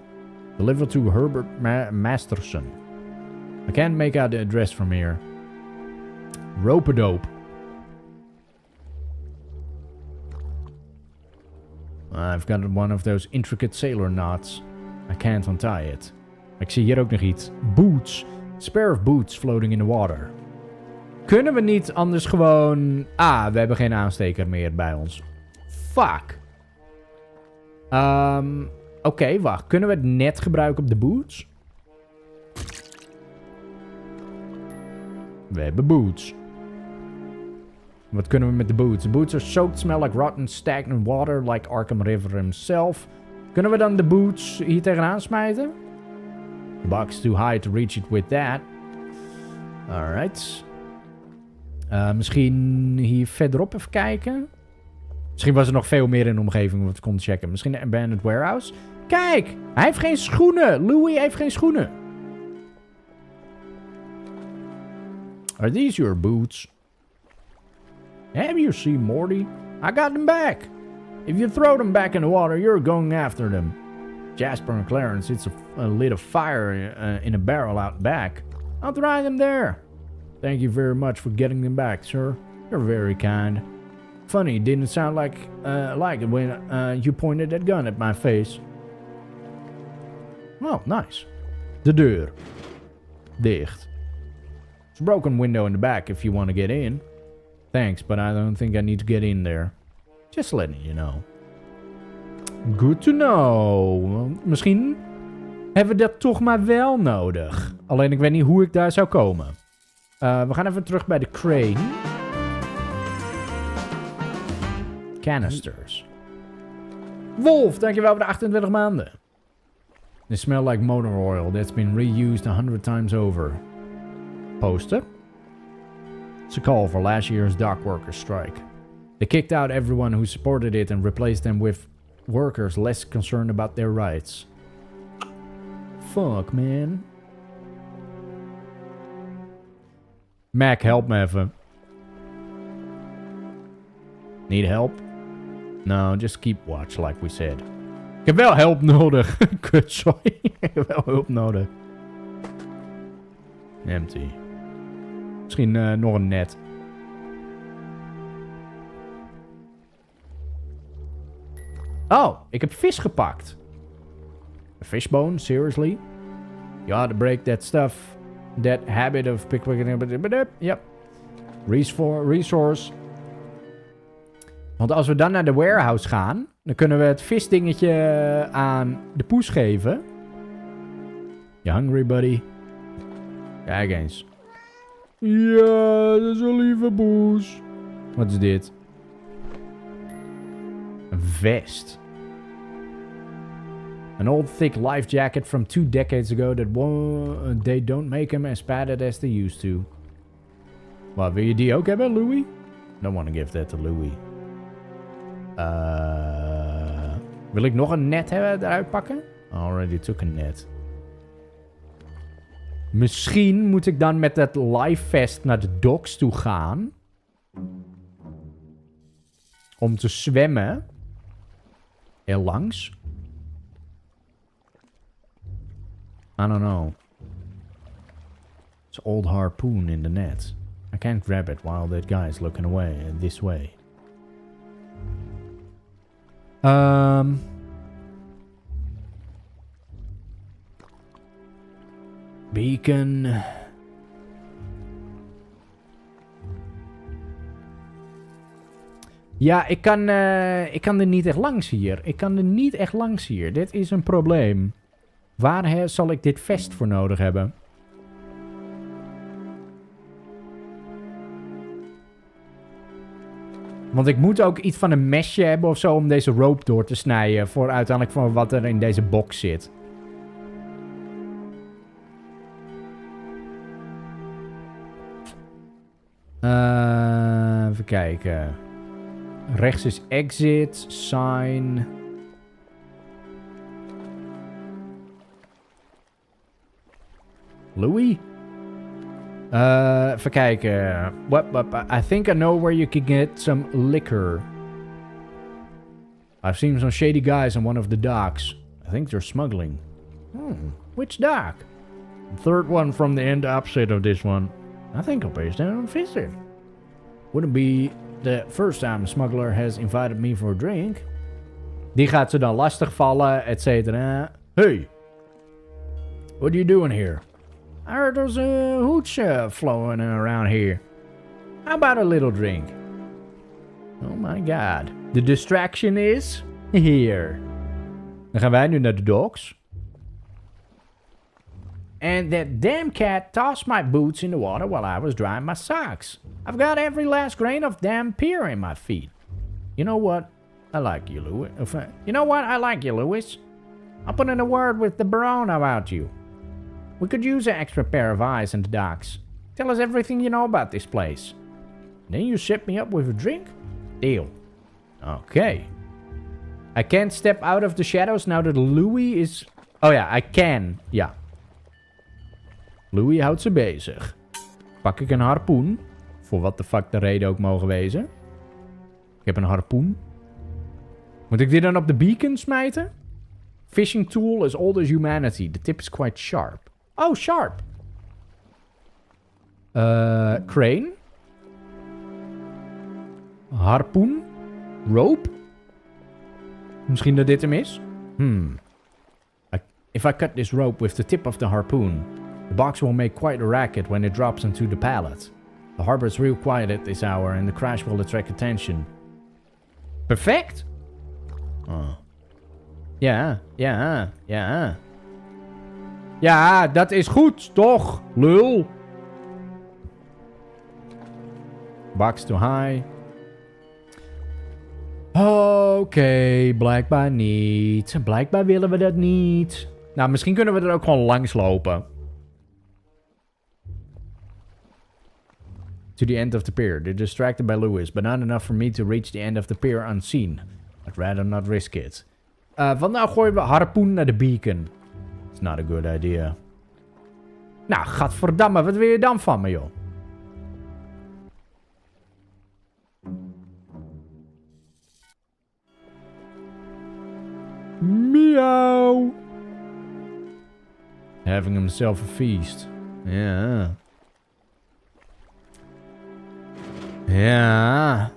A: Delivered to Herbert Masterson. I can't make out the address from here. Rope-a-dope. I've got one of those intricate sailor knots. I can't untie it. Ik zie hier ook nog iets. Boots. Spare of boots floating in the water. Kunnen we niet anders gewoon... Ah, we hebben geen aansteker meer bij ons. Fuck. Oké, wacht. Kunnen we het net gebruiken op de boots? We hebben boots. Wat kunnen we met de boots? The boots are soaked, smell like rotten, stagnant water, like Arkham River himself. Kunnen we dan de boots hier tegenaan smijten? The box is too high to reach it with that. Alright. Misschien hier verderop even kijken. Misschien was er nog veel meer in de omgeving wat we konden checken. Misschien een abandoned warehouse. Kijk! Hij heeft geen schoenen! Louis heeft geen schoenen. Are these your boots? Have you seen Morty? I got them back. If you throw them back in the water, you're going after them. Jasper and Clarence, it's lit a fire in a barrel out back. I'll dry them there. Thank you very much for getting them back, sir. You're very kind. Funny, didn't sound like it when you pointed that gun at my face. Oh, nice. De deur. Dicht. There's a broken window in the back if you want to get in. Thanks, but I don't think I need to get in there. Just letting you know. Good to know. Misschien hebben we dat toch maar wel nodig. Alleen ik weet niet hoe ik daar zou komen. We gaan even terug bij de crane. Canisters. Wolf, dankjewel voor de 28 maanden. They smell like motor oil that's been reused 100 times over. Poster. It's a call for last year's dock workers' strike. They kicked out everyone who supported it and replaced them with workers less concerned about their rights. Fuck, man. Mac, help me even. Need help? No, just keep watch, like we said. Ik heb wel hulp nodig. Kut, sorry. Ik heb wel hulp nodig. Empty. Misschien nog een net. Oh, ik heb vis gepakt. A fishbone? Seriously? You ought to break that stuff. That habit of pickpocketing. Yep. Resource. Want als we dan naar de warehouse gaan, dan kunnen we het visdingetje aan de poes geven. You hungry, buddy? Kijk eens. Ja, dat is een lieve boes. Wat is dit? Een vest. An old thick life jacket from 2 decades ago that they don't make them as padded as they used to. Wat, wil je die ook hebben, Louis? Don't want to give that to Louis. Wil ik nog een net hebben eruit pakken? I already took a net. Misschien moet ik dan met dat live vest naar de docks toe gaan. Om te zwemmen. Er langs. I don't know. It's an old harpoon in the net. I can't grab it while that guy is looking away this way. Beacon. Ja, ik kan er niet echt langs hier. Dit is een probleem. Waar zal ik dit vest voor nodig hebben? Want ik moet ook iets van een mesje hebben of zo om deze rope door te snijden. Voor uiteindelijk voor wat er in deze box zit. Even kijken. Rechts is exit, sign. Louis? Even kijken. I think I know where you can get some liquor. I've seen some shady guys on one of the docks. I think they're smuggling. Which dock? The third one from the end opposite of this one. I think I'll pay down a visit. Wouldn't be the first time a smuggler has invited me for a drink. Die gaat ze dan lastigvallen, et cetera. Hey, what are you doing here? I heard there's a hooch flowing around here. How about a little drink? Oh my god. The distraction is here. Dan gaan wij nu naar de docks. And that damn cat tossed my boots in the water while I was drying my socks. I've got every last grain of damn pier in my feet. You know what? I like you, Louis. You know what? I like you, Louis. I'll put in a word with the baron about you. We could use an extra pair of eyes in the docks. Tell us everything you know about this place. Then you set me up with a drink? Deal. Okay. I can't step out of the shadows now that Louis is... Oh ja, I can. Ja. Louis houdt ze bezig. Pak ik een harpoen. Voor wat de fuck de reden ook mogen wezen. Ik heb een harpoen. Moet ik dit dan op de beacon smijten? Fishing tool as old as humanity. The tip is quite sharp. Oh, sharp. Crane. Harpoen. Rope. Misschien dat dit hem is? If I cut this rope with the tip of the harpoon, the box will make quite a racket when it drops into the pallet. The harbor is real quiet at this hour and the crash will attract attention. Perfect? Oh. Ja. Ja, dat is goed, toch? Lul. Box too high. Oké, blijkbaar niet. Blijkbaar willen we dat niet. Nou, misschien kunnen we er ook gewoon langs lopen. To the end of the pier. They're distracted by Louis, but not enough for me to reach the end of the pier unseen. I'd rather not risk it. Vandaag gooien we harpoen naar de beacon. It's not a good idea. Nou, gadverdamme, wat wil je dan van me, joh? Meow. Having himself a feast. Ja. Ja.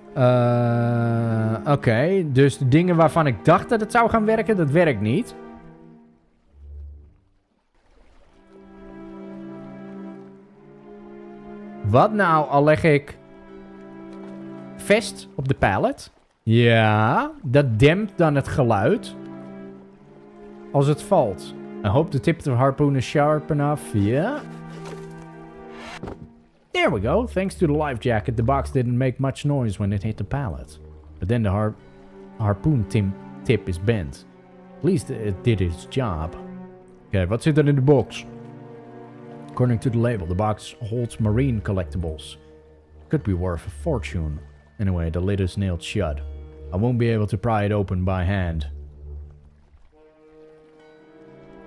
A: Oké, dus de dingen waarvan ik dacht dat het zou gaan werken, dat werkt niet. Wat nou, al leg ik vest op de pallet? Ja, dat dempt dan het geluid als het valt. I hope the tip of the harpoon is sharp enough. Ja. There we go. Thanks to the life jacket, the box didn't make much noise when it hit the pallet. But then the harpoon tip is bent. At least it did its job. Oké, wat zit er in de box? According to the label, the box holds marine collectibles. Could be worth a fortune. Anyway, the lid is nailed shut. I won't be able to pry it open by hand.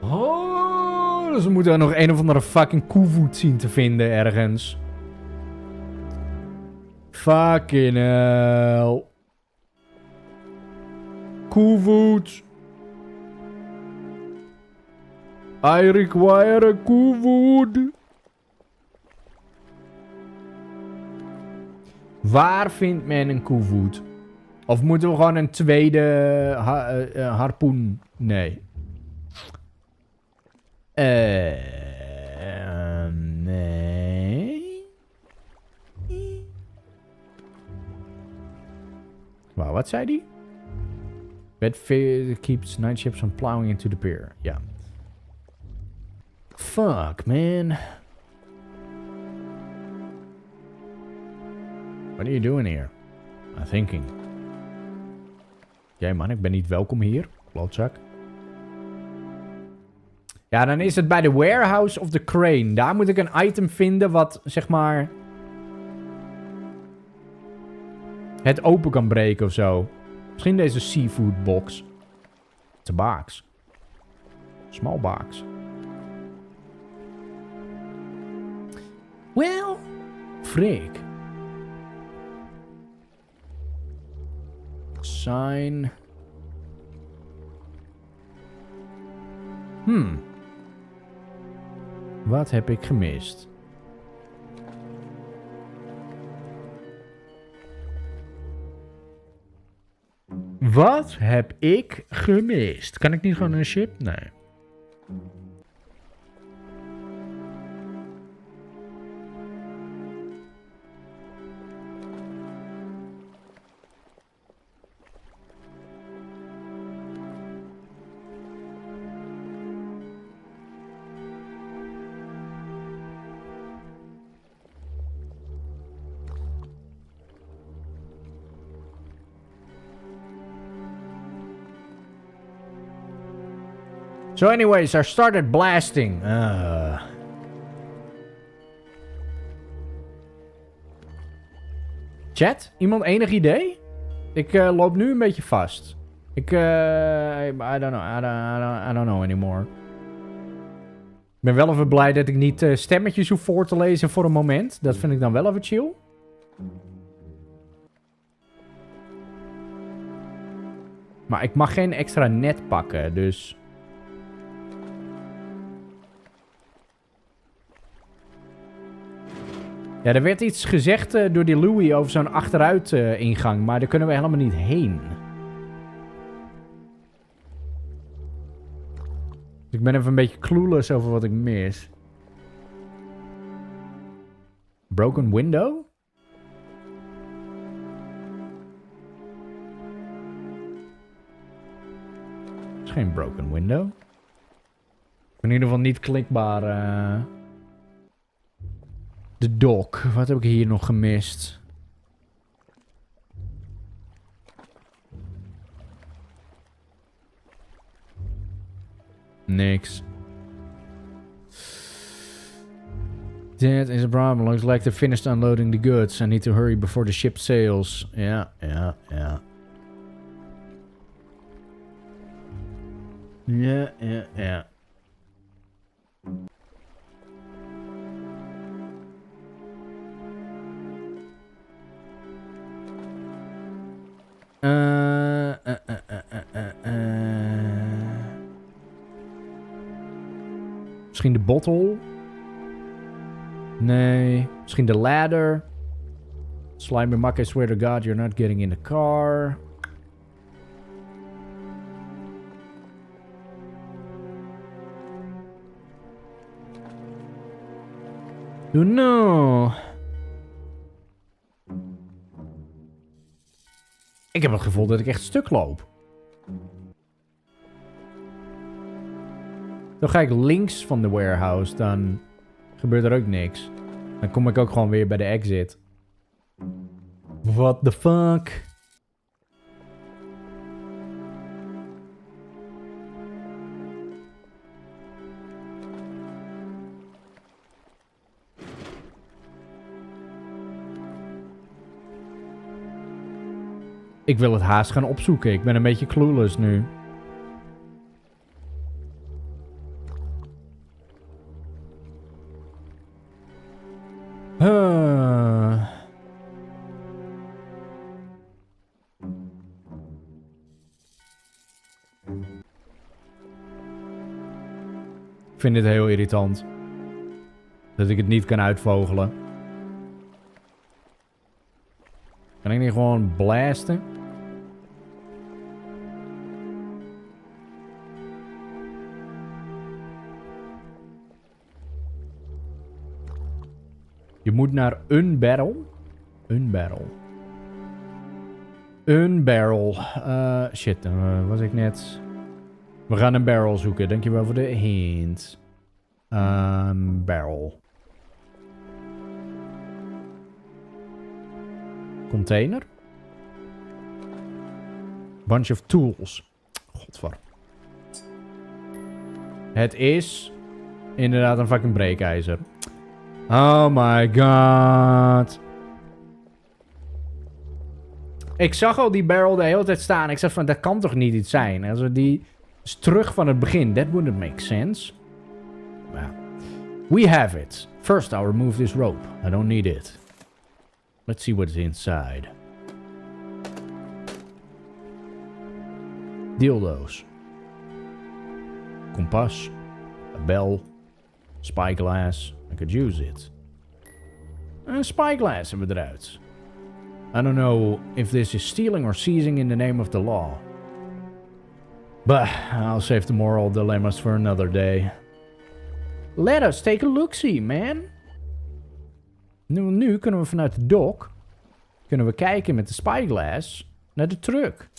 A: Oh, dus we moeten nog een of andere fucking koevoet zien te vinden ergens. Fucking hell. Koevoet. I require a koevoet. Waar vindt men een koevoet? Of moeten we gewoon een tweede harpoen? Nee. Nee. Wow, wat zei die? Bedfear keeps night ships from plowing into the pier. Ja. Fuck, man. What are you doing here? I'm thinking. Oké, man, ik ben niet welkom hier. Klootzak. Ja, dan is het bij de warehouse of de crane. Daar moet ik een item vinden wat, zeg maar... het open kan breken of zo. Misschien deze seafood box. It's a box. Small box. Well, freak. Sign. Wat heb ik gemist? Wat heb ik gemist? Kan ik niet gewoon een ship? Nee. So anyways, I started blasting. Chat? Iemand enig idee? Ik loop nu een beetje vast. I don't know anymore. Ik ben wel even blij dat ik niet stemmetjes hoef voor te lezen voor een moment. Dat vind ik dan wel even chill. Maar ik mag geen extra net pakken, dus... Ja, er werd iets gezegd door die Louis over zo'n achteruit ingang, maar daar kunnen we helemaal niet heen. Dus ik ben even een beetje clueless over wat ik mis. Broken window? Dat is geen broken window. In ieder geval niet klikbaar... De dock. Wat heb ik hier nog gemist? Niks. That is a problem. Looks like they finished unloading the goods. I need to hurry before the ship sails. Ja. Ja. Misschien de bottle? Nee. Misschien de ladder? Slimy muck, I swear to God, you're not getting in the car. No. Ik heb het gevoel dat ik echt stuk loop. Dan ga ik links van de warehouse, dan gebeurt er ook niks. Dan kom ik ook gewoon weer bij de exit. What the fuck? Ik wil het haast gaan opzoeken. Ik ben een beetje clueless nu. Ik vind dit heel irritant. Dat ik het niet kan uitvogelen. Kan ik niet gewoon blasten? Je moet naar een barrel. Een barrel. Een barrel. Shit, was ik net... We gaan een barrel zoeken. Dankjewel voor de hint. Barrel. Container. Bunch of tools. Godver. Het is inderdaad een fucking breekijzer. Oh my god. Ik zag al die barrel de hele tijd staan. Ik zei van, dat kan toch niet iets zijn? Also die is terug van het begin. That wouldn't make sense. Well, we have it. First I'll remove this rope. I don't need it. Let's see what's inside. Dildo's. Kompas. A bell. Spyglass. I could use it. Een spyglass hebben we eruit. I don't know if this is stealing or seizing in the name of the law. But I'll save the moral dilemmas for another day. Let us take a look-see, man. Nu kunnen we vanuit de dock... kunnen we kijken met de spyglass naar de truck.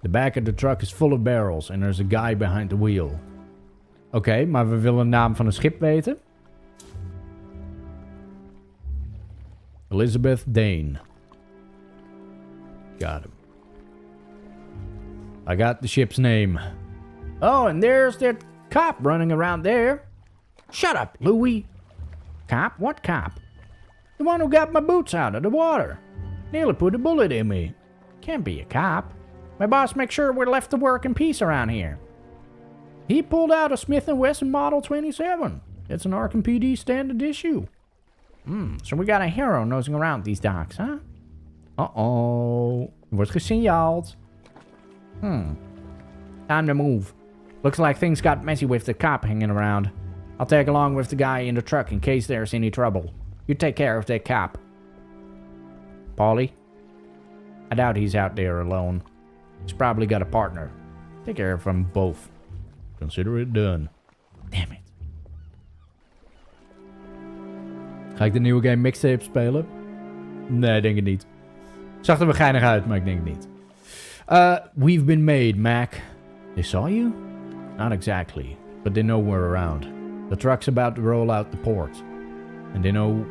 A: The back of the truck is full of barrels and there's a guy behind the wheel. Oké, maar we willen de naam van een schip weten. Elizabeth Dane. Got him. I got the ship's name. Oh, and there's that cop running around there. Shut up, Louie. Cop? What cop? The one who got my boots out of the water. Nearly put a bullet in me. Can't be a cop. My boss makes sure we're left to work in peace around here. He pulled out a Smith & Wesson Model 27. It's an Arkham PD standard issue. So we got a hero nosing around these docks, huh? Uh-oh. Wordt gesignaald. Time to move. Looks like things got messy with the cop hanging around. I'll tag along with the guy in the truck in case there's any trouble. You take care of that cop. Paulie? I doubt he's out there alone. He's probably got a partner. Take care of them both. Consider it done. Damn it. Ga ik de nieuwe game mixtape spelen? Nee, denk het niet. Zag er wel geinig uit, maar ik denk het niet. We've been made, Mac. They saw you? Not exactly, but they know we're around. The truck's about to roll out the port. And they know...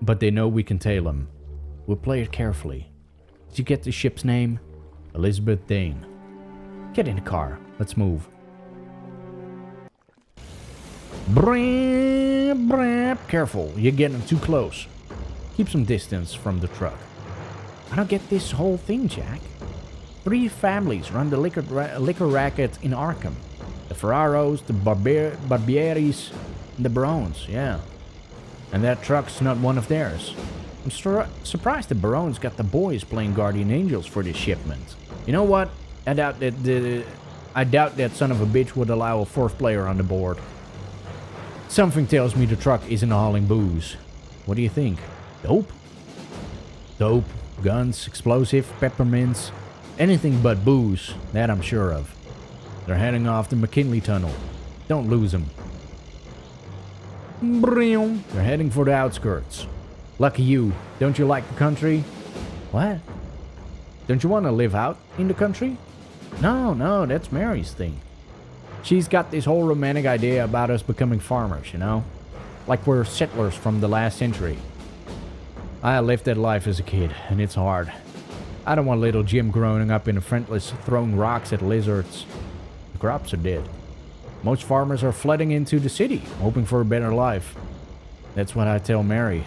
A: But they know we can tail them. We'll play it carefully. Did you get the ship's name? Elizabeth Dane. Get in the car. Let's move. Brap, brap. Careful, you're getting too close. Keep some distance from the truck. I don't get this whole thing, Jack. 3 families run the liquor racket in Arkham. The Ferraros, the Barbieris, and the Barones, yeah. And that truck's not one of theirs. I'm surprised the Barones got the boys playing guardian angels for this shipment. You know what? I doubt that son of a bitch would allow a 4th player on the board. Something tells me the truck isn't hauling booze. What do you think? Dope? Dope, guns, explosive, peppermints, anything but booze, that I'm sure of. They're heading off the McKinley Tunnel. Don't lose them. They're heading for the outskirts. Lucky you. Don't you like the country? What? Don't you want to live out in the country? No, that's Mary's thing. She's got this whole romantic idea about us becoming farmers, you know? Like we're settlers from the last century. I lived that life as a kid, and it's hard. I don't want little Jim growing up in a friendless throwing rocks at lizards. The crops are dead. Most farmers are flooding into the city, hoping for a better life. That's what I tell Mary.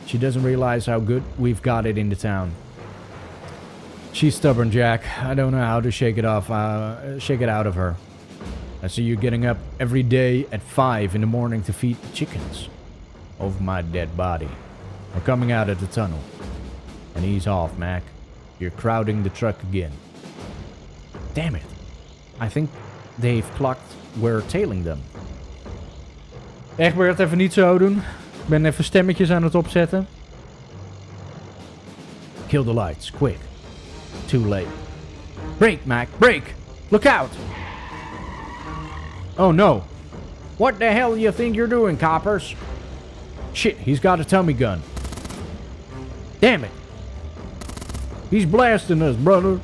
A: She doesn't realize how good we've got it in the town. She's stubborn, Jack. I don't know how to shake it off. Shake it out of her. I see you getting up every day at 5 in the morning to feed the chickens. Over my dead body. We're coming out of the tunnel. And ease off, Mac. You're crowding the truck again. Damn it. I think they've clocked we're tailing them. Egbert, even niet zo doen. Ik ben even stemmetjes aan het opzetten. Kill the lights, quick. Too late. Brake, Mac, brake! Look out! Oh no. What the hell do you think you're doing, coppers? Shit, he's got a tummy gun. Damn it. He's blasting us, brother.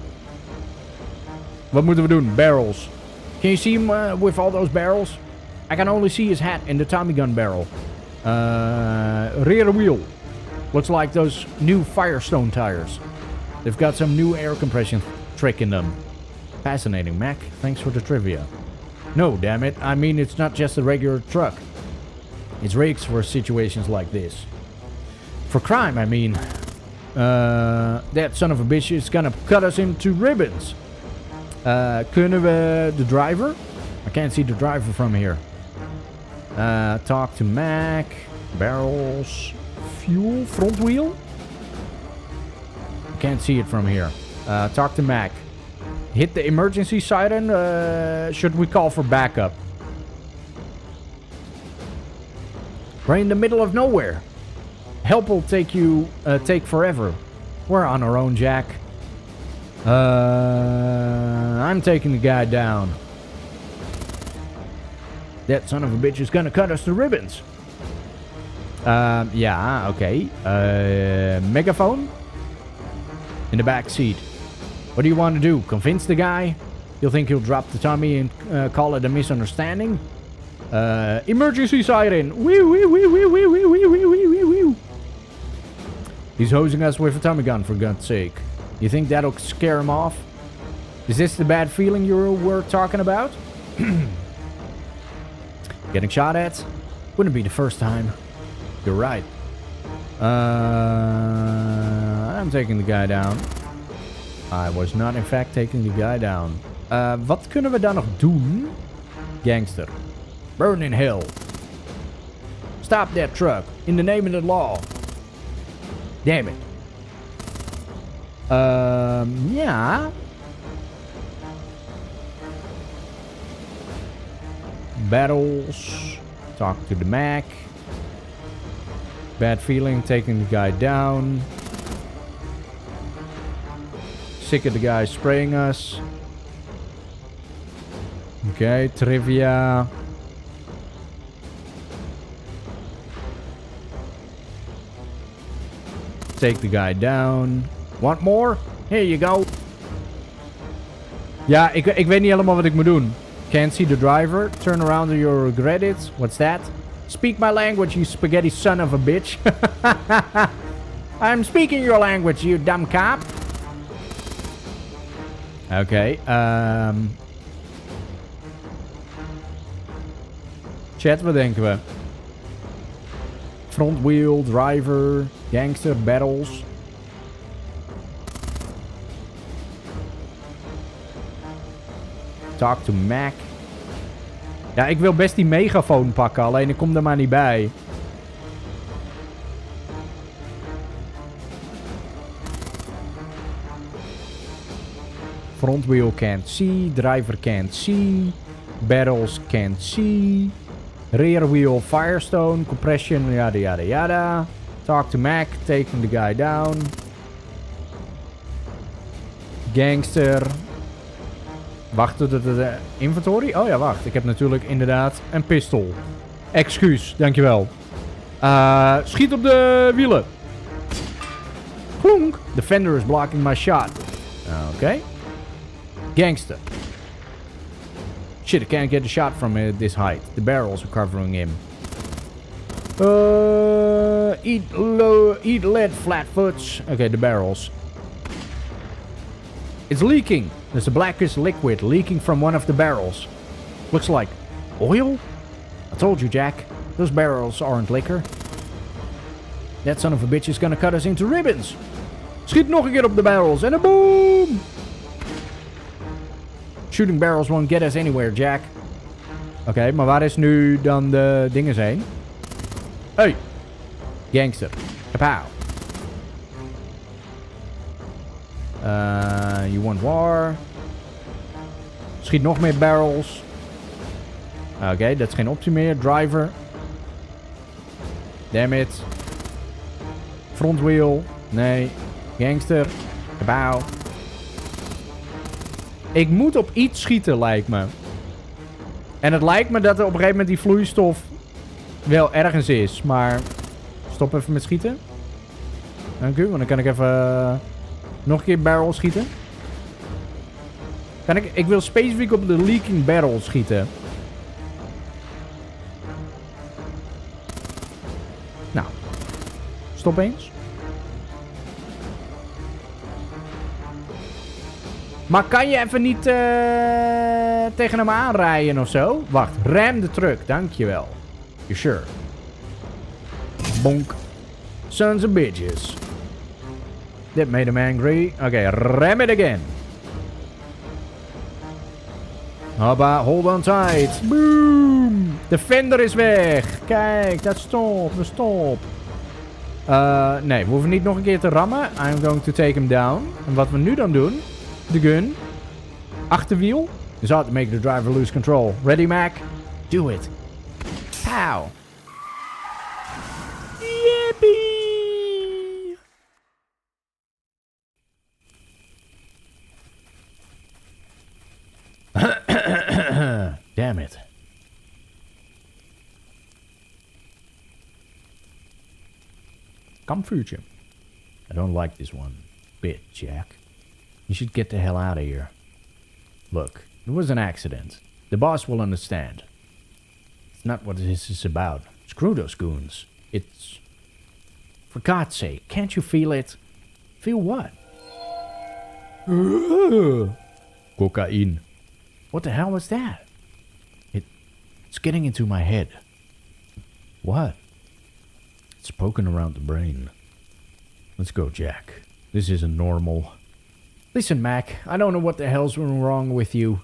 A: Wat moeten we doen? Barrels. Can you see him with all those barrels? I can only see his hat and the Tommy gun barrel. Rear wheel. Looks like those new Firestone tires. They've got some new air compression trick in them. Fascinating, Mac. Thanks for the trivia. No, damn it. I mean, it's not just a regular truck. It's rigged for situations like this. For crime, I mean. That son of a bitch is gonna cut us into ribbons. Kunnen we the driver? I can't see the driver from here. Talk to Mac. Barrels. Fuel. Front wheel. I can't see it from here. Talk to Mac. Hit the emergency siren. Should we call for backup? We're in the middle of nowhere. Help will take forever. We're on our own, Jack. I'm taking the guy down. That son of a bitch is gonna cut us to ribbons. Yeah, okay. Megaphone? In the back seat. What do you want to do? Convince the guy? You'll think he'll drop the tummy and call it a misunderstanding? Emergency siren! Wee wee wee wee wee wee wee wee wee wee wee. He's hosing us with a tummy gun, for God's sake. You think that'll scare him off? Is this the bad feeling you were talking about? Getting shot at? Wouldn't be the first time. You're right. I'm taking the guy down. I was not in fact taking the guy down. Wat kunnen we dan nog doen? Gangster. Burn in hell. Stop that truck. In the name of the law. Damn it. Ja. Battles. Talk to the Mac. Bad feeling, taking the guy down. Sick of the guy spraying us. Okay, trivia. Take the guy down. Want more? Here you go. Ja, ik weet niet helemaal wat ik moet doen. Can't see the driver. Turn around or you'll regret it. What's that? Speak my language, you spaghetti son of a bitch. I'm speaking your language, you dumb cop. Oké, chat, wat denken we? Front wheel, driver, gangster, battles. Talk to Mac. Ja, ik wil best die megafoon pakken, alleen ik kom er maar niet bij. Front wheel can't see, driver can't see, barrels can't see, rear wheel Firestone, compression, yada yada yada. Talk to Mac, taking the guy down. Gangster. Wacht tot de inventory? Oh ja, wacht. Ik heb natuurlijk inderdaad een pistool. Excuus, dankjewel. Schiet op de wielen. Klonk. The fender is blocking my shot. Oké. Gangster. Shit, I can't get a shot from this height. The barrels are covering him. Eat lead, flatfoots. Okay, the barrels. It's leaking. There's a blackish liquid leaking from one of the barrels. Looks like oil? I told you, Jack. Those barrels aren't liquor. That son of a bitch is gonna cut us into ribbons. Schiet nog een keer op de barrels en een boom! Shooting barrels won't get us anywhere, Jack. Oké, maar waar is nu dan de dingen zijn? Hey! Gangster. Kapow. You want war? Schiet nog meer barrels. Oké, dat is geen optie meer. Driver. Damn it. Front wheel. Nee. Gangster. Kapow. Ik moet op iets schieten, lijkt me. En het lijkt me dat er op een gegeven moment die vloeistof wel ergens is. Maar stop even met schieten. Dank u, want dan kan ik even nog een keer barrel schieten. Ik wil specifiek op de leaking barrel schieten. Nou. Stop eens. Maar kan je even niet tegen hem aanrijden of zo? Wacht, ram de truck, dankjewel. You sure? Bonk. Sons of bitches. That made him angry. Oké, ram it again. Hoppa, hold on tight. Boom. De fender is weg. Kijk, dat stop, dat stop. Nee, we hoeven niet nog een keer te rammen. I'm going to take him down. En wat we nu dan doen... De gun. Achterwiel. Is hard to make the driver lose control. Ready, Mac? Do it. Pow. Yippee. Damn it. Kampvuurtje. I don't like this one. Bit, Jack. You should get the hell out of here. Look, it was an accident. The boss will understand. It's not what this is about. Screw those goons. It's... For God's sake, can't you feel it? Feel what? Cocaine. What the hell was that? It's getting into my head. What? It's poking around the brain. Let's go, Jack. This isn't normal. Listen, Mac, I don't know what the hell's wrong with you.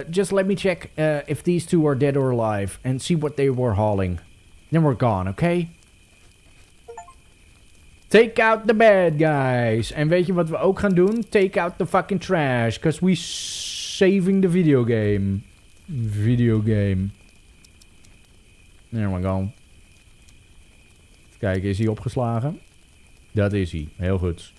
A: Just let me check if these two are dead or alive and see what they were hauling. Then we're gone, okay? Take out the bad guys. En weet je wat we ook gaan doen? Take out the fucking trash. Because we saving the video game. There we go. Kijk, is hij opgeslagen? Dat is hij. Heel goed.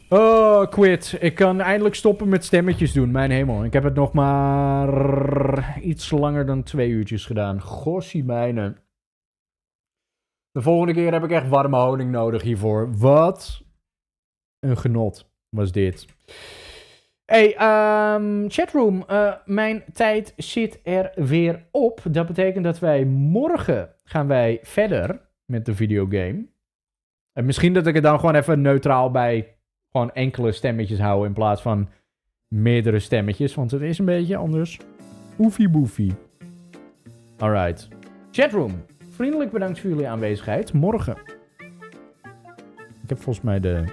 A: Oh, quit. Ik kan eindelijk stoppen met stemmetjes doen. Mijn hemel. Ik heb het nog maar iets langer dan 2 uurtjes gedaan. Gossie mijne. De volgende keer heb ik echt warme honing nodig hiervoor. Wat een genot was dit. Hey, chatroom. Mijn tijd zit er weer op. Dat betekent dat wij morgen gaan wij verder met de videogame. En misschien dat ik het dan gewoon even neutraal bij gewoon enkele stemmetjes hou in plaats van meerdere stemmetjes. Want het is een beetje anders. Oefie boefie. Alright. Chatroom. Vriendelijk bedankt voor jullie aanwezigheid. Morgen. Ik heb volgens mij de...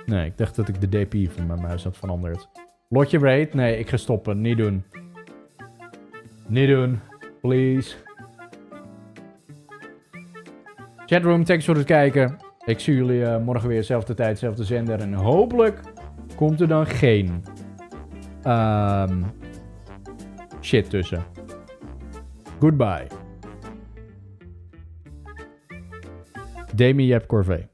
A: Nee, ik dacht dat ik de DPI van mijn muis had veranderd. Lotje raid? Nee, ik ga stoppen. Niet doen. Niet doen. Please. Chatroom, thanks voor het kijken. Ik zie jullie morgen weer. Zelfde tijd, zelfde zender. En hopelijk komt er dan geen... shit tussen. Goodbye. Demi Jep Corvée.